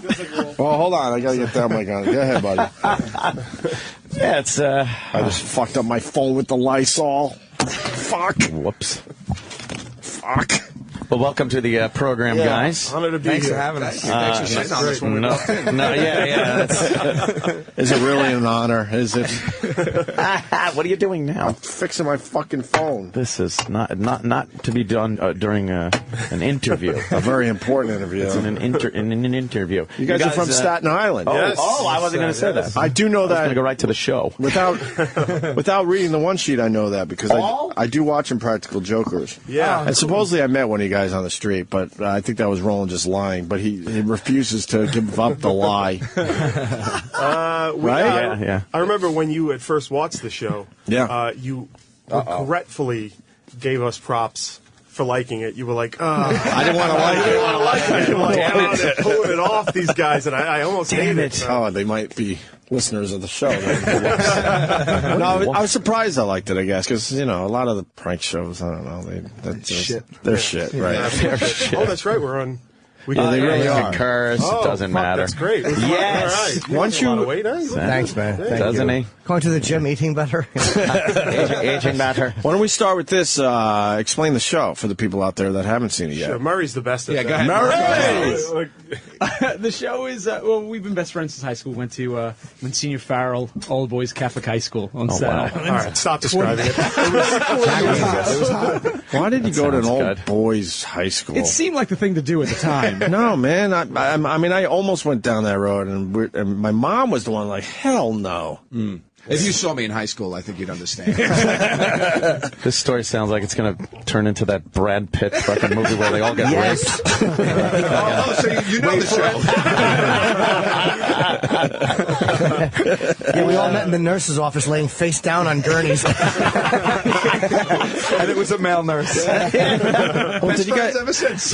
Well, hold on. I got to get that mic on. Go ahead, buddy. Yeah, it's, I just fucked up my phone with the Lysol. Fuck. Whoops. Fuck. Well, welcome to the program, guys. Honored to be Thanks here. for having us. Thanks for sitting on this when we walked in. Is it really an honor? Is it? What are you doing now? I'm fixing my fucking phone. This is not to be done during an interview. A very important interview. It's in an interview. You guys are from Staten Island. Oh, Yes. I wasn't going to say that. I do know I was going that to go right to the show. without reading the one sheet. I know that because I do watch Impractical Jokers. Yeah. And supposedly I met one of you guys on the street, but I think that was Roland just lying. But he refuses to give up the lie. Right? Yeah. I remember when you had first watched the show. Yeah. You regretfully gave us props for liking it. You were like, I didn't want to like it. You were like, oh, they're pulling it off, these guys, and I almost hate it. Oh, they might be listeners of the show. No, I was surprised I liked it, I guess, because, a lot of the prank shows, I don't know, they're shit, right? Oh, that's right. We're on. They really You are. can curse. Oh, it doesn't fuck, matter. That's great. Yes. All right. Once You you- lost a lot of weight, huh? Thanks, man. Thank Doesn't you. he? Going to the gym, eating better. Aging better. Why don't we start with this? Explain the show for the people out there that haven't seen it yet. Sure, Murray's the best at that. go ahead. Murray! The show is, we've been best friends since high school. Went to Monsignor Farrell Old Boys Catholic High School on Saturday. All right, stop describing it. Why did you go to an sounds old good. boys high school? It seemed like the thing to do at the time. No, man. I mean, I almost went down that road, and my mom was the one like, hell no. If you saw me in high school, I think you'd understand. This story sounds like it's going to turn into that Brad Pitt fucking movie where they all get raped. So you know the show. Yeah, we all met in the nurse's office laying face down on gurneys. And it was a male nurse. Well, Best friends ever since.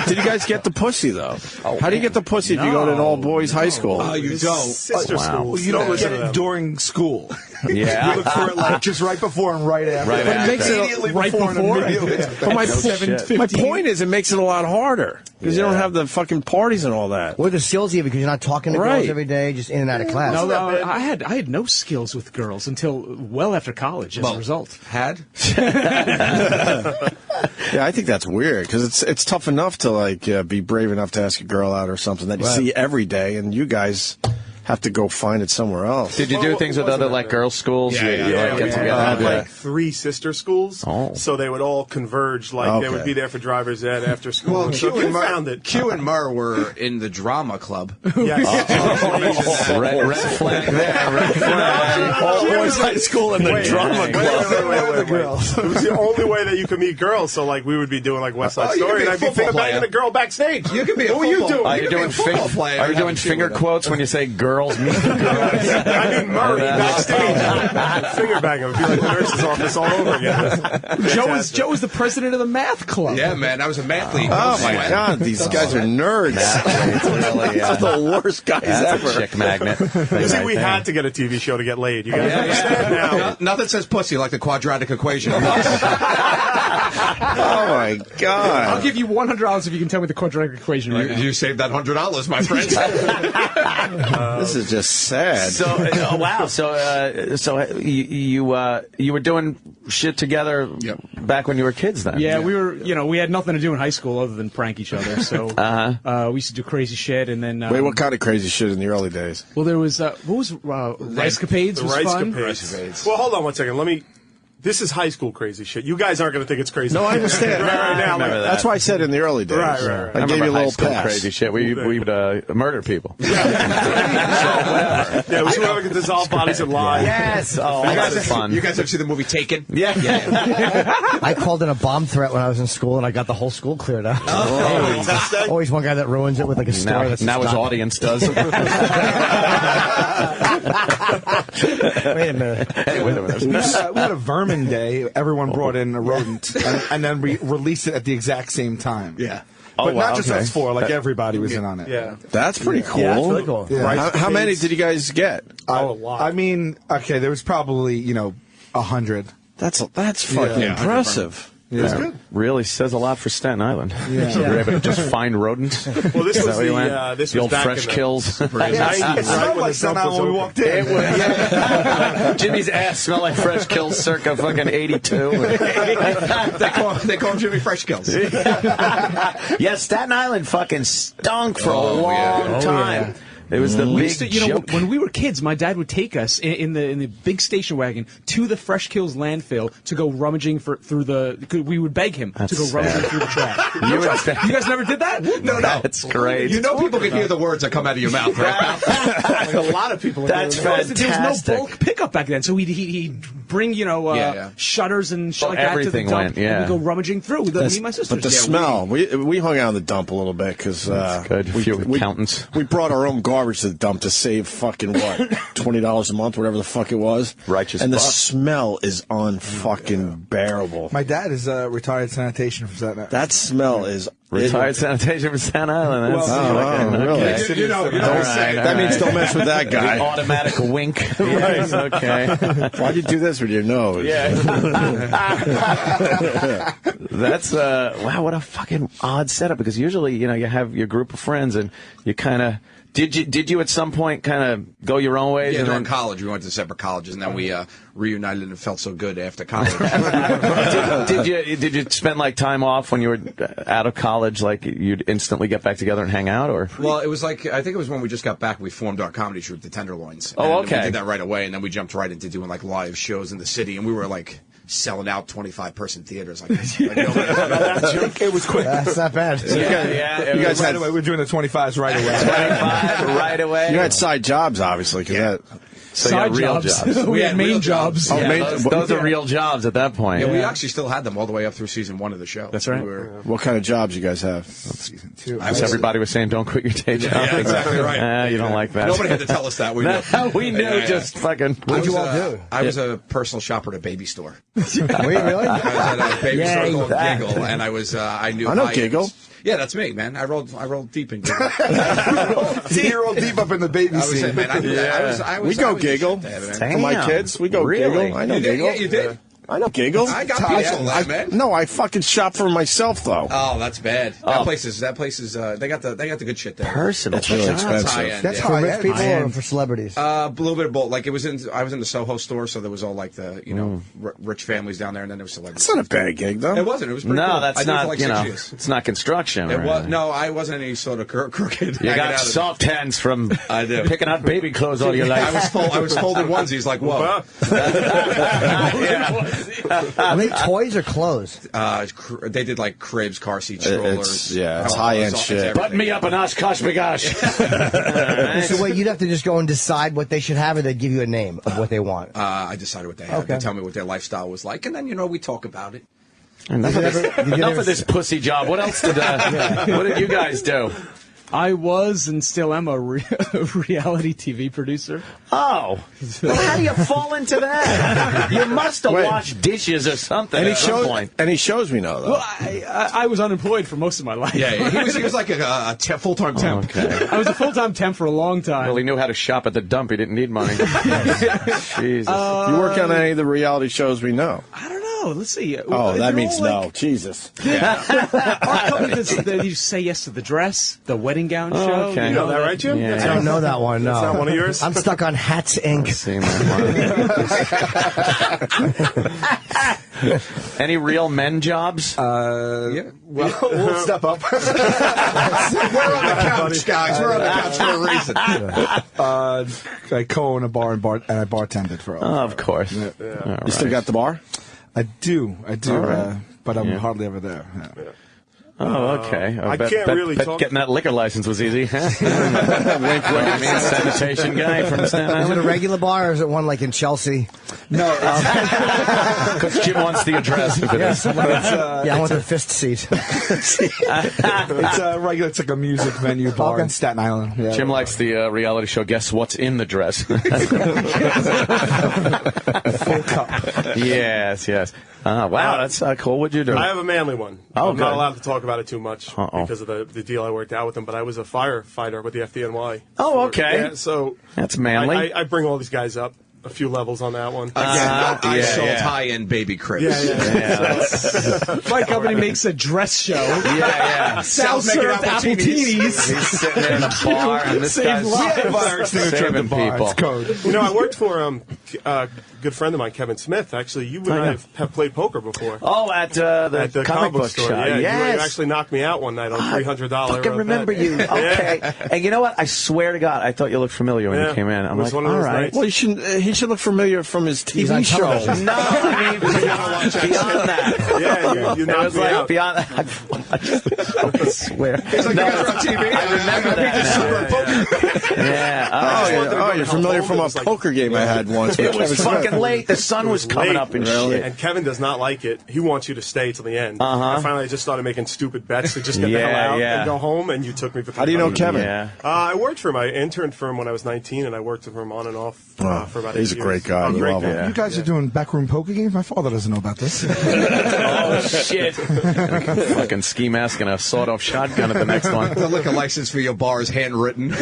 Did you guys get the pussy, though? How do you get the pussy if you go to an all boys high school? You don't. Sister schools. You don't Listen get to it them. during school. Yeah. You look for it like just right before and right after. Right But it makes it Immediately right before and before. immediately But after. my point is, it makes it a lot harder because you don't have the fucking parties and all that. What are the skills you have because you're not talking to Right. girls every day, just in and out of class. No, I had no skills with girls until well after college. As a result, Had? Yeah, I think that's weird because it's tough enough to be brave enough to ask a girl out or something that you see every day, and you guys have to go find it somewhere else. Did you do things with other girls schools? Yeah, You yeah, get we together. had like 3 sister schools, so they would all converge. Like they would be there for driver's ed after school. Well, and so Q and Mur found it. Q and Mur were in the drama club. Yes. Red flag there. Red flag. All boys high school and the drama club. Wait. It was the only way that you could meet girls. So like we would be doing like West Side Oh, you Story, could and be a I'd be football banging player. a girl backstage. You could be a What were you football- doing? Are you doing football player Are you and doing have a finger shoe with quotes when you say girl? girls meet the girls. I mean, Murray, backstage. Finger bang him. It'd be like the nurse's office all over again. Joe was the president of the math club. Yeah, man, I was a math league. Oh, my God, these guys are nerds. Really, These are the worst guys ever. Chick magnet. See, we had to get a TV show to get laid. You guys understand now. Nothing says pussy like the quadratic equation. Oh, my God. I'll give you $100 if you can tell me the quadratic equation right now. You saved that $100, my friend. This is just sad. So, wow. So you were doing shit together back when you were kids then? Yeah, we were, we had nothing to do in high school other than prank each other. So we used to do crazy shit. And then. Wait, what kind of crazy shit in the early days? Well, there was, what was, Rice-Capades was fun. Rice-Capades. Well, hold on one second. This is high school crazy shit. You guys aren't going to think it's crazy. No, I understand. right now. That's why I said in the early days. Right. I gave you a little pass. Crazy shit. We would murder people. Yeah, it was whoever could dissolve bodies and lie. Yes. Oh, that's fun. You guys ever see the movie Taken? Yeah. I called in a bomb threat when I was in school, and I got the whole school cleared out. Always one guy that ruins it with like a story. Now his audience does. Wait a minute. Hey, wait a minute. We had a vermin day. Everyone brought in a rodent, and then we released it at the exact same time. Yeah. But not just us four, like everybody was in on it. Yeah. That's pretty cool. Yeah, that's really cool. Yeah. How many did you guys get? A lot. I mean, okay, there was probably, 100. That's fucking impressive. Yeah. That's good. Really says a lot for Staten Island. Yeah. You were able to just find rodents. Well, this was the old back fresh in kills. It smelled like Staten Island when we walked in. Jimmy's ass smelled like fresh kills circa fucking 82. They call him Jimmy Fresh Kills. Yeah, Staten Island fucking stunk for a long time. It was the big joke. When we were kids, my dad would take us in the big station wagon to the Fresh Kills landfill to go rummaging we would beg him to go rummaging through the trash. You guys never did that? No. That's great. People can hear the words that come out of your mouth, right? A lot of people. That's fantastic. There was no bulk pickup back then, so he'd bring shutters and shit like that to the dump, and we'd go rummaging through with me and my sisters. But the smell, we hung out in the dump a little bit because good. A few accountants. We brought our own garbage to the dump to save fucking what, $20 a month, whatever the fuck it was. Righteous. And the buck. smell is unfucking bearable. My dad is retired sanitation from Staten Island. That smell is retired sanitation from Staten Island. Really? That means don't mess with that guy. The automatic wink. Right. Okay. Why'd you do this with your nose? Yeah. That's wow. What a fucking odd setup. Because usually, you have your group of friends and you kind of. Did you at some point kind of go your own ways? Yeah, during college. We went to separate colleges, and then we reunited, and it felt so good after college. Did you spend like time off when you were out of college? Like you'd instantly get back together and hang out, or? Well, it was like I think it was when we just got back. We formed our comedy troupe, the Tenderloins. Oh, okay. We did that right away, and then we jumped right into doing like live shows in the city, and we were like selling out 25-person theaters. It was quick. That's not bad. So you guys right away. We're doing the 25s right away. 25 right away. You had side jobs, obviously. So side real jobs. We had main jobs. Those are real jobs at that point. Yeah, we actually still had them all the way up through season 1 of the show. That's right. What kind of jobs you guys have? Season 2. Everybody was saying, "Don't quit your day job." Yeah, exactly right. You don't like that. Nobody had to tell us that. We knew. We knew. Just fucking. What'd you all do? I was a personal shopper at a baby store. Wait, really? I was at a baby store called Giggle, and I knew. I know Giggle. Yeah, that's me, man. I rolled deep in Giggle. You rolled deep up in the baby scene. We go Giggle. For my kids, we go really? Giggle. I know Giggle. Yeah, you did. I know Giggle. I got peace on that, man. No, I fucking shop for myself though. Oh, that's bad. That place is. They got the good shit there. Personal. It's really expensive. That's for rich people or for celebrities? A little bit of both. Like I was in the Soho store, so there was all like the rich families down there, and then there was celebrities. It's not a bad gig though. It wasn't. It was pretty cool. That's not. It's not construction. It was no. I wasn't any sort of crooked. You got soft hands from picking out baby clothes all your life. I was folding onesies like whoa. Are they toys or clothes? They did like cribs, car seats, strollers. It's high-end shit. Button me up and Oshkosh Bagosh. So wait, you'd have to just go and decide what they should have, or they'd give you a name of what they want? I decided what they had. They tell me what their lifestyle was like, and then we talk about it. Enough of this pussy job. What else did you guys do? I was and still am a reality TV producer. Oh. Well, how do you fall into that? You must have washed dishes or something at some point. Any shows we know, though? Well, I was unemployed for most of my life. Yeah, he was like a full-time temp. Okay. I was a full-time temp for a long time. Well, he knew how to shop at the dump. He didn't need money. Jesus. You work on any of the reality shows we know? I don't know. Let's see. Oh, that means no. Jesus. Our company does you Say Yes to the Dress, the wedding gown show. Okay. You know that, right, Jim? Yeah. I don't know that one, no. That's not one of yours? I'm stuck on Hats, Inc. Any real men jobs? Yeah. Well, we'll step up. We're on the couch, guys. We're on the couch for a reason. I co-own a bar and I bartended for a while. Of course. Yeah. You still got the bar? I do. Right. But I'm hardly ever there. Yeah. Oh, okay. I can't really talk. Getting that liquor license was easy. Wink, wink. I mean, sanitation guy from Staten Island. Is it a regular bar or is it one like in Chelsea? No. Because Jim wants the address. If it is. I want the fist seat. It's a regular. It's like a music venue bar in Staten Island. Yeah. Jim likes the reality show. Guess what's in the dress? Full cup. Yes. Wow, that's cool. What'd you do? I have a manly one. Oh, I'm good. not allowed to talk about it too much Uh-oh. because of the deal I worked out with him, but I was a firefighter with the FDNY. Oh, okay. Yeah, so that's manly. I bring all these guys up a few levels on that one. I sold high-end baby cribs. Yeah. My company makes a dress show. Yeah. Self-served Appletinis. He's sitting in a bar, and this guy's saving people. You know, I worked for a good friend of mine, Kevin Smith. Actually, you and I have played poker before. Oh, at the comic book store. shop. Yeah, yes. you actually knocked me out one night on $300. I fucking remember you. Okay. And you know what? I swear to God, I thought you looked familiar when you came in. I'm like, all right. Well, he should look familiar from his TV show. No, I mean, beyond that. Yeah, you knocked me out. Beyond that, I swear. He's like, guys are on TV. I remember that. Yeah. Oh, you're familiar from a poker game I had once. It was fucking late. The sun was coming up and shit. And Kevin does not like it. He wants you to stay till the end. And finally, I just started making stupid bets to just get the hell out and go home, and you took me for How do you know Kevin? I worked for him. I interned for him when I was 19, and I worked for him on and off for about 8 years. He's a great guy. You guys are doing backroom poker games? My father doesn't know about this. Oh, shit. Fucking ski mask and a sawed-off shotgun at the next one. The liquor license for your bar is handwritten.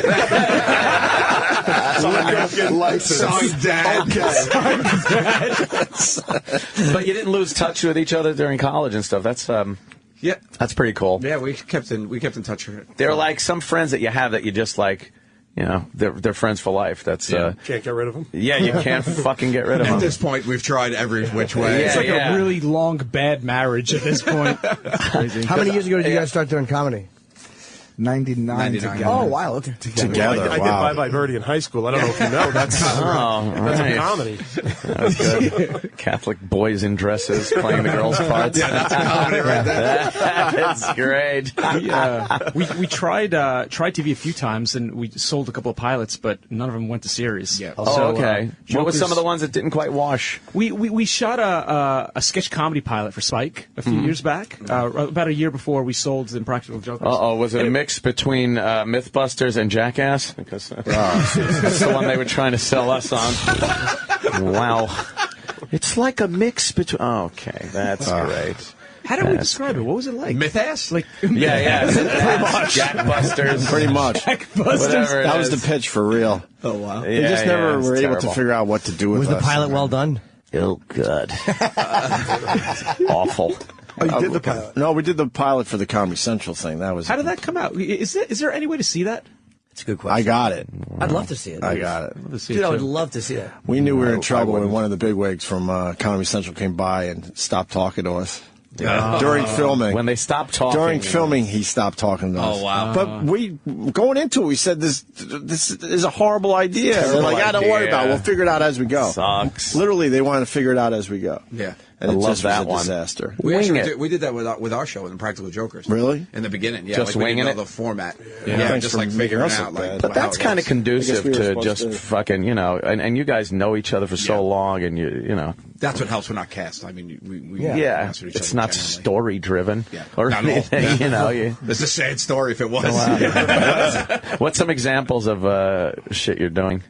Signed Dad. But you didn't lose touch with each other during college and stuff. That's that's pretty cool. Yeah, we kept in touch with it. They're like some friends that you have that you just like. You know, they're friends for life. That's can't get rid of them. Yeah, you can't fucking get rid of them. At this point, we've tried every which way. It's like a really long bad marriage at this point. How many years ago did you guys start doing comedy? 99 together. Oh, wow. Okay. Together. I did Bye Bye Birdie in high school. I don't know if you know. That's a comedy. That's good. Catholic boys in dresses playing the girls' parts. Yeah, that's a comedy right there. That's great. We tried TV a few times, and we sold a couple of pilots, but none of them went to series. Yeah. So, okay. What were some of the ones that didn't quite wash? We shot a sketch comedy pilot for Spike a few years back, about a year before we sold Impractical Jokers. Was it a mix between Mythbusters and Jackass? Because that's the one they were trying to sell us on. Wow. It's like a mix between... okay, that's great. How did we describe it? What was it like? Myth-ass? Like, yeah. Pretty much. Jackbusters. Pretty much. Jackbusters. That was the pitch for real. Oh, wow. They just never were able to figure out what to do with Was us. the pilot well done? Oh, good. Awful. Oh, you did the pilot? No, we did the pilot for the Comedy Central thing. That was. How did that come out? Is there any way to see that? It's a good question. I got it. I'd love to see it. I got it. Dude, I would love to see that. We knew we were in trouble when one of the bigwigs from Comedy Central came by and stopped talking to us. During filming. When they stopped talking. During filming, he stopped talking to us. Oh, wow. But going into it, we said, this is a horrible idea. They're like, don't worry about it. We'll figure it out as we go. Sucks. Literally, they wanted to figure it out as we go. Yeah. And I it love just that was a one. disaster. We did that with our show, Impractical Jokers. Really? In the beginning, yeah. Just like winging we it? didn't know the format. Yeah, just like figuring out. Like, but that's kind of conducive we were to supposed just to. fucking, and you guys know each other for so long, and you know. That's what helps. We're not cast. I mean, we it's not story driven or anything. You know, it's a sad story if it was. What's some examples of shit you're doing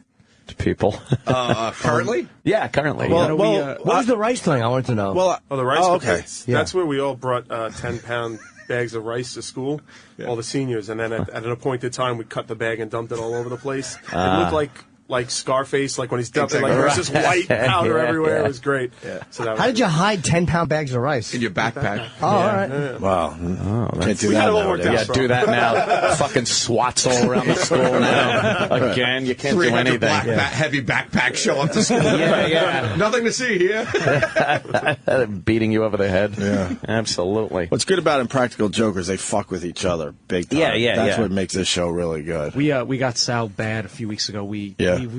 to people? Currently? Yeah, currently. Well, what was the rice thing? I wanted to know. Well, the rice. Okay. That's where we all brought 10-pound bags of rice to school, all the seniors, and then at an appointed time, we cut the bag and dumped it all over the place. It looked like Scarface, like when he's dumping, like there's just white powder everywhere. It was great. So that How did you hide 10-pound bags of rice? In your backpack. Oh, all right. Wow. Can't do that now. Do that now. Fucking SWATs all around the school now. Again, you can't do anything. Heavy backpack show up to school. Nothing to see here. Beating you over the head. Yeah. Absolutely. What's good about Impractical Jokers, they fuck with each other big time. That's what makes this show really good. We got Sal bad a few weeks ago. We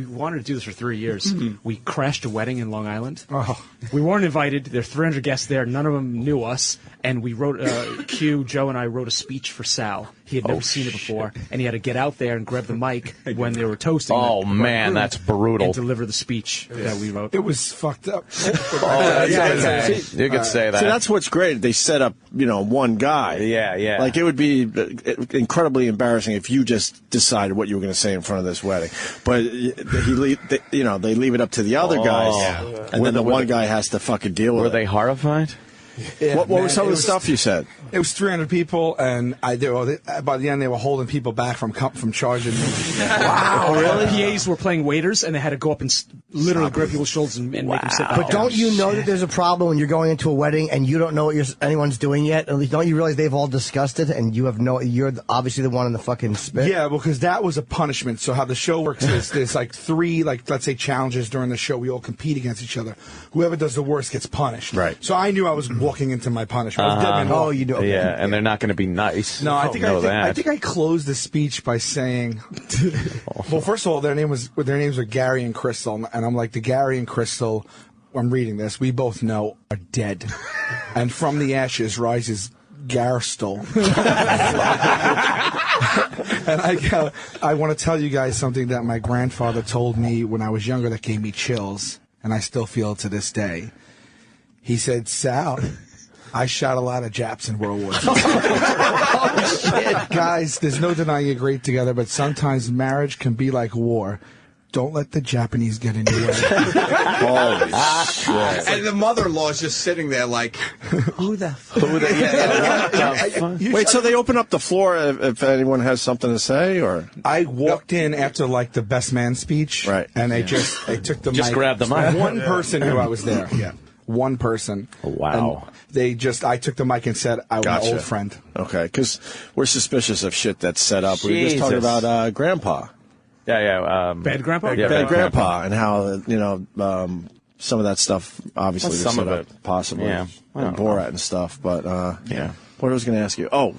wanted to do this for 3 years. We crashed a wedding in Long Island. We weren't invited. There are 300 guests there. None of them knew us. And we wrote, Joe and I wrote a speech for Sal. He had never seen it before. And he had to get out there and grab the mic when they were toasting. Oh, man, that's brutal. And deliver the speech that we wrote. It was fucked up. You could say that. See, that's what's great. They set up, one guy. Yeah. Like, it would be incredibly embarrassing if you just decided what you were going to say in front of this wedding. But they leave it up to the other guys, and then the one guy has to fucking deal with it. Were they horrified? Yeah, what was some of the stuff you said? It was 300 people, and by the end they were holding people back from charging me. Wow, really? PAs were playing waiters, and they had to go up and literally grab people's shoulders and make them sit down. But don't you know that there's a problem when you're going into a wedding and you don't know what anyone's doing yet? At least don't you realize they've all discussed it, and you're obviously the one in the fucking spit? Yeah, because that was a punishment. So how the show works is there's like 3, let's say, challenges during the show. We all compete against each other. Whoever does the worst gets punished. Right. So I knew I was walking into my punishment. I was dead man walking. Oh, you do. Okay. Yeah, and they're not going to be nice. No, I think I closed the speech by saying, well, first of all, their names were Gary and Crystal, and I'm like, the Gary and Crystal, I'm reading this, we both know are dead, and from the ashes rises Garstel. And I want to tell you guys something that my grandfather told me when I was younger that gave me chills, and I still feel it to this day. He said, Sal, I shot a lot of Japs in World War II. Oh, shit. Guys, there's no denying you're great together, but sometimes marriage can be like war. Don't let the Japanese get in your way. Holy shit. And the mother-in-law is just sitting there like, who the fuck? Wait, so they open up the floor if anyone has something to say, or? I walked in after the best man speech, right? And I took the mic. Just grabbed the mic. One person knew I was there. Yeah. One person. Oh, wow. And I took the mic and said, I was my old friend. Okay, because we're suspicious of shit that's set up. We were just talking about Grandpa. Yeah. Bad Grandpa? Yeah, Bad Grandpa, and how, some of that stuff, obviously, was set up, possibly. Yeah. And Borat and stuff, but, What I was going to ask you. Oh,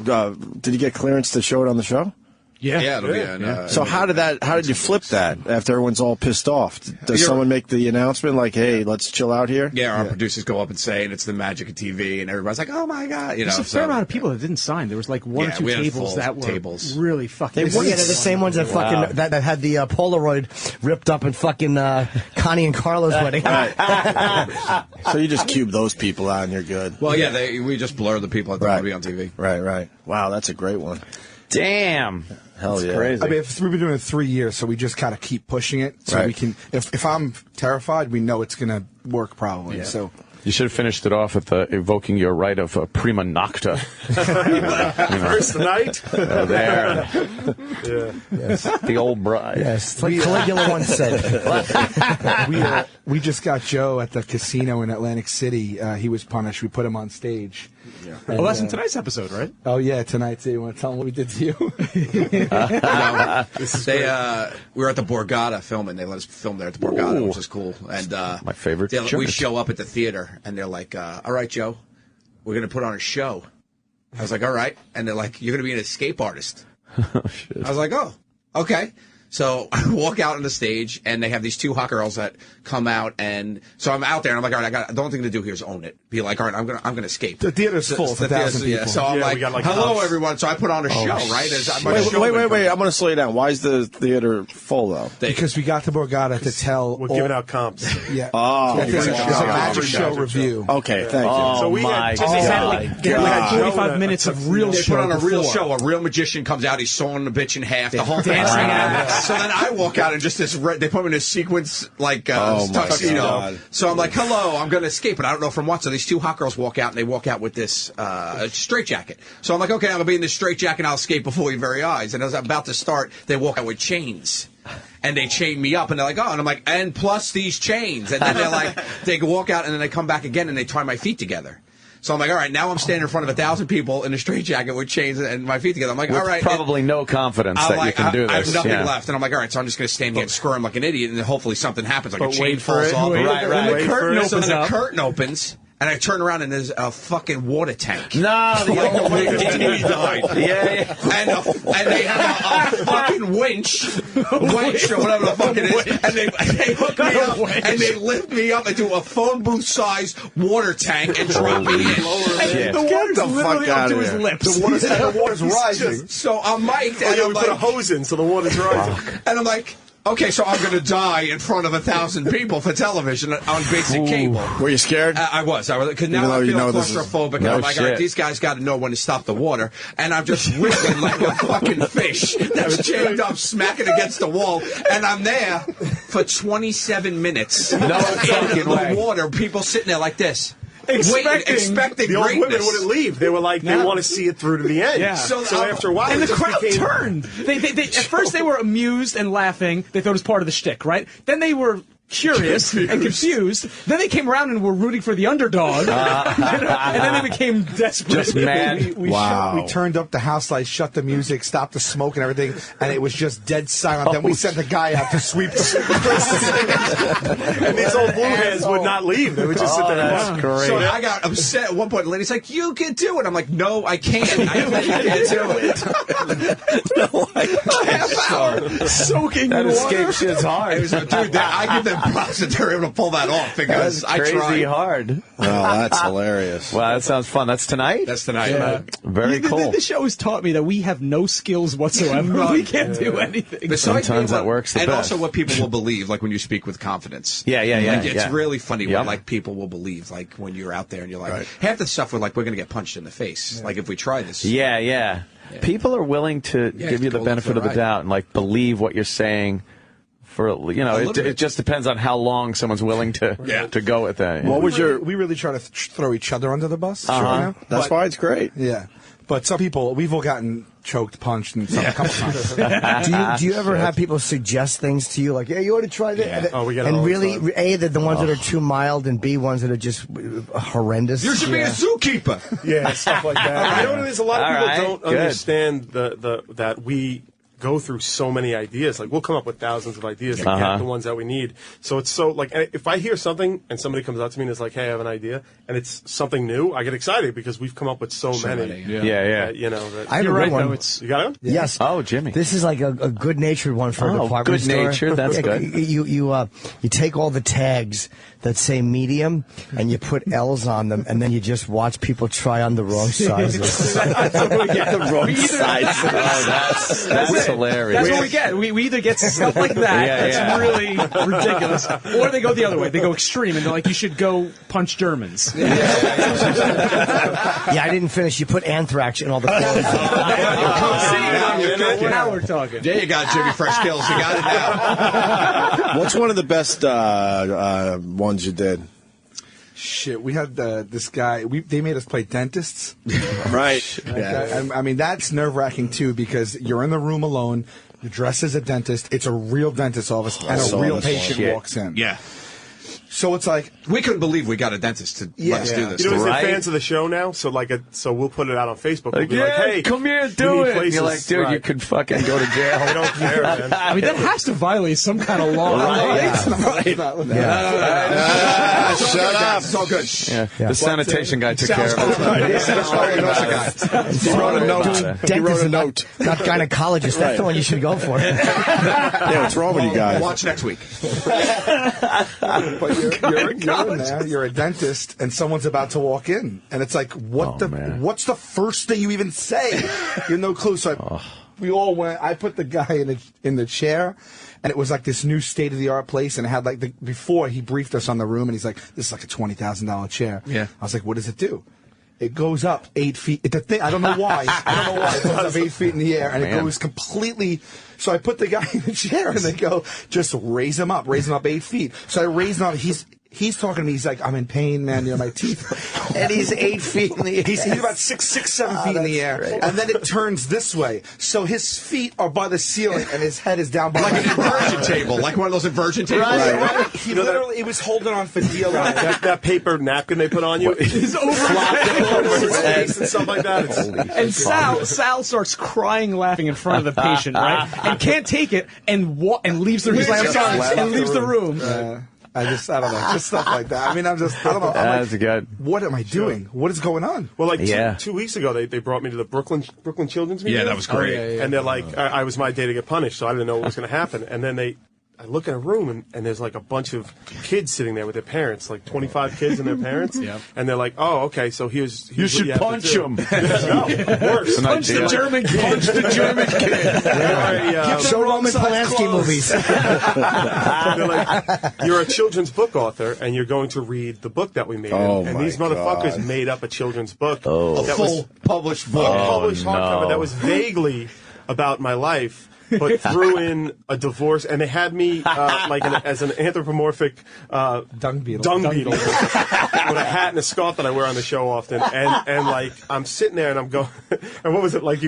did you get clearance to show it on the show? Yeah. It'll be So how did you flip that after everyone's all pissed off? Does someone make the announcement like, hey, let's chill out here? Yeah, our producers go up and say, and it's the magic of TV, and everybody's like, oh my God. There's a fair amount of people that didn't sign. There was like one or two tables that were really fucking... they're the same ones that fucking that had the Polaroid ripped up in fucking Connie and Carlo's wedding. So you just cube those people out and you're good. Well, we just blur the people that don't want to be on TV. Right. Wow, that's a great one. Damn. Hell yeah. Crazy. I mean, we've been doing it 3 years, so we just kind of keep pushing it. So we can, if I'm terrified, we know it's going to work probably. Yeah. So you should have finished it off with evoking your right of prima nocta. First night. There. Yes. The old bride. Yes. Like Caligula once said. We just got Joe at the casino in Atlantic City. He was punished. We put him on stage. Yeah. And, that's in tonight's episode, right? Oh, yeah, tonight. So you want to tell them what we did to you? We were at the Borgata filming. They let us film there at the Borgata, which is cool. And my favorite. We show up at the theater, and they're like, all right, Joe, we're going to put on a show. I was like, all right. And they're like, you're going to be an escape artist. Oh, shit. I was like, oh, okay. So I walk out on the stage, and they have these 2 hot girls that come out, and so I'm out there, and I'm like, all right, the only thing to do here is own it. Be like, all right, I'm gonna escape. The theater's full, it's 1,000 people. Yeah, so I'm like, hello, everyone. So I put on a show, right? Wait, I'm going to slow you down. Why is the theater full, though? Because we got to Borgata to tell... We're giving out comps. Yeah. Oh, it's a magic show review. Okay, thank you. Oh, So we had 45 minutes of real they show. Put on a real before. show. A real magician comes out. He's sawing the bitch in half. The whole thing. So then I walk out and just this. They put me in a sequence tuxedo. So I'm like, hello, I'm going to escape, but I don't know from what. So these 2 hot girls walk out, and they walk out with this straitjacket. So I'm like, okay, I'm going to be in this straitjacket, and I'll escape before your very eyes. And as I'm about to start, they walk out with chains. And they chain me up, and they're like, oh, and I'm like, and plus these chains. And then they're like, they walk out, and then they come back again, and they tie my feet together. So I'm like, all right, now I'm standing in front of 1,000 people in a straitjacket with chains and my feet together. I'm like, with all right. Probably no confidence that you can do this. I have nothing left. And I'm like, all right, so I'm just going to stand here and squirm like an idiot, and then hopefully something happens, like a chain falls off. Right. So then the curtain opens. And I turn around and there's a fucking water tank. No, he died. Yeah. And they have a fucking winch or whatever the fuck it is, and they hook me up and they lift me up into a phone booth sized water tank and drop me in. And the water's literally up to his lips. The water's rising. So I'm mic'd and we put a hose in so the water's rising. And I'm like, okay, so I'm going to die in front of 1,000 people for television on basic cable. Were you scared? I was. Because now I feel claustrophobic. And I'm like, all right, these guys got to know when to stop the water. And I'm just whistling like a fucking fish that's chained up, smacking against the wall. And I'm there for 27 minutes. No fucking way. The water, people sitting there like this. Expecting the old women wouldn't leave. They were like, they want to see it through to the end. Yeah. So after a while, and the crowd turned. They at first they were amused and laughing. They thought it was part of the shtick, right? Then they were curious and confused. Then they came around and were rooting for the underdog. And then they became desperate. Just mad. We turned up the house lights, shut the music, stopped the smoke and everything, and it was just dead silent. Then we sent the guy out to sweep the and these old blue heads would not leave. They would just sit there and that's great. So I got upset at one point. The lady's like, you can do it. I'm like, no, I can't. I can't do it. No, I can't. Half hour soaking that in water. escape shit's hard. Dude, I give them props that they're able to pull that off because I tried. Crazy hard. Oh, that's hilarious. Wow, that sounds fun. That's tonight? That's tonight. Yeah. Very cool. The show has taught me that we have no skills whatsoever. We can't do anything. Sometimes that works the and best. Also what people will believe, like when you speak with confidence. Yeah. Like, it's really funny when like people will believe, like when you're out there and you're like, half the stuff we're like, we're going to get punched in the face. Like if we try this. Yeah. People are willing to give you the benefit of the doubt and like believe what you're saying. For it just depends on how long someone's willing to go with that. What was we really try to throw each other under the bus. That's why it's great. Yeah, but some people, we've all gotten choked, punched, and a couple times. Do you ever have people suggest things to you like, yeah, you ought to try this? Yeah. We get and all really, the A, the ones that are too mild, and B, ones that are just horrendous. You should be a zookeeper. Yeah, stuff like that. You know what it is? A lot of people don't understand that we go through so many ideas. Like, we'll come up with thousands of ideas and get the ones that we need. So it's so, like, if I hear something and somebody comes up to me and is like, hey, I have an idea, and it's something new, I get excited because we've come up with so many. Yeah. I have a good one. You got it? Yes. Oh, Jimmy. This is like a good-natured one for a department store. Good-natured, that's good. You take all the tags that say medium, and you put L's on them, and then you just watch people try on the wrong sizes. The wrong sizes. That's hilarious. That's what we get. We either get stuff like that that's really ridiculous, or they go the other way. They go extreme, and they're like, you should go punch Germans. I didn't finish. You put anthrax in all the clothes. Now we're talking. There you go, Jimmy. Fresh kills. You got it now. What's one of the best ones you did? Shit, we had this guy. They made us play dentists. Right. I mean, that's nerve-wracking, too, because you're in the room alone. You're dressed as a dentist. It's a real dentist office, and a real patient walks in. Yeah. So it's like we couldn't believe we got a dentist to let us do this. You know, they're fans of the show now, so so we'll put it out on Facebook. We'll be like, hey, come here, do it. And you're like, dude, you could fucking go to jail. I don't care, man. I mean, that has to violate some kind of law. Right. Shut up. It's all good. Yeah. The sanitation guy took care of it. He wrote a note. He wrote a note. Not gynecologist. That's the one you should go for. Yeah, what's wrong with you guys? Watch next week. But you're in there, you're a dentist, and someone's about to walk in, and it's like, what's the first thing you even say? You have no clue. So we all went. I put the guy in the chair, and it was like this new state of the art place, and it had like before he briefed us on the room, and he's like, "This is like a $20,000 chair." Yeah, I was like, "What does it do?" It goes up 8 feet. The thing, I don't know why. It goes up 8 feet in the air, and it goes completely. So I put the guy in the chair, and they go, just raise him up 8 feet. So I raised him up. He's talking to me. He's like, I'm in pain, man. My teeth. And he's 8 feet in the air. He's about 7 feet in the air. Great. And then it turns this way. So his feet are by the ceiling, and his head is down by like an inversion table, like one of those inversion tables. Right. He literally, he was holding on for dear life. That paper napkin they put on you is over his face and stuff like that. And Sal starts crying, laughing in front of the patient, right? And can't take it, and leaves the room. I don't know, just stuff like that. I mean, I don't know. That's good. What am I doing? What is going on? Well, like 2 weeks ago, they brought me to the Brooklyn Children's Museum. Yeah, that was great. And they're like, I was my day to get punished, so I didn't know what was going to happen. And then I look in a room, and there's like a bunch of kids sitting there with their parents, like 25 kids and their parents. Yeah. And they're like, oh, okay, so here's you should punch him. No, worse. Punch the German kid. Punch the German kid. Show Roman Polanski movies. They're like, you're a children's book author, and you're going to read the book that we made. And these motherfuckers made up a children's book. A full published book. A published hardcover that was vaguely about my life, but threw in a divorce, and they had me as an anthropomorphic dung beetle with a hat and a scarf that I wear on the show often, and like I'm sitting there and I'm going, and what was it like?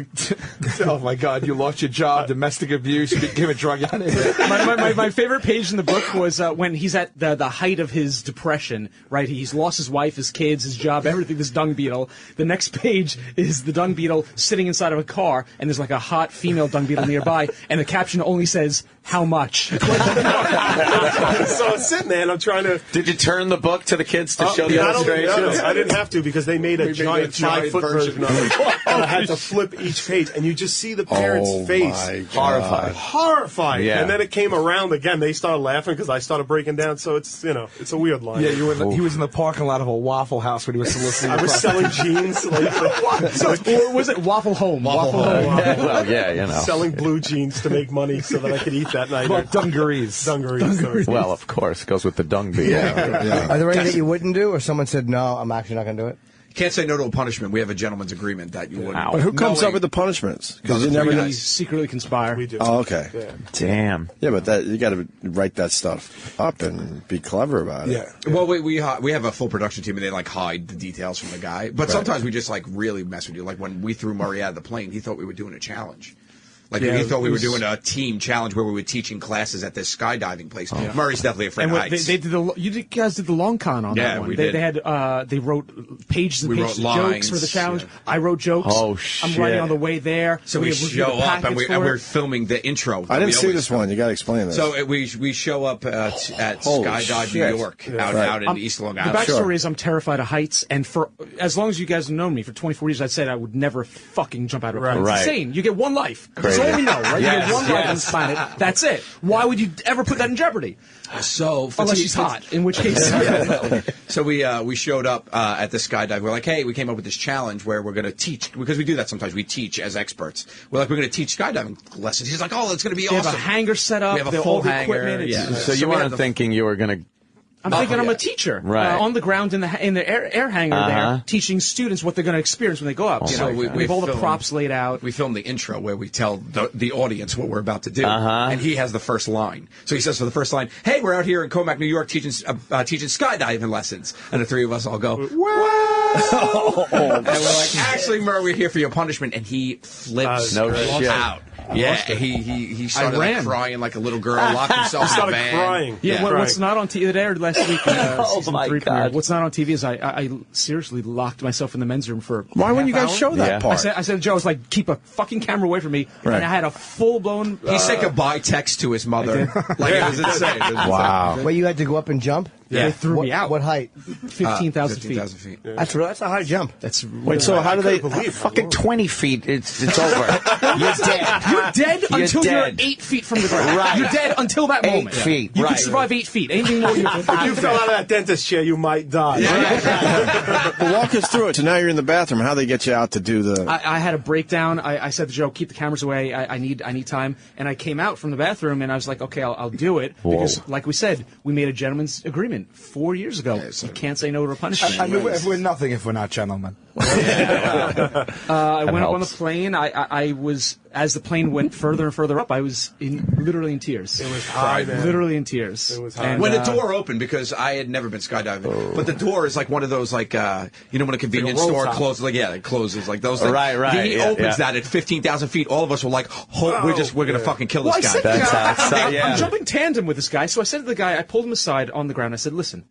Oh my God! You lost your job, domestic abuse, you became a drug addict. My favorite page in the book was when he's at the height of his depression. Right, he's lost his wife, his kids, his job, everything. This dung beetle. The next page is the dung beetle sitting inside of a car, and there's like a hot female dung beetle nearby. And the caption only says, how much? So I'm sitting there and I'm trying to... Did you turn the book to the kids to show the illustrations? I didn't have to because they made a giant 5-foot version of it. And I had to flip each page. And you just see the parents' face. Horrified. Yeah. And then it came around again. They started laughing because I started breaking down. So it's, it's a weird line. Yeah, he was in the parking lot of a Waffle House when he was soliciting. I was selling jeans. Or was it Waffle Home? Waffle Home. Well, yeah, selling blue jeans to make money so that I could eat that night. Well, dungarees. Well, of course, goes with the dung beetle. Yeah. Are there any that you wouldn't do, or someone said, no, I'm actually not going to do it? Can't say no to a punishment. We have a gentleman's agreement that you wouldn't. But who comes up with the punishments? Because you never know. Secretly conspire. We do. Oh, okay. Yeah. Damn. Yeah, but you got to write that stuff up and be clever about it. Yeah. Well, we have a full production team, and they hide the details from the guy. But sometimes we just really mess with you. Like when we threw Murray out of the plane, he thought we were doing a challenge. He thought we were doing a team challenge where we were teaching classes at this skydiving place. Yeah. Murray's definitely afraid of heights. You guys did the long con on that one. They wrote pages and pages of jokes for the challenge. Yeah. I wrote jokes. Oh, shit. I'm writing on the way there. So we show up and we're filming the intro. I didn't see this one. You got to explain this. So we show up at Skydive New York out in East Long Island. The backstory is I'm terrified of heights, and for as long as you guys have known me, for 24 years, I said I would never fucking jump out of a plane. It's insane. You get one life. That's all we know, right? You get one life on this planet. That's it. Why would you ever put that in jeopardy? So unless she's hot, in which case. So we showed up at the skydive. We're like, hey, we came up with this challenge where we're going to teach, because we do that sometimes. We teach as experts. We're going to teach skydiving lessons. He's like, oh, it's going to be awesome. We have a hangar set up. We have a full hangar. Equipment. Yeah. So you weren't thinking you were going to... I'm thinking I'm a teacher, on the ground in the air hangar there, teaching students what they're going to experience when they go up. So we have all the props laid out. We filmed the intro where we tell the audience what we're about to do, and he has the first line. So he says for the first line, "Hey, we're out here in Comac, New York, teaching skydiving lessons," and the three of us all go, "Wow!" And we're like, "Actually, Murray, we're here for your punishment," and he flips out. Yeah, he started like, crying like a little girl, locked himself in the van. Crying. Yeah, what's not on TV, it aired last week. Oh, my God. What's not on TV is I seriously locked myself in the men's room for Why wouldn't you guys show that part? I said to Joe, I was like, keep a fucking camera away from me. Right. And I had a full-blown... He sent goodbye text to his mother. Like, it was insane. Wow. Well, you had to go up and jump? Yeah. They threw me out. What height? 15,000 feet. 15,000 feet. Yeah. That's a high jump. Wait, so how do they... Fucking 20 feet, it's over. You're dead. You're dead until you're dead. 8 feet from the ground. Right. You're dead until that 8 moment. feet, You right. can survive 8 feet. Anything more, you're If you fell out of that dentist chair, you might die. Well, walk us through it. So now you're in the bathroom. How they get you out to do the... I had a breakdown. I said to Joe, keep the cameras away. I need time. And I came out from the bathroom, and I was like, okay, I'll do it. Because, like we said, we made a gentleman's agreement 4 years ago. You can't say no to a punishment. I mean, we're nothing if we're not gentlemen. I went up on the plane. I was, as the plane went further and further up, I was literally in tears. It was high, man. Literally in tears. It was high. And, When the door opened, because I had never been skydiving, but the door is like one of those, like, you know, when a convenience store closes, like, yeah, it closes, like those things. Right. He opens that at 15,000 feet. All of us were like, we're going to fucking kill this guy. I said, I'm jumping tandem with this guy. So I said to the guy, I pulled him aside on the ground. I said, listen,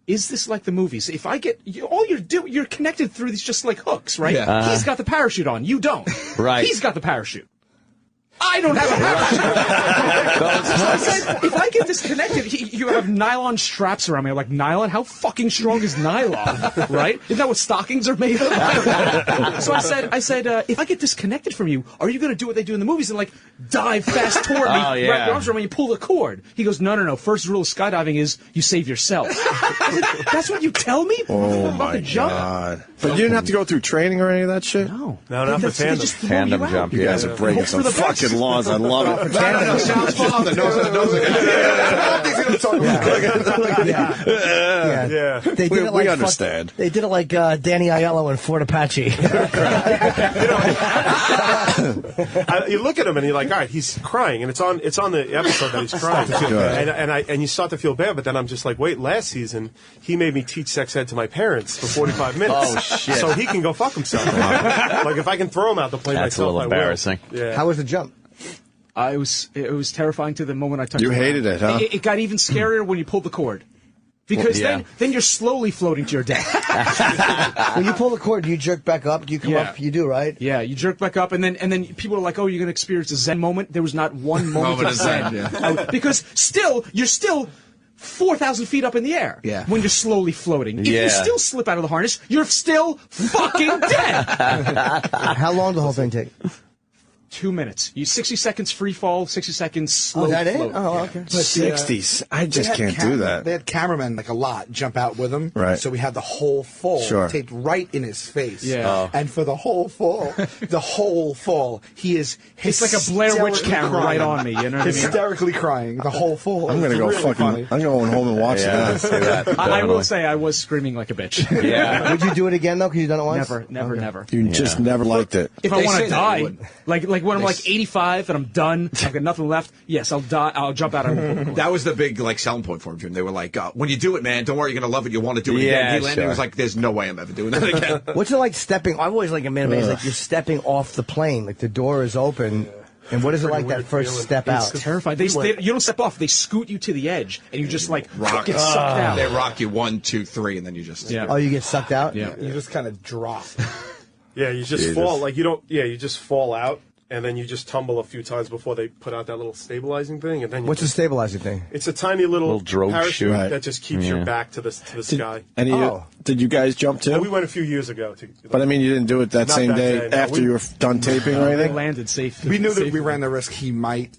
is this like the movies? If I get you're connected through these just like hooks, right? Yeah. He's got the parachute on. You don't. Right. He's got the parachute. I don't have a parachute. So I said, if I get disconnected, you have nylon straps around me. I'm like, nylon? How fucking strong is nylon? Right? Isn't that what stockings are made of? I don't know. So I said, if I get disconnected from you, are you going to do what they do in the movies and like dive fast toward me, wrap your arms around me, and you pull the cord? He goes, no. First rule of skydiving is you save yourself. That's what you tell me? Oh, my God. But you didn't have to go through training or any of that shit? No, not for tandem. Tandem jump, You guys are breaking some fucking laws. I love it. No, sounds father knows Yeah. They did it like we understand. They did it like Danny Aiello in Fort Apache. You look at him and you're like, all right, he's crying, and it's on the episode that he's crying, and you start to feel bad. But then I'm just like, wait, last season he made me teach sex ed to my parents for 45 minutes. Oh shit! So he can go fuck himself. Like if I can throw him out the plane That's myself, a little embarrassing. I will. Yeah. How was the jump? It was terrifying to the moment I touched You the hated ground. it, huh? It got even scarier when you pulled the cord. Because then you're slowly floating to your death. When you pull the cord, do you jerk back up? Do you come up? You do, right? Yeah, you jerk back up, and then people are like, "Oh, you're going to experience a Zen moment." There was not one moment of Zen. Because you're still 4,000 feet up in the air. Yeah. When you're slowly floating. If you still slip out of the harness, you're still fucking dead. How long did the whole thing take? 2 minutes. 60 seconds free fall, 60 seconds slow Oh, that float. it? Oh, okay. But 60s. I just can't do that. They had cameramen, like a lot, jump out with him. Right. So we had the whole fall taped right in his face. Yeah. And for the whole fall, he is It's like a Blair Witch camera right on me, you know what I mean? Hysterically crying the whole fall. I'm going to go really funny. I'm going home and watch that. I will say I was screaming like a bitch. Yeah. Would you do it again, though? Because you've done it once? Never. You just never liked it. If I want say to that die, you would. like when I'm like 85 and I'm done, I've got nothing left, yes, I'll die. I'll jump out of That was the big selling point for him, Jim. They were like, when you do it, man, don't worry, you're going to love it. You'll want to do it again. He landed and was like, there's no way I'm ever doing that again. What's it like stepping? I've always like amazed, like you're stepping off the plane, like the door is open. And what is it like that first step out? It's terrifying. You don't step off. They scoot you to the edge, and you just like get sucked out. They rock you 1, 2, 3, and then you just Oh, you get sucked out? Yeah. You just kind of drop. Yeah, you just fall. Like you don't. Yeah, you just fall out. And then you just tumble a few times before they put out that little stabilizing thing. And then What's the stabilizing thing? It's a tiny little drogue parachute chute. that just keeps your back to the sky. And did you guys jump too? Well, we went a few years ago. But I mean, you didn't do it that same day after you were done taping or anything? Landed safe. We knew that we ran the risk he might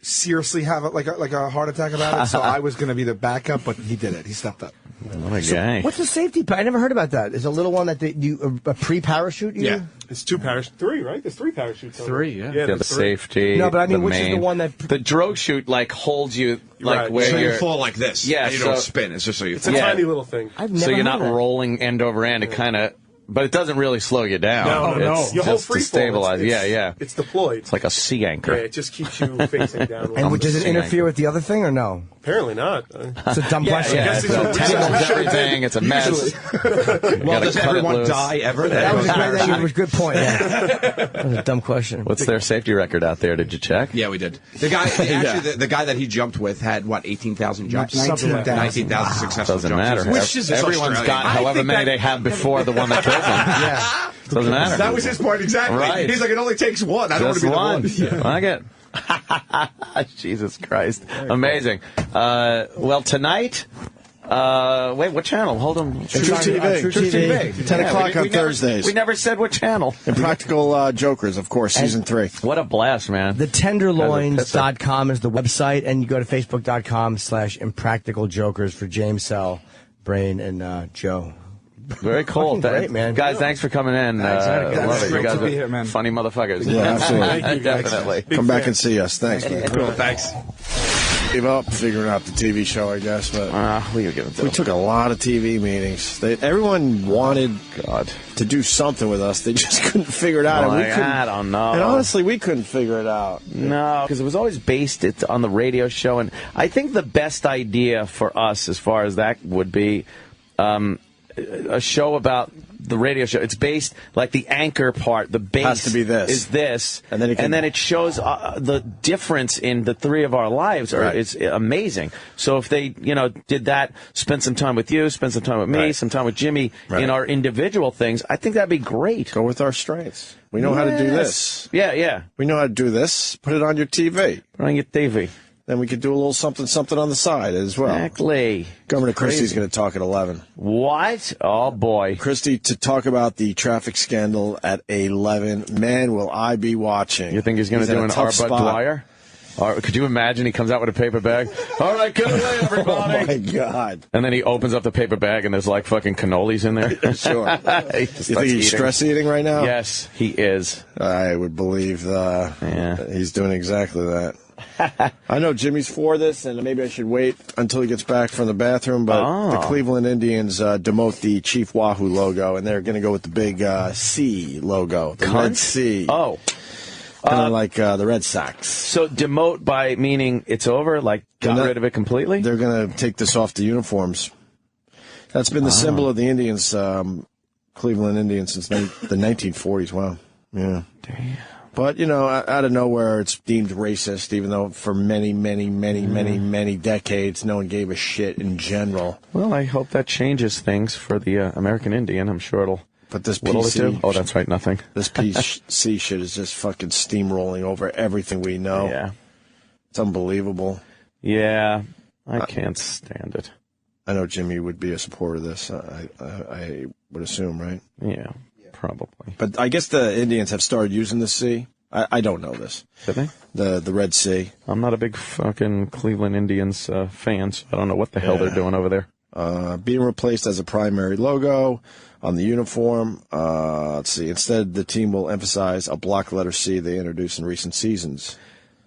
seriously have like a heart attack about it, so I was going to be the backup, but he did it. He stepped up. What a guy. What's the safety? I never heard about that. Is a little one that a pre-parachute? Yeah, it's 2 parachutes. 3, right? There's 3 parachutes. 3, yeah. Yeah, the safety. No, but I mean, the which is the one that the drogue chute like holds you like where so you're you fall like this. Yeah, and you don't spin. It's just so you. It's a tiny little thing. So you're not rolling end over end. It kind of. But it doesn't really slow you down. No. It's Your whole just free to stabilize. fall. It's deployed. It's like a sea anchor. Yeah, it just keeps you facing down. And does it interfere with the other thing or no? Apparently not. It's a dumb question. Everything. It's a mess. Well, does everyone die ever? That was a good point. Yeah. That was a dumb question. What's their safety record out there? Did you check? Yeah, we did. The guy, actually, the guy that he jumped with had, what, 18,000 jumps? 19,000 successful Doesn't jumps. matter. Which is Everyone's got however many they have before the one that killed them. Yeah. Doesn't matter. That was his point, exactly. Right. He's like, it only takes one. I don't Just want to be the one. I get. Jesus Christ. Amazing. Well, tonight. Wait, what channel? Hold on. True TV. 10 o'clock on Thursdays. We never said what channel. Impractical Jokers, of course, season 3. What a blast, man. TheTenderloins.com is the website, and you go to Facebook.com/ImpracticalJokers for James, Sal, Brain, and Joe. Very cool. Great, man. Guys, thanks for coming in. I love it. You guys are funny motherfuckers. Yeah, absolutely. Thank you, Definitely. Come back and see us. Thanks, man. Cool, thanks. Gave up figuring out the TV show, I guess, but we took a lot of TV meetings. Everyone wanted to do something with us. They just couldn't figure it out. I don't know. And honestly, we couldn't figure it out. No, because it was always based on the radio show. And I think the best idea for us, as far as that would be, a show about the radio show. It's based, like the anchor part, the base has to be this. Is this. And then it shows the difference in the three of our lives. It's amazing. So if they, did that, spend some time with you, spend some time with me, some time with Jimmy in our individual things, I think that'd be great. Go with our strengths. We know how to do this. Yeah. We know how to do this. Put it on your TV. Put it on your TV. Then we could do a little something on the side as well. Exactly. Governor Christie's going to talk at 11. What? Oh, boy. Christie to talk about the traffic scandal at 11. Man, will I be watching. You think he's going to do an R. Bud Dwyer? Or could you imagine he comes out with a paper bag? All right, get away, everybody. Oh, my God. And then he opens up the paper bag, and there's like fucking cannolis in there. Sure. You think he's stress eating right now? Yes, he is. I would believe he's doing exactly that. I know Jimmy's for this, and maybe I should wait until he gets back from the bathroom, but the Cleveland Indians demote the Chief Wahoo logo, and they're going to go with the big C logo, the red C. Oh. Kind of like the Red Sox. So demote by meaning it's over, like got rid of it completely? They're going to take this off the uniforms. That's been the symbol of the Indians, Cleveland Indians, since the 1940s. Wow. Yeah. Damn. But, out of nowhere, it's deemed racist, even though for many, many, many, many decades, no one gave a shit in general. Well, I hope that changes things for the American Indian. I'm sure it'll. But this PC... Oh, that's right, nothing. This PC shit is just fucking steamrolling over everything we know. Yeah. It's unbelievable. Yeah, I can't stand it. I know Jimmy would be a supporter of this, I would assume, right? Yeah. Probably. But I guess the Indians have started using the C. I don't know this. Did they? The Red C. I'm not a big fucking Cleveland Indians fan, so I don't know what the hell they're doing over there. Being replaced as a primary logo on the uniform. Let's see. Instead, the team will emphasize a block letter C they introduced in recent seasons.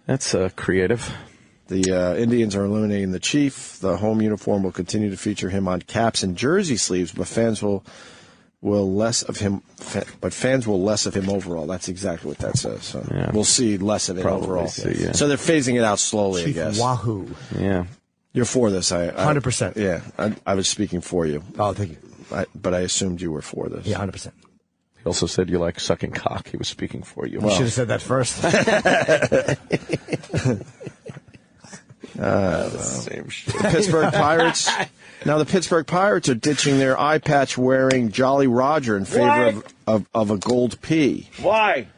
That's creative. The Indians are eliminating the Chief. The home uniform will continue to feature him on caps and jersey sleeves, but fans will less of him overall. That's exactly what that says. So we'll see less of it overall. So they're phasing it out slowly, Chief I guess. Wahoo. Yeah. You're for this. 100%. Yeah. I was speaking for you. Oh, thank you. But I assumed you were for this. Yeah, 100%. He also said you like sucking cock. He was speaking for you. You should have said that first. Same shit. The Pittsburgh Pirates. Now the Pittsburgh Pirates are ditching their eye patch wearing Jolly Roger in favor of a gold P. Why?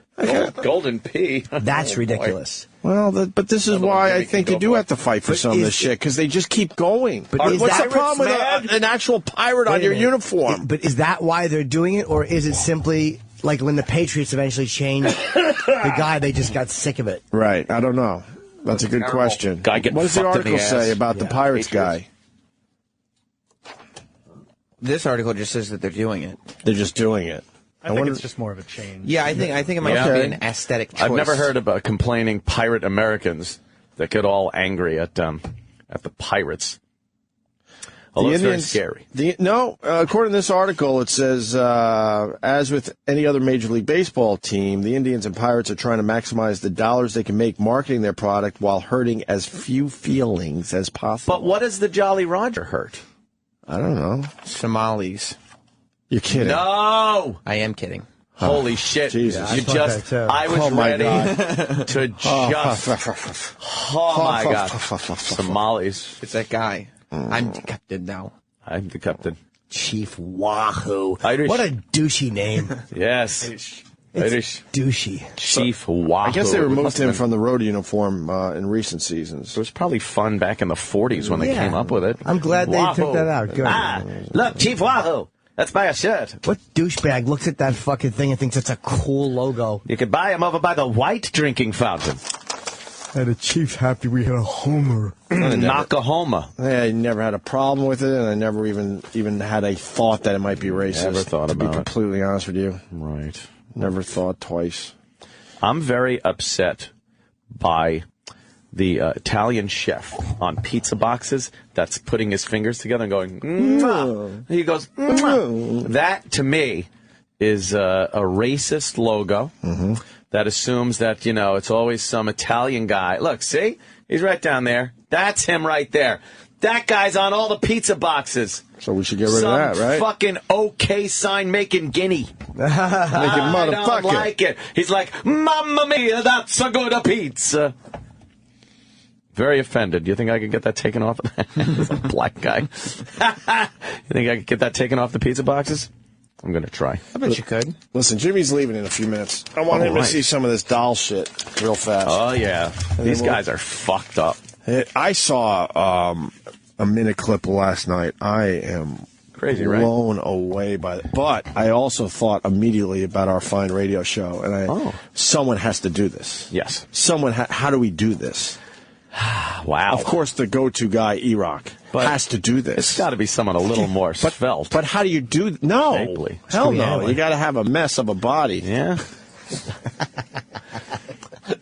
Golden P. That's ridiculous. Well, but this is why I think you do have to fight for some of this shit, because they just keep going. But what's the problem with an actual pirate on your uniform? But is that why they're doing it, or is it simply like when the Patriots eventually changed the guy, they just got sick of it? Right. I don't know. That's a good question. What does the article say about the Pirates guy? This article just says that they're doing it. They're just doing it. I think it's just more of a change. Yeah, I think it might be an aesthetic choice. I've never heard about complaining pirate Americans that get all angry at the pirates. Although it's very scary. According to this article, it says, as with any other Major League Baseball team, the Indians and Pirates are trying to maximize the dollars they can make marketing their product while hurting as few feelings as possible. But what does the Jolly Roger hurt? I don't know. Somalis. You're kidding. No! I am kidding. Holy shit. Jesus. I was ready to just... Oh, my God. Somalis. It's that guy. I'm the captain now. I'm the captain. Chief Wahoo. Irish. What a douchey name. Yes. Irish. Douchey. Chief Wahoo. I guess they removed him from the road uniform in recent seasons. It was probably fun back in the 40s when they came up with it. I'm glad they took that out. Good. Look, Chief Wahoo. Let's buy a shirt. What douchebag looks at that fucking thing and thinks it's a cool logo? You could buy him over by the white drinking fountain. And the Chief's happy we had a homer. Knock-a-homa. Yeah, I never had a problem with it, and I never even had a thought that it might be racist. Never thought about it. To be completely honest with you. Right. Never thought twice. I'm very upset by the Italian chef on pizza boxes that's putting his fingers together and going, mwah. He goes, mwah. That, to me, is a racist logo that assumes that, it's always some Italian guy. Look, see? He's right down there. That's him right there. That guy's on all the pizza boxes. So we should get rid of that, right? Fucking okay sign making guinea. I don't like it. He's like, Mamma mia, that's a good pizza. Very offended. Do you think I could get that taken off? This black guy. You think I could get that taken off the pizza boxes? I'm going to try. I bet you could. Listen, Jimmy's leaving in a few minutes. I want him to see some of this doll shit real fast. Oh, yeah. These guys are fucked up. I saw a minute clip last night. I am crazy, blown away by it. But I also thought immediately about our fine radio show. And someone has to do this. Yes. How do we do this? Wow. Of course, the go-to guy, E-Rock, has to do this. It's got to be someone a little more svelte. But how do you do... No. Shapely. Hell no. You got to have a mess of a body. Yeah.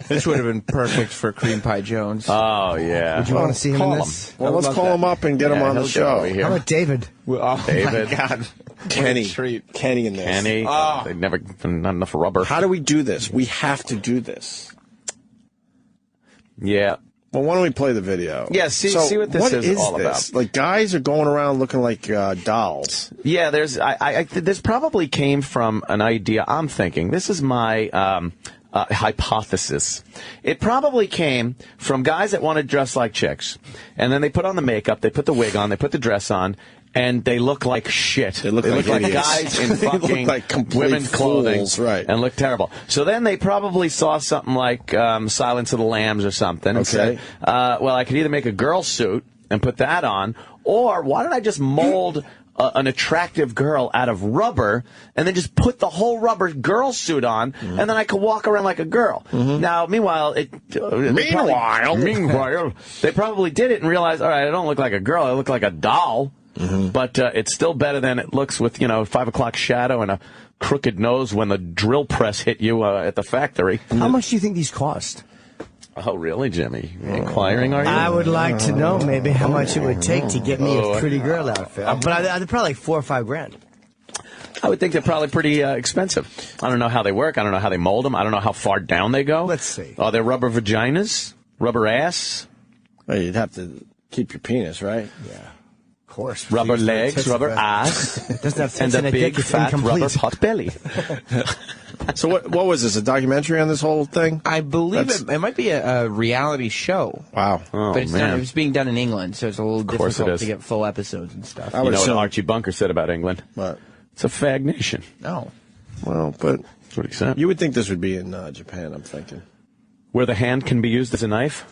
This would have been perfect for Cream Pie Jones. Oh, yeah. Would you want to see him in this? Well, let's call him up and get him on the show. How about David? David. My God. Kenny in this. Kenny. They've never... Not enough rubber. How do we do this? We have to do this. Yeah. Well, why don't we play the video? Yeah, see what this is all about. Like, guys are going around looking like dolls. Yeah, this probably came from an idea I'm thinking. This is my hypothesis. It probably came from guys that want to dress like chicks. And then they put on the makeup, they put the wig on, they put the dress on, and they look like shit. They look like guys in fucking women's clothing, right? And look terrible. So then they probably saw something like Silence of the Lambs or something. And said, well, I could either make a girl suit and put that on, or why don't I just mold an attractive girl out of rubber and then just put the whole rubber girl suit on, and then I could walk around like a girl. Now, meanwhile, they probably did it and realized, all right, I don't look like a girl, I look like a doll. But it's still better than it looks with, 5 o'clock shadow and a crooked nose when the drill press hit you at the factory. How much do you think these cost? Oh, really, Jimmy? Inquiring, are you? I would like to know maybe how much it would take to get me a pretty girl outfit. But I'd probably like $4 or $5 grand. I would think they're probably pretty expensive. I don't know how they work. I don't know how they mold them. I don't know how far down they go. Let's see. Are there rubber vaginas? Rubber ass? Well, you'd have to keep your penis, right? Yeah. Course. Rubber legs, rubber ass, and a big fat rubber pot belly. So what was this, a documentary on this whole thing? I believe it might be a reality show. Wow. But it's being done in England, so it's a little difficult to get full episodes and stuff. You know what Archie Bunker said about England? What? It's a fag nation. No. Well, but that's what he said. You would think this would be in Japan, I'm thinking. Where the hand can be used as a knife?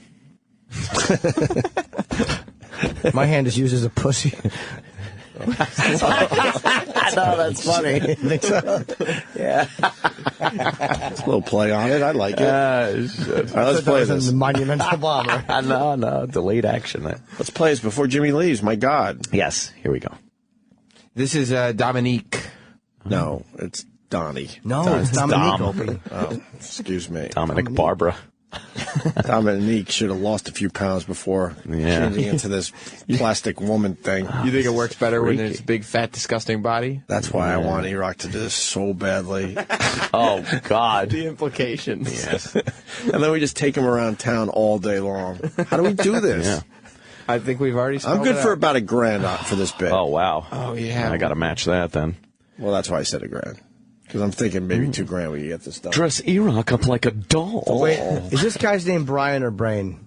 My hand is used as a pussy. I know, that's funny. Yeah. It's a little play on it. I like it. All right, let's play this. The monumental bomber. No, delayed action. Let's play this before Jimmy leaves. My God. Yes, here we go. This is Dominique. No, it's Donnie. No, it's Dominique. Oh, excuse me. Dominic Barbara. Dominique should have lost a few pounds before changing into this plastic woman thing. You think it works better when there's a big, fat, disgusting body? That's why I want E-Rock to do this so badly. Oh, God. The implications. Yes. And then we just take him around town all day long. How do we do this? Yeah. I think we've already I'm good for about $1,000 for this bit. Oh, wow. Oh, yeah. I got to match that then. Well, that's why I said $1,000. Because I'm thinking maybe $2,000 we can get this done. Dress E-Rock up like a doll. Wait, is this guy's name Brian or Brain?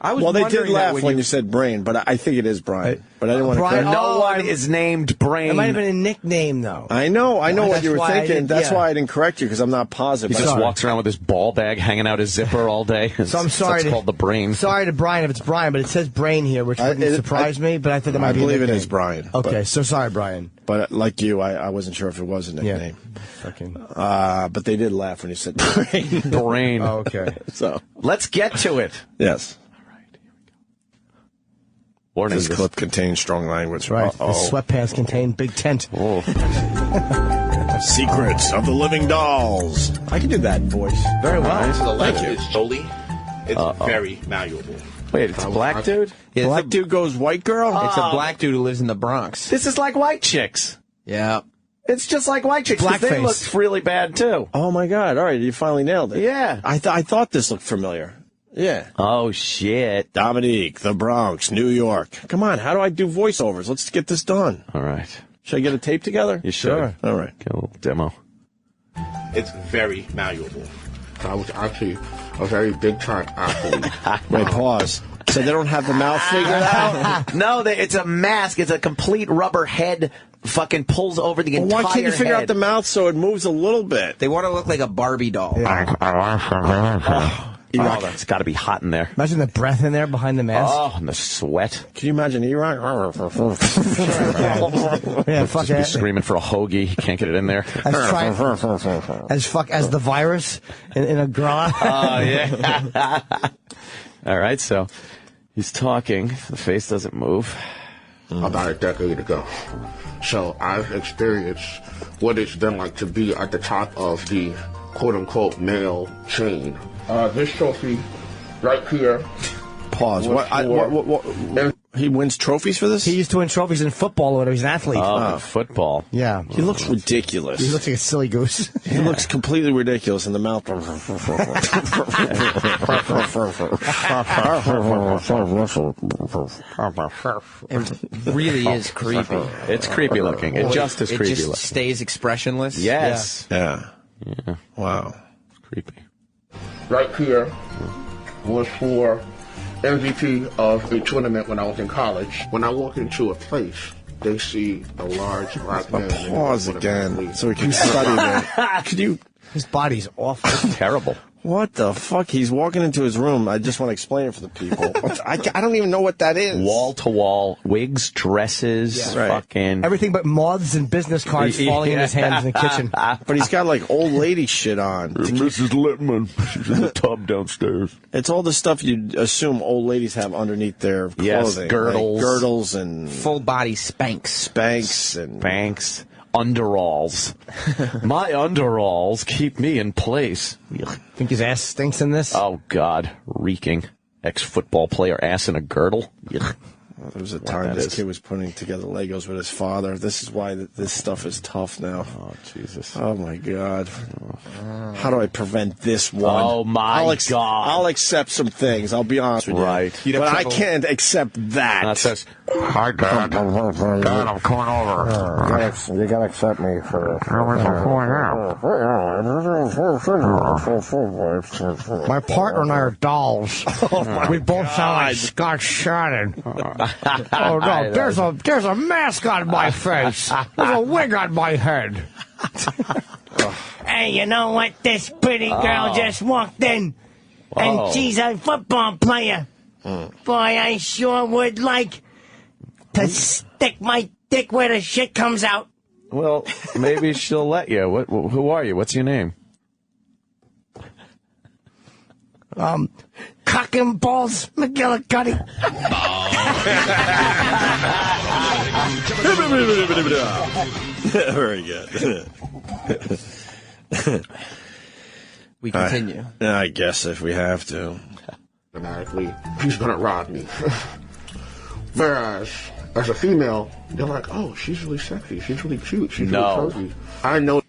Well, they did laugh when you said Brain, but I think it is Brian. But I didn't want to. Brian, no one is named Brain. It might have been a nickname, though. I know what you were thinking. That's yeah. why I didn't correct you, because I'm not positive. He just walks around with his ball bag hanging out his zipper all day. So I'm sorry. It's called the Brain. Sorry to Brian if it's Brian, but it says Brain here, which wouldn't surprise me. But I thought that might be. I believe it is Brian. Okay, so sorry, Brian. But like you, I wasn't sure if it was a nickname. Yeah. But they did laugh when you said Brain. Brain. Oh, okay. So let's get to it. Yes. Warning, this clip contains strong language. Right. The sweatpants contain big tent. Oh. Secrets of the Living Dolls. I can do that voice very well. Thank you. It's Jolie. It's very malleable. Wait, it's a black dude? Yeah, black dude goes white girl? It's a black dude who lives in the Bronx. This is like White Chicks. Yeah. It's just like White Chicks. They look really bad, too. Oh, my God. All right, you finally nailed it. Yeah. I thought this looked familiar. Yeah. Oh, shit. Dominique, the Bronx, New York. Come on, how do I do voiceovers? Let's get this done. All right. Should I get a tape together? You should. Sure. All right. Get a little demo. It's very malleable. I was actually a very big-time athlete. Wait, pause. So they don't have the mouth figured out? No, it's a mask. It's a complete rubber head. Fucking pulls over the entire Why can't you figure head. out the mouth so it moves a little bit? They want to look like a Barbie doll. Oh, it's got to be hot in there. Imagine the breath in there behind the mask. Oh, and the sweat. Can you imagine E-Rock? Yeah, fuck Just be it. screaming for a hoagie. He can't get it in there. As the virus in a garage. Oh, yeah. All right, so he's talking. The face doesn't move. About a decade ago. So I've experienced what it's been like to be at the top of the quote-unquote male chain. This trophy right here. Pause. What? He wins trophies for this? He used to win trophies in football when he was an athlete. Oh, football. Yeah. He looks ridiculous. He looks like a silly goose. He looks completely ridiculous in the mouth. It really is creepy. It's creepy looking. It just is creepy It just looking. stays expressionless. Yes. Yeah. Wow. Creepy. Right here was for MVP of a tournament when I was in college. When I walk into a place, they see a large black man. Pause again so we can study that. Could you? His body's awful. Terrible. What the fuck? He's walking into his room. I just want to explain it for the people. I don't even know what that is. Wall to wall, wigs, dresses, fucking Everything but moths and business cards falling in his hands in the kitchen. But he's got like old lady shit on. Mrs. Littman. She's in the tub downstairs. It's all the stuff you'd assume old ladies have underneath their clothing. Yes, girdles. Like girdles and Full body Spanx. Spanx and Banks. Underalls. My underalls keep me in place. Think his ass stinks in this? Oh, God. Reeking. Ex-football player ass in a girdle. There was a time this kid was putting together Legos with his father. This is why this stuff is tough now. Oh, Jesus. Oh, my God. How do I prevent this one? Oh, my God. I'll accept some things. I'll be honest with you. Right. But I can't accept that. That says, Hi, Dad. Dad, I'm coming over. You gotta accept me for this. My partner and I are dolls. We both sound like Scott Shannon. Oh no, there's a mask on my face. There's a wig on my head. Hey, you know what? This pretty girl just walked in, and she's a football player. Boy, I sure would like to stick my dick where the shit comes out. well, maybe she'll let you. Who are you? What's your name? Cock and balls, McGillicuddy. Very good. we continue. I guess if we have to. Automatically, he's gonna rob me. Whereas, as a female, they're like, oh, she's really sexy, she's really cute, she's really cozy. I know.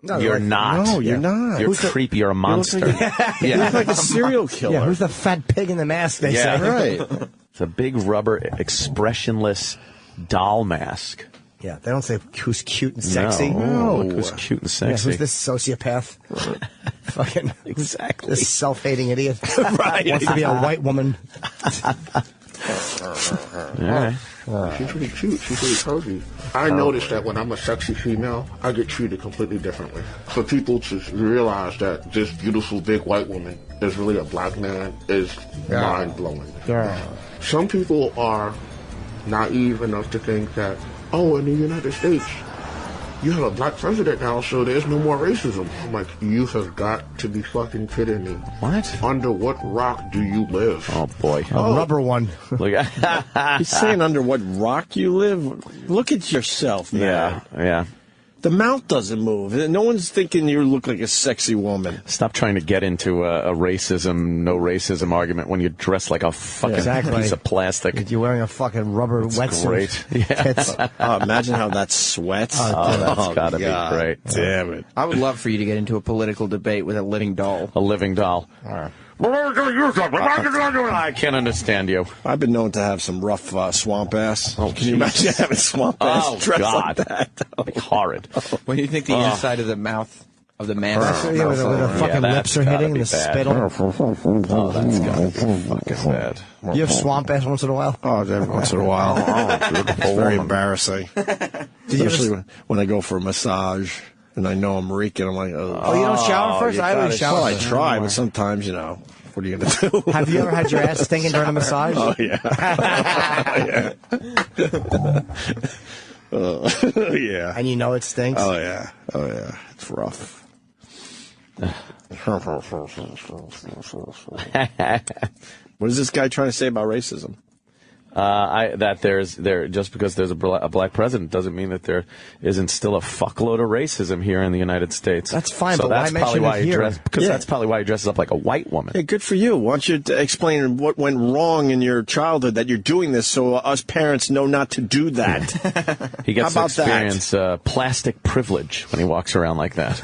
No, you're not. No, you're not. You're creepy. You're a monster. You look like a serial killer. Yeah, who's the fat pig in the mask, they say. Right. It's a big rubber, expressionless doll mask. Yeah, they don't say who's cute and sexy. No. Look who's cute and sexy. Yeah, who's this sociopath? Fucking exactly. This self-hating idiot. Right. Wants to be a white woman. Yeah. She's really cute. She's really cozy. I noticed that when I'm a sexy female, I get treated completely differently. For people to realize that this beautiful big white woman is really a black man is mind-blowing. Yeah. Some people are naive enough to think that, oh, in the United States, you have a black president now, so there's no more racism. I'm like, you have got to be fucking kidding me. What? Under what rock do you live? Oh, boy. A rubber one. Look He's saying under what rock you live? Look at yourself, man. Yeah. The mouth doesn't move. No one's thinking you look like a sexy woman. Stop trying to get into a racism, no racism argument when you're dressed like a fucking piece of plastic. You're wearing a fucking rubber wetsuit. Great. Yeah. Imagine how that sweats. That's gotta be great. Damn it. I would love for you to get into a political debate with a living doll. A living doll. I can't understand you. I've been known to have some rough swamp ass. Can you imagine having swamp ass dressed like that? That'd be horrid. What do you think the inside of the mouth of the man? Yeah, with the fucking lips are hitting and the spittle. Oh, that's gotta be fucking bad. You have swamp ass once in a while? Oh, every once in a while. It's very embarrassing. Especially when I go for a massage. And I know I'm reeking. I'm like, oh, you don't shower first? I always shower. Well, I try, but sometimes, what are you going to do? Have you ever had your ass stinking during a massage? Oh, yeah. Yeah. And you know it stinks? Oh, yeah. It's rough. What is this guy trying to say about racism? Just because there's a black president doesn't mean that there isn't still a fuckload of racism here in the United States. That's fine, so but that's why probably mention why it here? That's probably why he dresses up like a white woman. Hey, good for you. Why don't you explain what went wrong in your childhood that you're doing this so us parents know not to do that? He gets to experience plastic privilege when he walks around like that.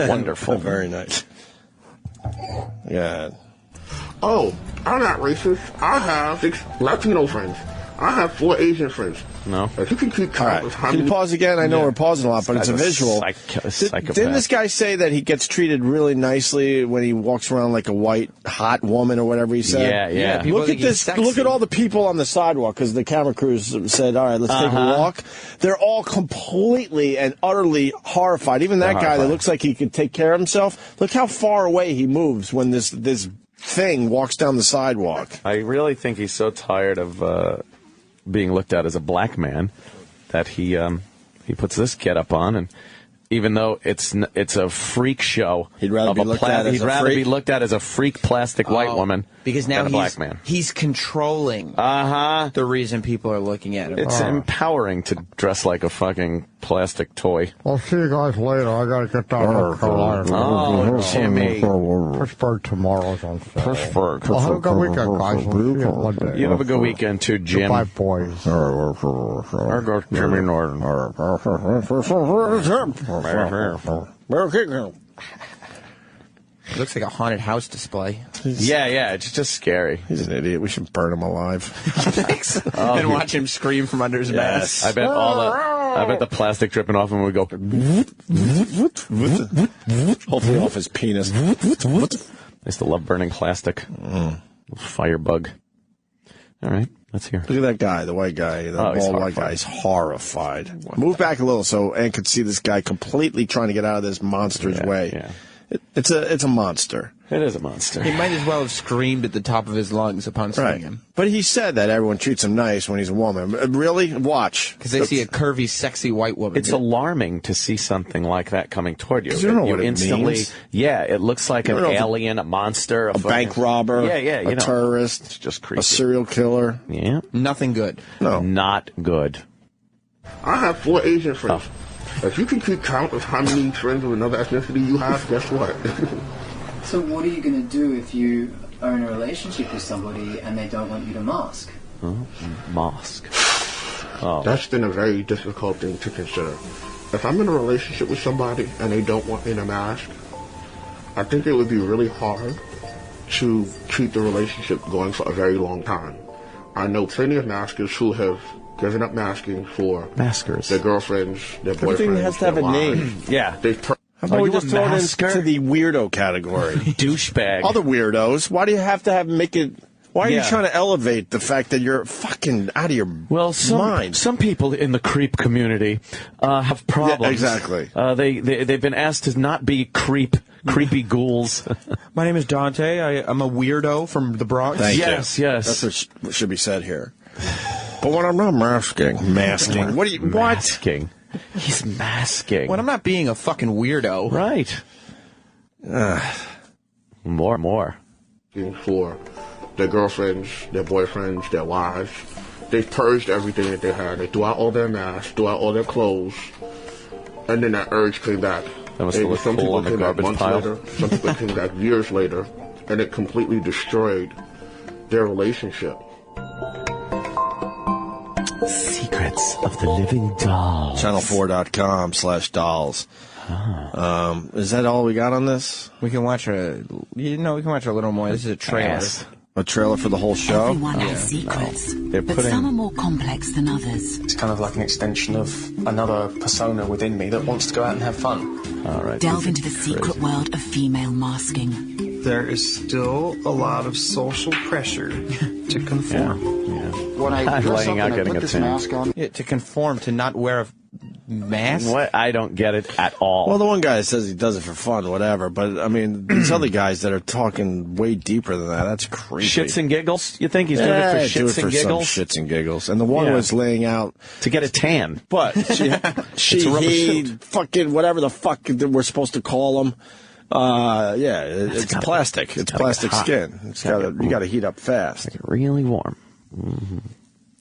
Wonderful. Very nice. Yeah. Oh, I'm not racist. I have 6 Latino friends. I have 4 Asian friends. No. If you can keep count of how Can you pause again? I know we're pausing a lot, but it's a visual. Psychopath. Didn't this guy say that he gets treated really nicely when he walks around like a white, hot woman or whatever he said? Yeah. Look at this. Look at all the people on the sidewalk, because the camera crews said, all right, let's take a walk. They're all completely and utterly horrified. Even that guy that looks like he could take care of himself. Look how far away he moves when this thing walks down the sidewalk. I really think he's so tired of being looked at as a black man that he puts this getup on, and even though it's a freak show, he'd rather be looked at as a freak plastic white woman because now than a black man. He's controlling the reason people are looking at him. It's empowering to dress like a fucking plastic toy. I'll see you guys later. I gotta get down to North Carolina. Oh, Jimmy. Pittsburgh tomorrow's on Saturday. Pittsburgh. Well, have a good weekend, guys. We'll see you Monday. You have a good weekend too, Jim. Goodbye, boys. There goes Jimmy Norton. Looks like a haunted house display. Yeah, it's just scary. He's an idiot. We should burn him alive. And watch him scream from under his mask. I bet the plastic dripping off him would go. Hopefully off his penis. I used to love burning plastic. Firebug. All right, let's hear. Look at that guy, the white guy, the bald white guy. He's horrified. Move back a little so Ann could see this guy completely trying to get out of this monster's way. Yeah. It's a monster. It is a monster. He might as well have screamed at the top of his lungs upon seeing him. But he said that everyone treats him nice when he's a woman. Really? Watch. Because they see a curvy, sexy white woman. It's alarming to see something like that coming toward you. You don't know what it means. Yeah, it looks like an alien, a monster. A bank robber. A terrorist. It's just creepy. A serial killer. Yeah. Nothing good. No. Not good. I have 4 Asian friends. If you can keep count of how many friends of another ethnicity you have, guess what? So what are you going to do if you are in a relationship with somebody and they don't want you to mask? Mask. Oh. That's been a very difficult thing to consider. If I'm in a relationship with somebody and they don't want me to mask, I think it would be really hard to keep the relationship going for a very long time. I know plenty of maskers who have given up masking for their girlfriends, their boyfriends. Everything has to have a name. Yeah. How about we just throw it into the weirdo category? Douchebag. Other weirdos. Why do you have to make it... Why are you trying to elevate the fact that you're fucking out of your mind? Some people in the creep community have problems. Yeah, exactly. They've been asked to not be creepy ghouls. My name is Dante. I'm a weirdo from the Bronx. Thank you. Yes. That's what should be said here. But when I'm not masking. What? Masking. He's masking. When I'm not being a fucking weirdo. Right. More. For their girlfriends, their boyfriends, their wives. They've purged everything that they had. They threw out all their masks, threw out all their clothes, and then that urge came back. That must look cool on the garbage pile. Later, some people came back years later, and it completely destroyed their relationship. Secrets of the Living Doll. Channel4.com/dolls. Is that all we got on this? We can watch a little more. This is a trailer. A trailer for the whole show? Everyone has secrets, but some are more complex than others. It's kind of like an extension of another persona within me that wants to go out and have fun. All right. Delve into the secret world of female masking. There is still a lot of social pressure to conform. Yeah. When I dress up and I put this mask on... to conform, to not wear a mask? What? I don't get it at all. Well, the one guy says he does it for fun, whatever. But, I mean, these other guys that are talking way deeper than that, that's creepy. Shits and giggles? You think he's doing it for shits and giggles? Some shits and giggles. And the one was laying out... To get a tan. But he, fucking, whatever the fuck we're supposed to call him. It's plastic. It's plastic skin. You got to heat up fast. Make it really warm. Mm-hmm.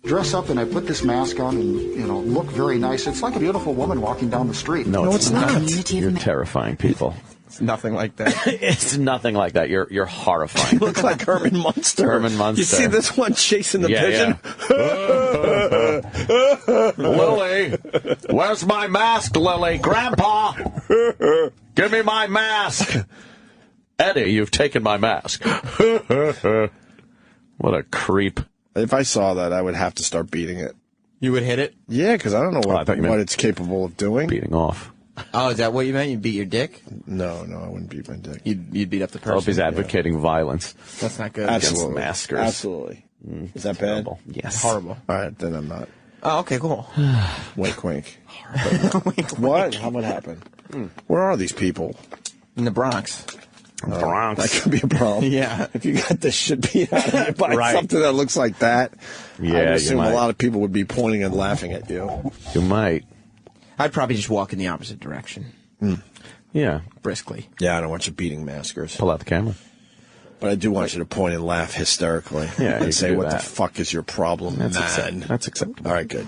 Dress up and I put this mask on and, look very nice. It's like a beautiful woman walking down the street. No, it's not. You're terrifying people. It's nothing like that. It's nothing like that. You're horrifying. You look like Herman Munster. Herman Munster. You see this one chasing the pigeon? Lily, where's my mask, Lily? Grandpa, give me my mask. Eddie, you've taken my mask. What a creep. If I saw that, I would have to start beating it. You would hit it? Yeah, because I don't know what it's capable of doing. Beating off. Oh, is that what you meant? You beat your dick? No, I wouldn't beat my dick. You'd beat up the person. I hope he's advocaking violence. That's not good. Absolutely. Against maskers. Absolutely. Is that bad? Yes. Horrible. All right, then I'm not. Oh, okay, cool. Wink, wink. What? What happened? Where are these people? In the Bronx. Bronx. That could be a problem. Yeah. If you got the shit beat out of you by something that looks like that, I would assume a lot of people would be pointing and laughing at you. You might. I'd probably just walk in the opposite direction. Yeah. Briskly. Yeah, I don't want you beating maskers. Pull out the camera. But I do want you to point and laugh hysterically. Yeah, and say, what the fuck is your problem, That's man? acceptable. That's acceptable. All right, good.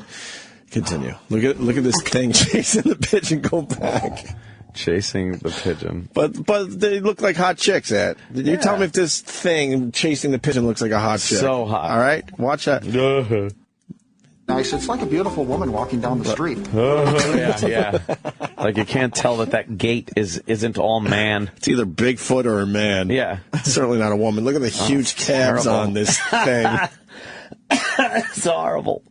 Continue. Look at this thing chasing the pigeon. Go back. Chasing the pigeon. But they look like hot chicks, Ed. You tell me if this thing chasing the pigeon looks like a hot chick. So hot. All right? Watch that. Nice. It's like a beautiful woman walking down the street. Yeah. Like you can't tell that gait isn't all man. It's either Bigfoot or a man. Yeah. It's certainly not a woman. Look at the huge calves terrible. on this thing. It's horrible.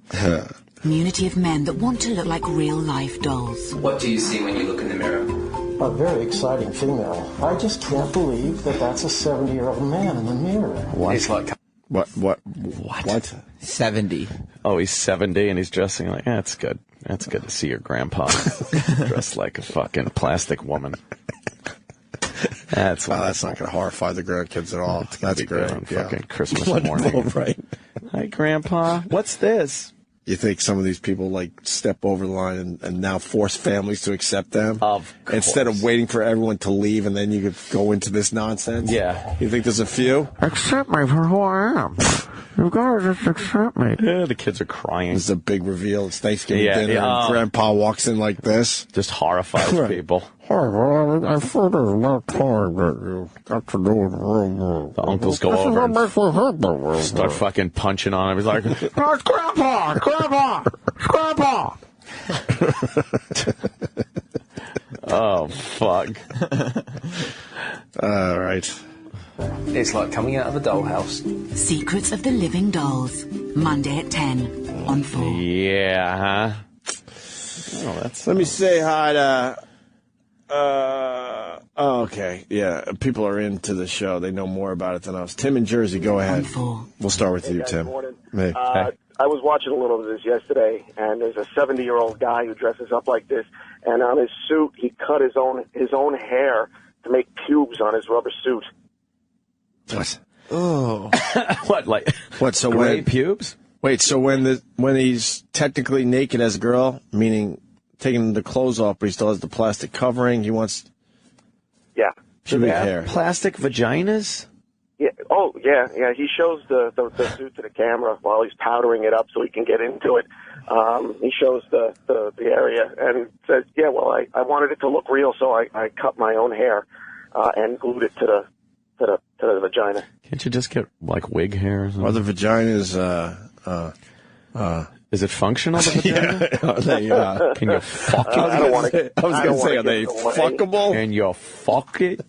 Community of men that want to look like real-life dolls. What do you see when you look in the mirror? A very exciting female. I just can't believe that that's a 70-year-old man in the mirror. It's like... What? 70. Oh, he's 70 and he's dressing like, it's good. That's good to see your grandpa dressed like a fucking plastic woman. That's not going to horrify the grandkids at all. That's great. On fucking Christmas morning. Right. Hi, Grandpa. What's this? You think some of these people step over the line and now force families to accept them? Of course. Instead of waiting for everyone to leave and then you could go into this nonsense? Yeah. You think there's a few? Accept me for who I am. You guys just accept me. Yeah, the kids are crying. It's a big reveal. It's Thanksgiving dinner, and Grandpa walks in like this. Just horrifies people. I thought there was no time that you got to do with the uncles go over and start fucking punching on him. He's like, "No, it's Grandpa! Grandpa! It's Grandpa!" Oh, fuck. All right. It's like coming out of a dollhouse. Secrets of the Living Dolls. Monday at 10 on 4. Yeah, huh? Oh, Let me say hi to... okay. Yeah, people are into the show. They know more about it than us. Tim in Jersey, go ahead. We'll start with you, guys, Tim. Hey. I was watching a little of this yesterday, and there's a 70-year-old guy who dresses up like this, and on his suit, he cut his own hair to make pubes on his rubber suit. What? Oh. What, so gray pubes? Wait, so when he's technically naked as a girl, meaning taking the clothes off, but he still has the plastic covering, he wants... Yeah. Pubic hair. Plastic vaginas? Yeah. Oh, yeah. He shows the suit to the camera while he's powdering it up so he can get into it. He shows the area and says, "Yeah, well, I wanted it to look real, so I cut my own hair and glued it to the vagina." Can't you just get like wig hair? Or something? Or the vaginas? Is it functional? The vagina? Can you fuck it? I was going to say, are they fuckable? Can you fuck it?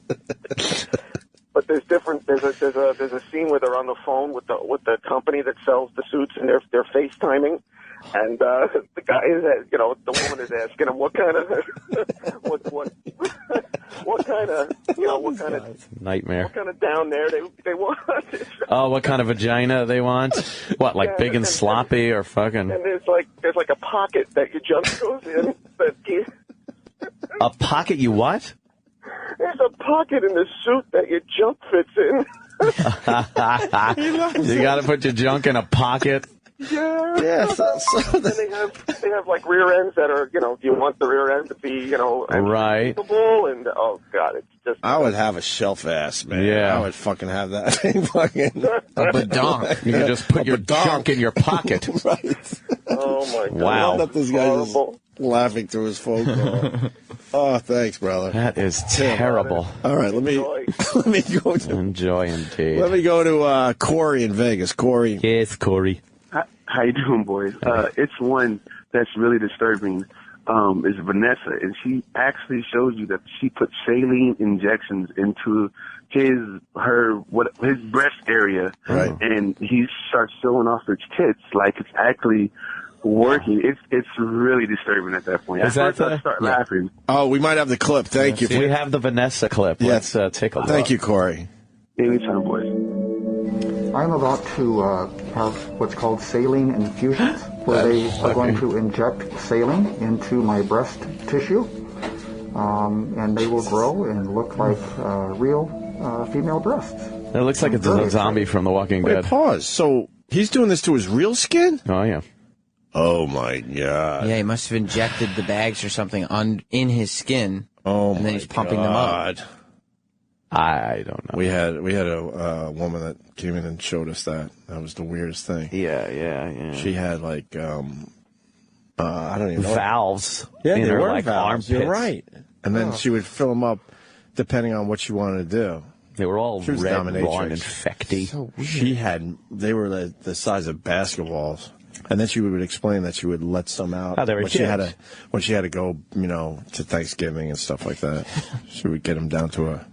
But there's different. There's a scene where they're on the phone with the company that sells the suits, and they're FaceTiming, and the guy is, the woman is asking him what kind of nightmare. What kind of down there they want. Oh, what kind of vagina they want? What, like big and sloppy or fucking? And there's like a pocket that your junk goes in. A pocket? You what? There's a pocket in the suit that your junk fits in. You got to put your junk in a pocket. Yeah. So they have like rear ends that are, do you want the rear end to be, right? And oh god, it's just. I would have a shelf ass, man. Yeah, I would fucking have that thing. Fucking a badonk. You can just put your junk in your pocket. Right. Oh my god! Wow. I love that this guy's just laughing through his phone call. Oh, thanks, brother. That is terrible. All right, let me go to enjoy indeed. Let me go to Corey in Vegas. Corey. Yes, Corey. How you doing, boys? It's one that's really disturbing. Is Vanessa, and she actually shows you that she put saline injections into his breast area, right? And he starts showing off his tits like it's actually working. It's really disturbing at that point. Is that I start laughing. Oh, we might have the clip. Thank you. We have the Vanessa clip. Let's take a look. Thank you, Corey. Anytime, boys. I'm about to have what's called saline infusions, where they are going to inject saline into my breast tissue, and they will grow and look like real female breasts. It looks like it's a zombie from The Walking Dead. Wait, pause. So he's doing this to his real skin? Oh, yeah. Oh, my God. Yeah, he must have injected the bags or something in his skin. Oh, and then he's pumping them up. I don't know. We had a woman that came in and showed us that. That was the weirdest thing. Yeah. She had like I don't even know. Valves. Yeah, in they her, were like, valves. You're right. And then she would fill them up depending on what she wanted to do. They were all red, raw, and dominatrix. infecty. So they were the size of basketballs. And then she would explain that she would let some out when she had to go, to Thanksgiving and stuff like that. She would get them down to a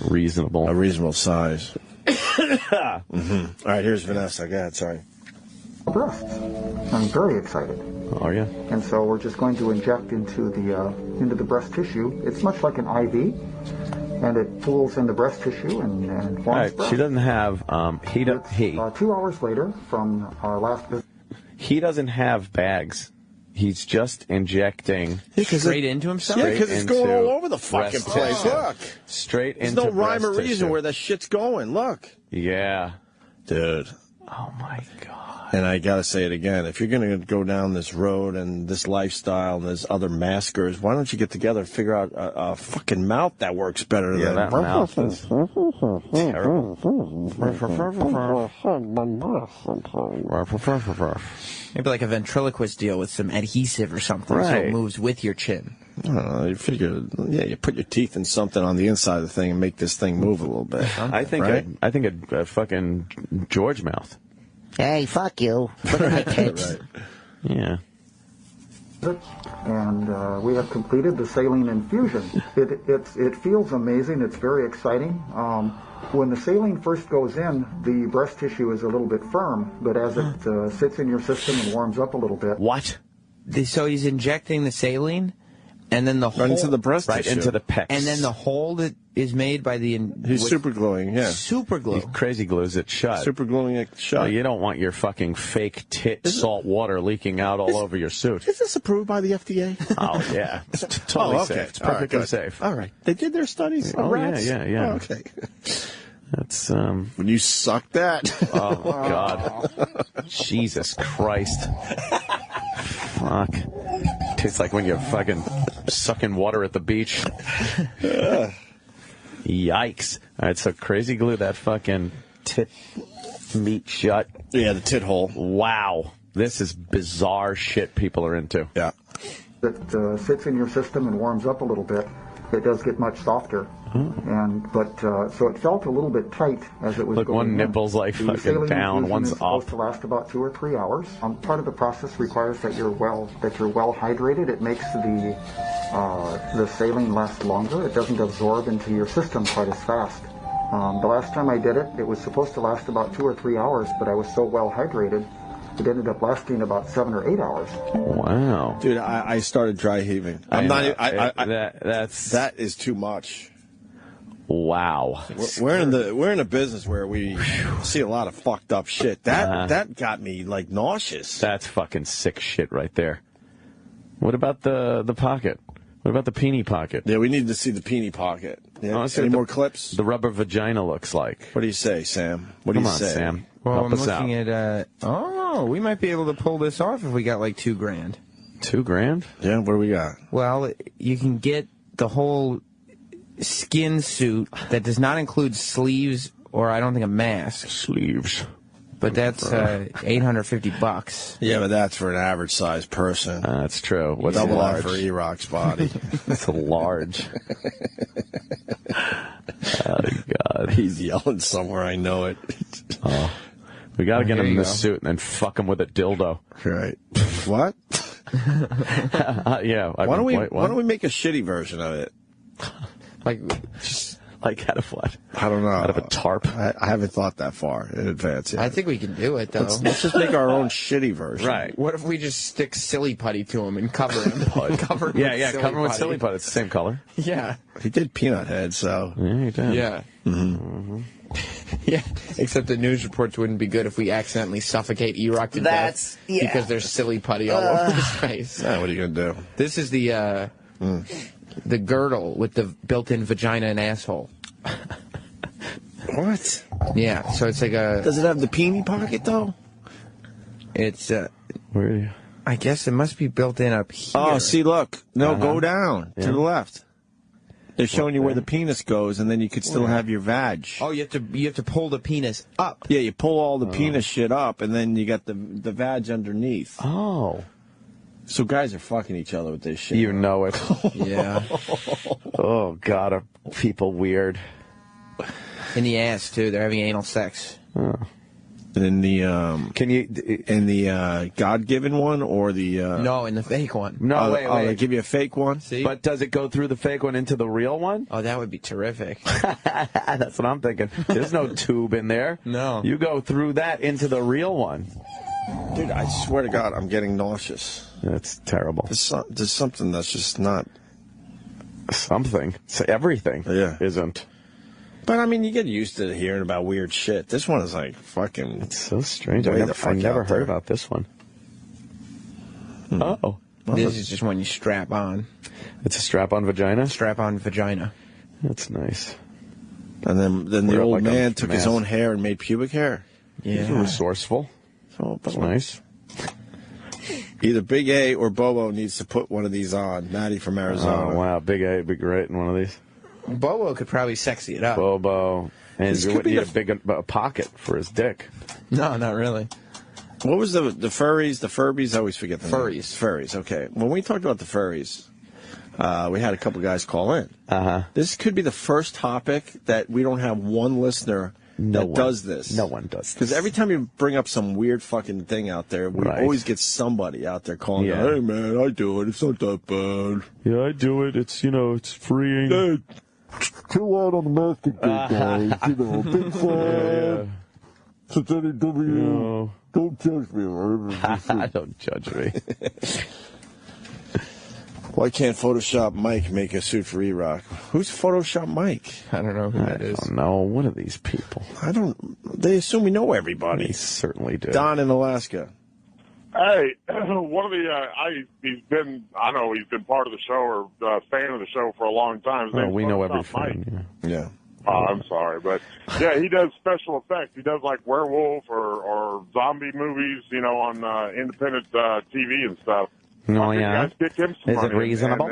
reasonable size. Mm-hmm. All right, here's Vanessa. Go ahead. Sorry. Breasts. I'm very excited. Are you? And so we're just going to inject into the breast tissue. It's much like an IV, and it pulls in the breast tissue and forms breast. She doesn't have 2 hours later from our last visit. He doesn't have bags. He's just injecting straight into himself. Yeah, because it's going all over the fucking place. Look, straight there's into. no rhyme or reason tissue. where that shit's going. Look. Yeah, dude. Oh, my God. And I got to say it again. If you're going to go down this road and this lifestyle and there's other maskers, why don't you get together and figure out a fucking mouth that works better than that mouth is terrible. Maybe like a ventriloquist deal with some adhesive or something so it moves with your chin. I don't know. You figure, you put your teeth in something on the inside of the thing and make this thing move a little bit. I think a fucking George mouth. Hey, fuck you. Look at my tits. Yeah. And we have completed the saline infusion. It feels amazing. It's very exciting. When the saline first goes in, the breast tissue is a little bit firm, but as it sits in your system and warms up a little bit. What? So he's injecting the saline, and then the hole... Right into the breast tissue. Right into the pecs. And then the hole that is made by the... He's super gluing, yeah. Super glue. He crazy glues it shut. Super gluing it shut. Well, you don't want your fucking fake salt water leaking out all over your suit. Is this approved by the FDA? Oh, yeah. It's totally safe. It's perfectly safe. All right. They did their studies on rats? Yeah. Oh, okay. That's, when you suck that. Oh, God. Jesus Christ. Fuck. Tastes like when you're fucking sucking water at the beach. Yikes. All right, so crazy glue that fucking tit meat shut. Yeah, the tit hole. Wow. This is bizarre shit people are into. Yeah. It sits in your system and warms up a little bit. It does get much softer. So it felt a little bit tight as it was Look, going one in. nipple's like The fucking saline down, infusion one's is supposed up. to last about 2 or 3 hours. Part of the process requires that you're well hydrated. It makes the saline last longer. It doesn't absorb into your system quite as fast. The last time I did it, it was supposed to last about 2 or 3 hours, but I was so well hydrated, it ended up lasting about 7 or 8 hours. Wow, dude, I started dry heaving. That is too much. Wow, we're in a business where we see a lot of fucked up shit. That got me like nauseous. That's fucking sick shit right there. What about the pocket? What about the peenie pocket? Yeah, we need to see the peenie pocket. Yeah. Any more clips? The rubber vagina looks like. What do you say, Sam? What do Come you on, say? Sam. Well, Help I'm us looking out. at, we might be able to pull this off if we got like $2,000. $2,000? Yeah, what do we got? Well, you can get the whole skin suit that does not include sleeves or I don't think a mask. Sleeves. But that's $850. Yeah, but that's for an average sized person. That's true. What's double large? that for E-Rock's body? That's a large. Oh, God. He's yelling somewhere, I know it. Oh. We got to get him in this suit and then fuck him with a dildo. Right. What? Yeah. Why don't we make a shitty version of it? Like out of what? I don't know. Out of a tarp? I haven't thought that far in advance yet. I think we can do it, though. Let's just make our own shitty version. Right. What if we just stick silly putty to him and cover him? cover him with silly putty. It's the same color. Yeah. He did Peanut Head, so. Yeah, he did. Yeah. Mm-hmm. Yeah, except the news reports wouldn't be good if we accidentally suffocate E-Rock to death because there's silly putty all over his face. Yeah, what are you going to do? This is the girdle with the built-in vagina and asshole. What? Yeah, so it's like a... Does it have the peenie pocket, though? It's... Where are you? I guess it must be built in up here. Oh, see, look. No, go down to the left. They're showing you where the penis goes, and then you could still have your vag. Oh, you have to pull the penis up. Yeah, you pull all the penis shit up, and then you got the vag underneath. Oh. So guys are fucking each other with this shit. You know it. Yeah. Oh, God, are people weird. In the ass, too. They're having anal sex. Oh. In the God-given one or the no, in the fake one. No, wait. They give you a fake one. See? But does it go through the fake one into the real one? Oh, that would be terrific. That's what I'm thinking. There's no tube in there. No. You go through that into the real one. Dude, I swear to God, I'm getting nauseous. That's terrible. There's something that's just not something. So everything isn't. But, I mean, you get used to hearing about weird shit. This one is like fucking... It's so strange. I never heard about this one. Oh. This is just one you strap on. It's a strap-on vagina? Strap-on vagina. That's nice. And then the old man took his own hair and made pubic hair? He's resourceful. So that's nice. Either Big A or Bobo needs to put one of these on. Maddie from Arizona. Oh, wow. Big A would be great in one of these. Bobo could probably sexy it up. Bobo. And This you could wouldn't be need a big pocket for his dick. No, not really. What was the furries, the Furbies? I always forget the name. Furries, okay. When we talked about the furries, we had a couple guys call in. This could be the first topic that we don't have one listener that does this. No one does this. Because every time you bring up some weird fucking thing out there, we always get somebody out there calling, hey, man, I do it. It's not that bad. Yeah, I do it. It's, it's freeing. Hey, chill out on the masking thing, guys. Big fan. Since NEW, don't judge me. Don't judge me. Why can't Photoshop Mike make a suit for E-Rock? Who's Photoshop Mike? I don't know who that is. I don't know. What are these people? They assume we know everybody. They certainly do. Don in Alaska. Hey, one of the he's been part of the show or fan of the show for a long time. His name's we know Photoshop everything. Mike. Yeah. Oh, I'm sorry, but yeah, he does special effects. He does like werewolf or zombie movies, on independent TV and stuff. Oh, yeah. Guys kick him some Is it money, reasonable?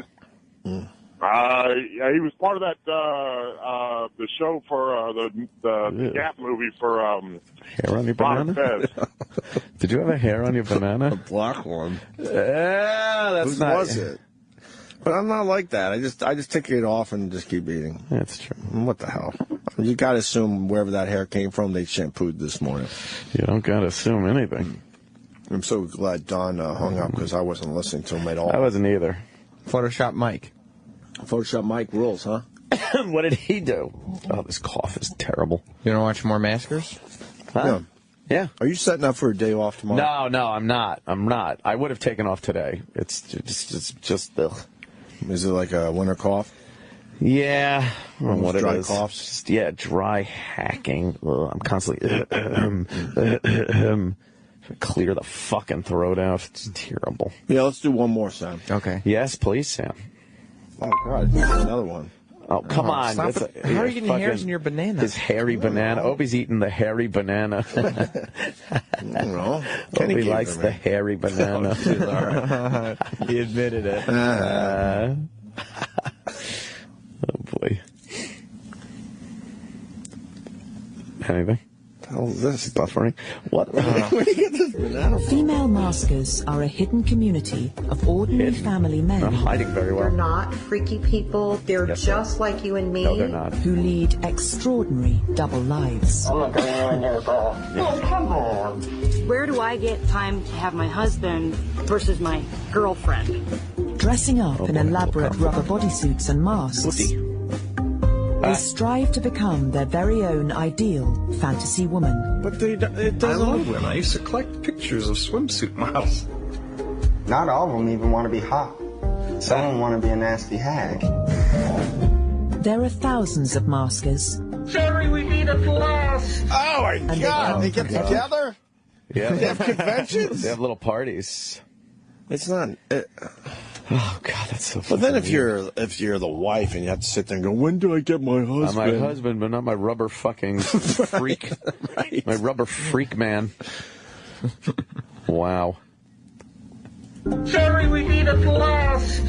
Yeah, he was part of that the show for the Gap movie for hair on your Ron banana. Fez. Did you have a hair on your banana? A black one. Yeah, that's Whose not. was it? But I'm not like that. I just take it off and just keep eating. That's true. What the hell? You got to assume wherever that hair came from, they shampooed this morning. You don't got to assume anything. I'm so glad Don hung up because I wasn't listening to him at all. I wasn't either. Photoshop Mike. Photoshop Mike rules, huh? What did he do? Oh, this cough is terrible. You want to watch more Maskers? Huh? Yeah. Are you setting up for a day off tomorrow? No, I'm not. I would have taken off today. It's just ugh. Is it like a winter cough? Yeah. I don't know what dry it is. coughs? Just, dry hacking. Ugh, I'm constantly clear the fucking throat out. It's terrible. Yeah, let's do one more, Sam. Okay. Yes, please, Sam. Oh, God. Another one. Oh, come on. Stop it. How are you getting hairs in your banana? His hairy banana. Opie's eating the hairy banana. I don't know. Opie likes the hairy banana. Oh, all right. He admitted it. Oh, boy. Anything? Oh, this is buffering. What? Where do you get this banana from? Female maskers are a hidden community of ordinary family men. Not hiding very well. They're not freaky people. They're Yes, just like you and me. No, they're not. Who lead extraordinary double lives. I'm not going in there, bro. Oh, come on. Where do I get time to have my husband versus my girlfriend? Dressing up in elaborate rubber bodysuits and masks. They strive to become their very own ideal fantasy woman. But it doesn't. I love women. I used to collect pictures of swimsuit models. Not all of them even want to be hot. Some of them want to be a nasty hag. There are thousands of maskers. Jerry, we meet at last. Oh, my And God. They they get together? Yeah. They have conventions? They have little parties. It's not. Oh God, that's so. But then if you're the wife and you have to sit there and go, when do I get my husband? I'm my husband, but not my rubber fucking freak. Right. My rubber freak man. Wow. Jerry, we meet at last.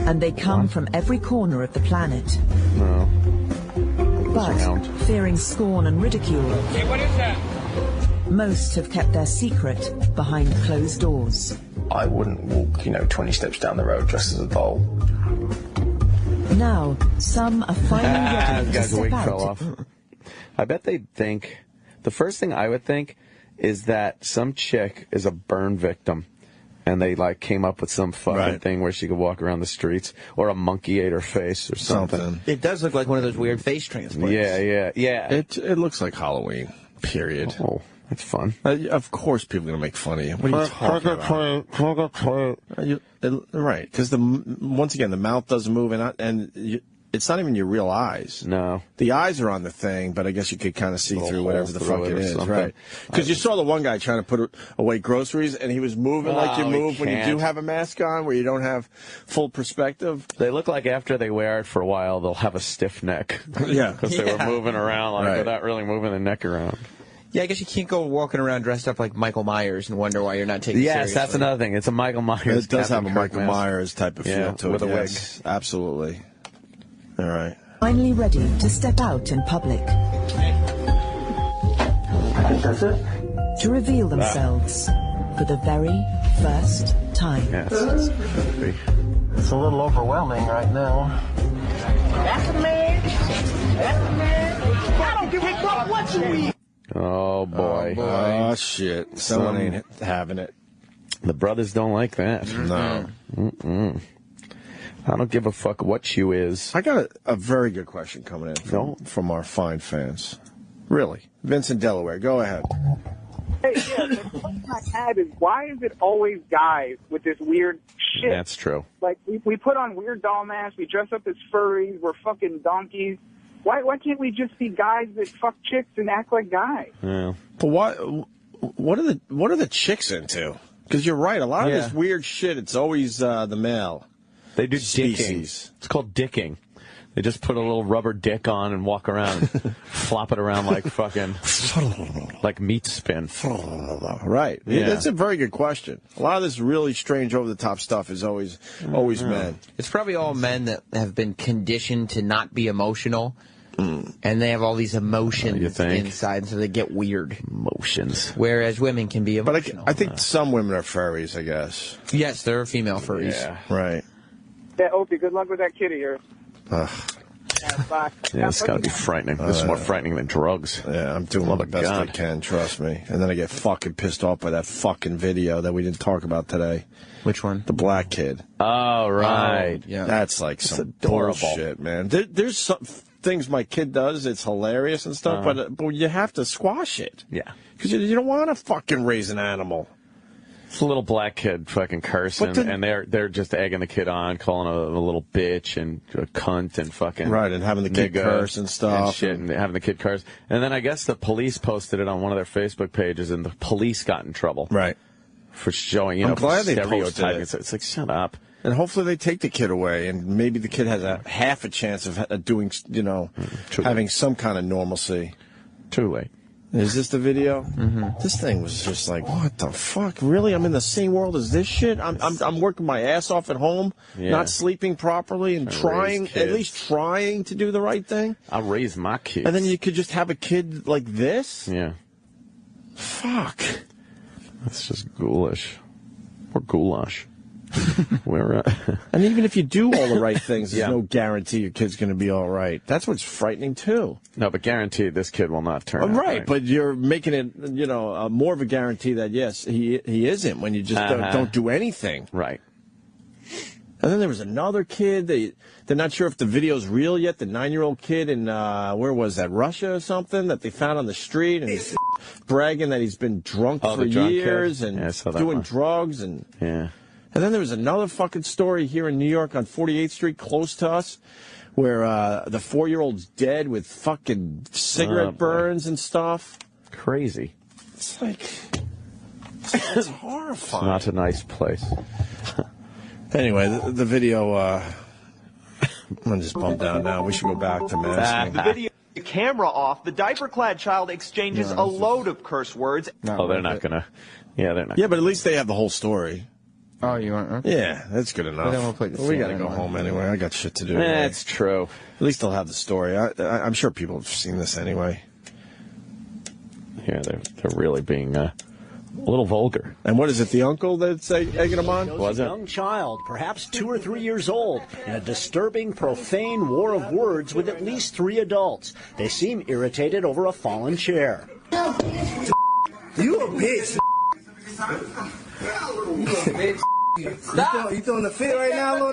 And they come from every corner of the planet. No. But, fearing scorn and ridicule, Hey, what is that? most have kept their secret behind closed doors. I wouldn't walk, 20 steps down the road dressed as a doll. Now, some are finally ready to Guy's step wig out. fell off. I bet they'd think, the first thing I would think is that some chick is a burn victim. And they came up with some fucking thing where she could walk around the streets, or a monkey ate her face, or something. It does look like one of those weird face transplants. Yeah. It looks like Halloween. Period. Oh, that's fun. Of course, people are gonna make fun of you. What are you talking about? Right? Because once again, the mouth doesn't move, and it's not even your real eyes. No, the eyes are on the thing, but I guess you could kind of see through whatever the fuck it is, something. right? Because you saw the one guy trying to put away groceries, and he was moving like you move when you do have a mask on, where you don't have full perspective. They look like after they wear it for a while, they'll have a stiff neck. Yeah, because they were moving around without really moving the neck around. Yeah, I guess you can't go walking around dressed up like Michael Myers and wonder why you're not taken seriously. Yes, that's another thing. It's a Michael Myers. It does have a Kirk Michael mask. Myers type of feel to it. with a wig. Yes, absolutely. All right. Finally ready to step out in public. That's it? To reveal themselves for the very first time. Yes. It's a little overwhelming right now. That's a man. That's a man. I don't give a fuck what you eat. Oh, boy. Oh, shit. Someone ain't having it. The brothers don't like that. No. Mm-mm. I don't give a fuck what you is. I got a very good question coming in from our fine fans. Really. Vincent Delaware, go ahead. Hey, yeah, the question I had is, why is it always guys with this weird shit? That's true. Like, we put on weird doll masks, we dress up as furries, we're fucking donkeys. Why can't we just be guys that fuck chicks and act like guys? Yeah. But what are the chicks into? Because you're right, a lot of this weird shit, it's always the male. They do species. dicking. It's called dicking. They just put a little rubber dick on and walk around, flop it around like fucking, like meat spin. Right. Yeah. That's a very good question. A lot of this really strange over-the-top stuff is always men. It's probably all men that have been conditioned to not be emotional, and they have all these emotions inside, so they get weird. Emotions. Whereas women can be emotional. But I think some women are furries, I guess. Yes, there are female furries. Yeah. Right. Yeah, Opie, good luck with that kitty of yours. Ugh. Bye. Yeah, it's got to be frightening. This is more frightening than drugs. Yeah, I'm doing the best I can, trust me. And then I get fucking pissed off by that fucking video that we didn't talk about today. Which one? The black kid. Oh, right. Yeah. That's like some bullshit, man. There's some things my kid does, it's hilarious and stuff, but you have to squash it. Yeah. Because you don't want to fucking raise an animal. It's a little black kid fucking cursing, and they're just egging the kid on, calling a little bitch and a cunt and fucking right, and having the kid curse and stuff and shit, and having the kid curse. And then I guess the police posted it on one of their Facebook pages, and the police got in trouble, right, for showing I'm glad they posted stereotyping. it. It's like, shut up. And hopefully they take the kid away, and maybe the kid has a half a chance of doing, having some kind of normalcy. Too late. Is this the video? Mm-hmm. This thing was just like, what the fuck? Really? I'm in the same world as this shit? I'm working my ass off at home, not sleeping properly, and at least trying to do the right thing. I'll raise my kids. And then you could just have a kid like this? Yeah. Fuck. That's just ghoulish. Or goulash. And even if you do all the right things, there's no guarantee your kid's going to be all right. That's what's frightening, too. No, but guaranteed this kid will not turn out right, but you're making it, more of a guarantee that, yes, he isn't when you just don't do anything. Right. And then there was another kid. They're not sure if the video's real yet. The 9-year-old kid in, where was that, Russia or something, that they found on the street. And he's bragging that he's been drunk for years and doing drugs. And then there was another fucking story here in New York on 48th Street, close to us, where the 4-year-old's dead with fucking cigarette burns and stuff. Crazy. It's like, it's horrifying. It's not a nice place. Anyway, the video, I'm just bummed out now. We should go back to masking. The video, the camera off, the diaper-clad child exchanges a load of curse words. Oh, they're not going to. Yeah, they're not. Yeah, but at least they have the whole story. Oh, you want? Okay. Yeah, that's good enough. Well, then we'll play the we got to go home anyway. I got shit to do. That's true. At least they'll have the story. I'm sure people have seen this anyway. Yeah, they're really being a little vulgar. And what is it, the uncle that's egging them on? Was it? A young child, perhaps 2 or 3 years old, in a disturbing, profane war of words with at least 3 adults. They seem irritated over a fallen chair. You a bitch. Stop! You throwing the fit right now, little?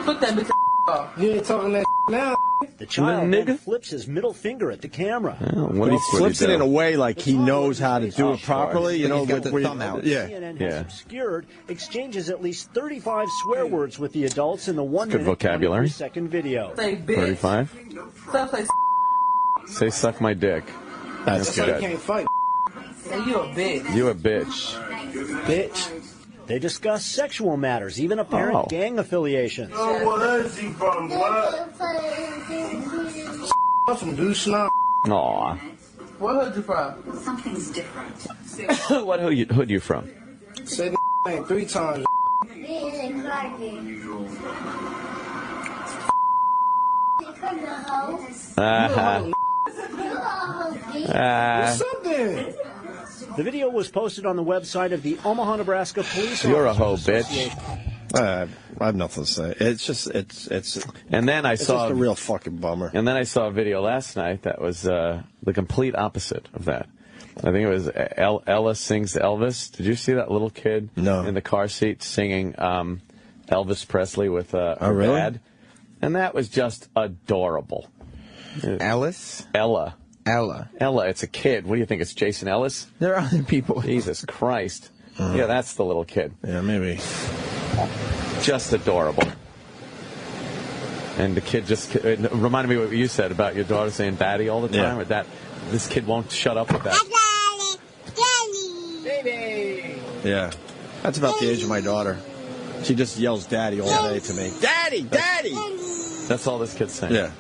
Put that bitch off. You ain't talking that now. The child then flips his middle finger at the camera. But he flips it in a way like he knows how to do it properly. You know, with the thumb out. CNN has obscured, exchanges at least 35 swear words with the adults in the 1 Good minute vocabulary. 2-second video. 35. Say suck my dick. That's good. You can't fight. Say you a bitch. You a bitch. Bitch. They discuss sexual matters, even apparent gang affiliations. Oh, where is he from, what? From Dushnop. Aw. What hood you from? Something's different. What hood you from? Say the name 3 times. Something. The video was posted on the website of the Omaha, Nebraska Police. You're a hoe, bitch. I have nothing to say. It's just it's. And then it's just a real fucking bummer. And then I saw a video last night that was the complete opposite of that. I think it was Ella sings Elvis. Did you see that little kid in the car seat singing Elvis Presley with her dad? And that was just adorable. Ella. It's a kid. What do you think? It's Jason Ellis? There are other people. Jesus Christ. Yeah, that's the little kid. Yeah, maybe. Just adorable. And the kid just it reminded me of what you said about your daughter saying daddy all the time. Or that this kid won't shut up with that. Baby. Yeah. That's about the age of my daughter. She just yells daddy all day to me. Daddy, daddy! That's all this kid's saying. Yeah.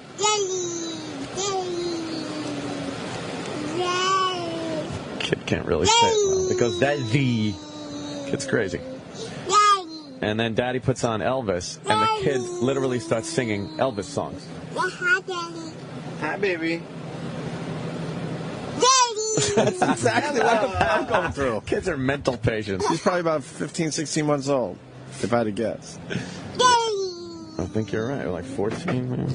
Kid can't really say it well. It goes daddy. Kid's crazy. And then daddy puts on Elvis, and the kid literally starts singing Elvis songs. Hi, daddy. Hi, baby. That's exactly what I'm going through. Kids are mental patients. She's probably about 15, 16 months old, if I had to guess. I think you're right. Like 14, man.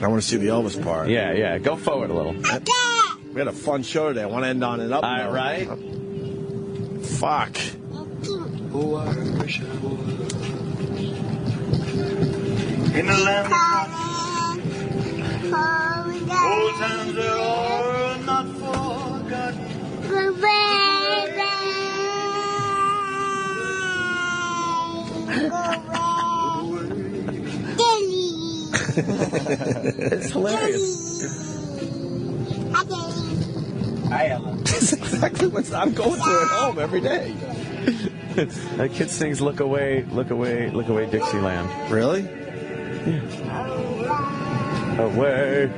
I want to see the Elvis part. Yeah. Go forward a little. We had a fun show today. I want to end on an up. All right. Fuck. Oh, I wish I would. In the land old times are not forgotten. It's hilarious. Hi, Ella. That's exactly what I'm going through at home every day. That kid sings "Look Away, Look Away, Look Away, Dixieland." Really? Yeah. Away.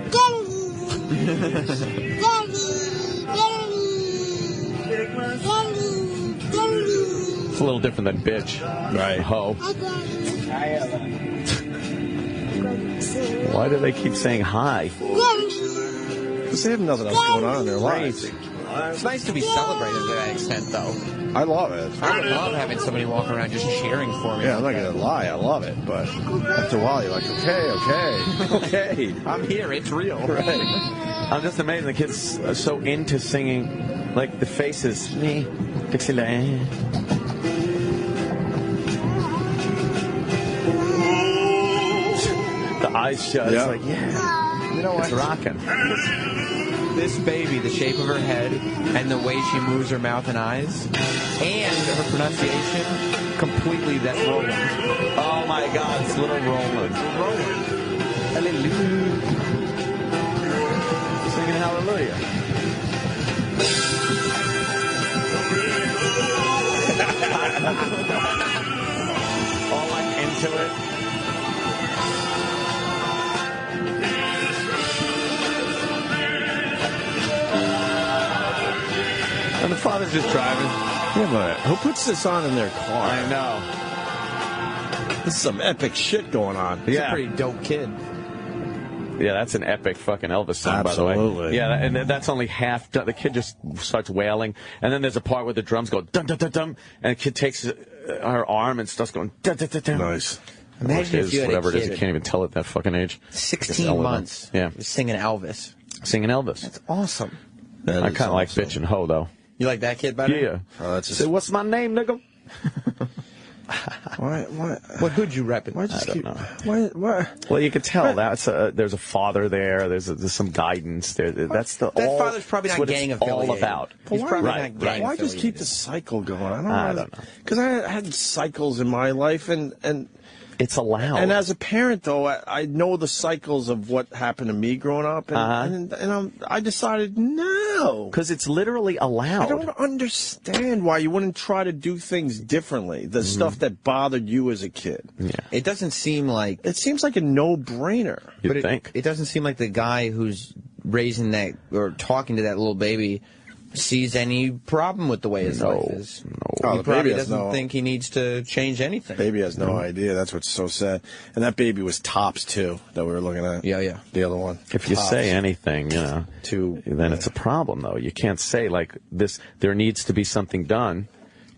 It's a little different than bitch. Right. Ho. Hi, Ella. Why do they keep saying hi? Because they have nothing else going on in their lives. It's nice to be celebrated to that extent, though. I love it. I would love having somebody walk around just cheering for me. Yeah, I'm not going to lie. I love it. But after a while, you're like, okay. I'm here. It's real. Right. I'm just amazed the kids are so into singing, like the faces, me, Dixieland. The eyes shut. Yeah. It's like, yeah, You know it's what? rocking. This baby, the shape of her head, and the way she moves her mouth and eyes, and her pronunciation, completely that's Roland. Oh my God, it's little Roland. Hallelujah. Singing hallelujah. All like into it. And the father's just driving. Yeah, but who puts this on in their car? I know. This is some epic shit going on. He's a pretty dope kid. Yeah, that's an epic fucking Elvis song, Absolutely. by the way. Yeah, and that's only half done. The kid just starts wailing, and then there's a part where the drums go dum dum dum dum, and the kid takes her arm and starts going dum dum dum dum. Nice. Imagine if you had whatever a it is, kid you can't even tell at that fucking age. 16 months. Yeah, singing Elvis. Singing Elvis. That's awesome. I kind of like bitch and hoe though. You like that kid better? Yeah. Oh, that's just... Say, what's my name, nigga? Why? What hood you repping? Why just I keep? don't Why? Well, you can tell that's there's a father there. There's some guidance there. That's the that all. father's probably not what gang it's all affiliated. about. He's probably not gang Why just keep affiliated. the cycle going? I don't know. Because I had cycles in my life, and It's allowed. And as a parent, though, I know the cycles of what happened to me growing up, and I decided no. Because it's literally allowed. I don't understand why you wouldn't try to do things differently, the stuff that bothered you as a kid. Yeah. It doesn't seem like... It seems like a no-brainer. You'd think. It doesn't seem like the guy who's raising that, or talking to that little baby, sees any problem with the way his life is. No. He probably doesn't think he needs to change anything. Baby has no idea. That's what's so sad. And that baby was tops, too, that we were looking at. Yeah. The other one. If you say anything, then it's a problem, though. You can't say, like, this, there needs to be something done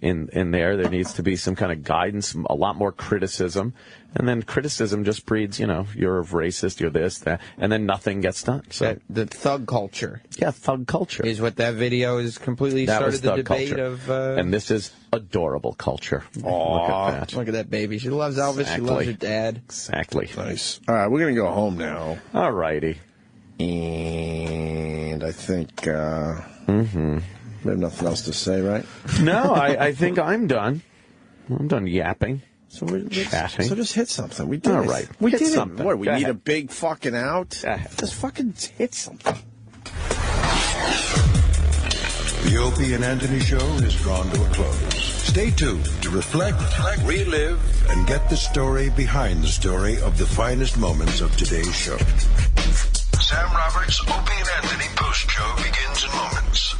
in there. There needs to be some kind of guidance, a lot more criticism. And then criticism just breeds, you're a racist, you're this, that, and then nothing gets done. So the thug culture. Yeah, thug culture. Is what that video is completely started the debate culture. of... And this is adorable culture. Look at that. Look at that baby. She loves Elvis. Exactly. She loves her dad. Exactly. Nice. All right, we're going to go home now. All righty. And I think we have nothing else to say, right? No, I think I'm done. I'm done yapping. So we're chatting. So just hit something. We did All it. right. We Hit did something. it. What, we Go need ahead. a big fucking out? Just fucking hit something. The Opie and Anthony Show is drawn to a close. Stay tuned to reflect, relive, and get the story behind the story of the finest moments of today's show. Sam Roberts' Opie and Anthony post show begins in moments.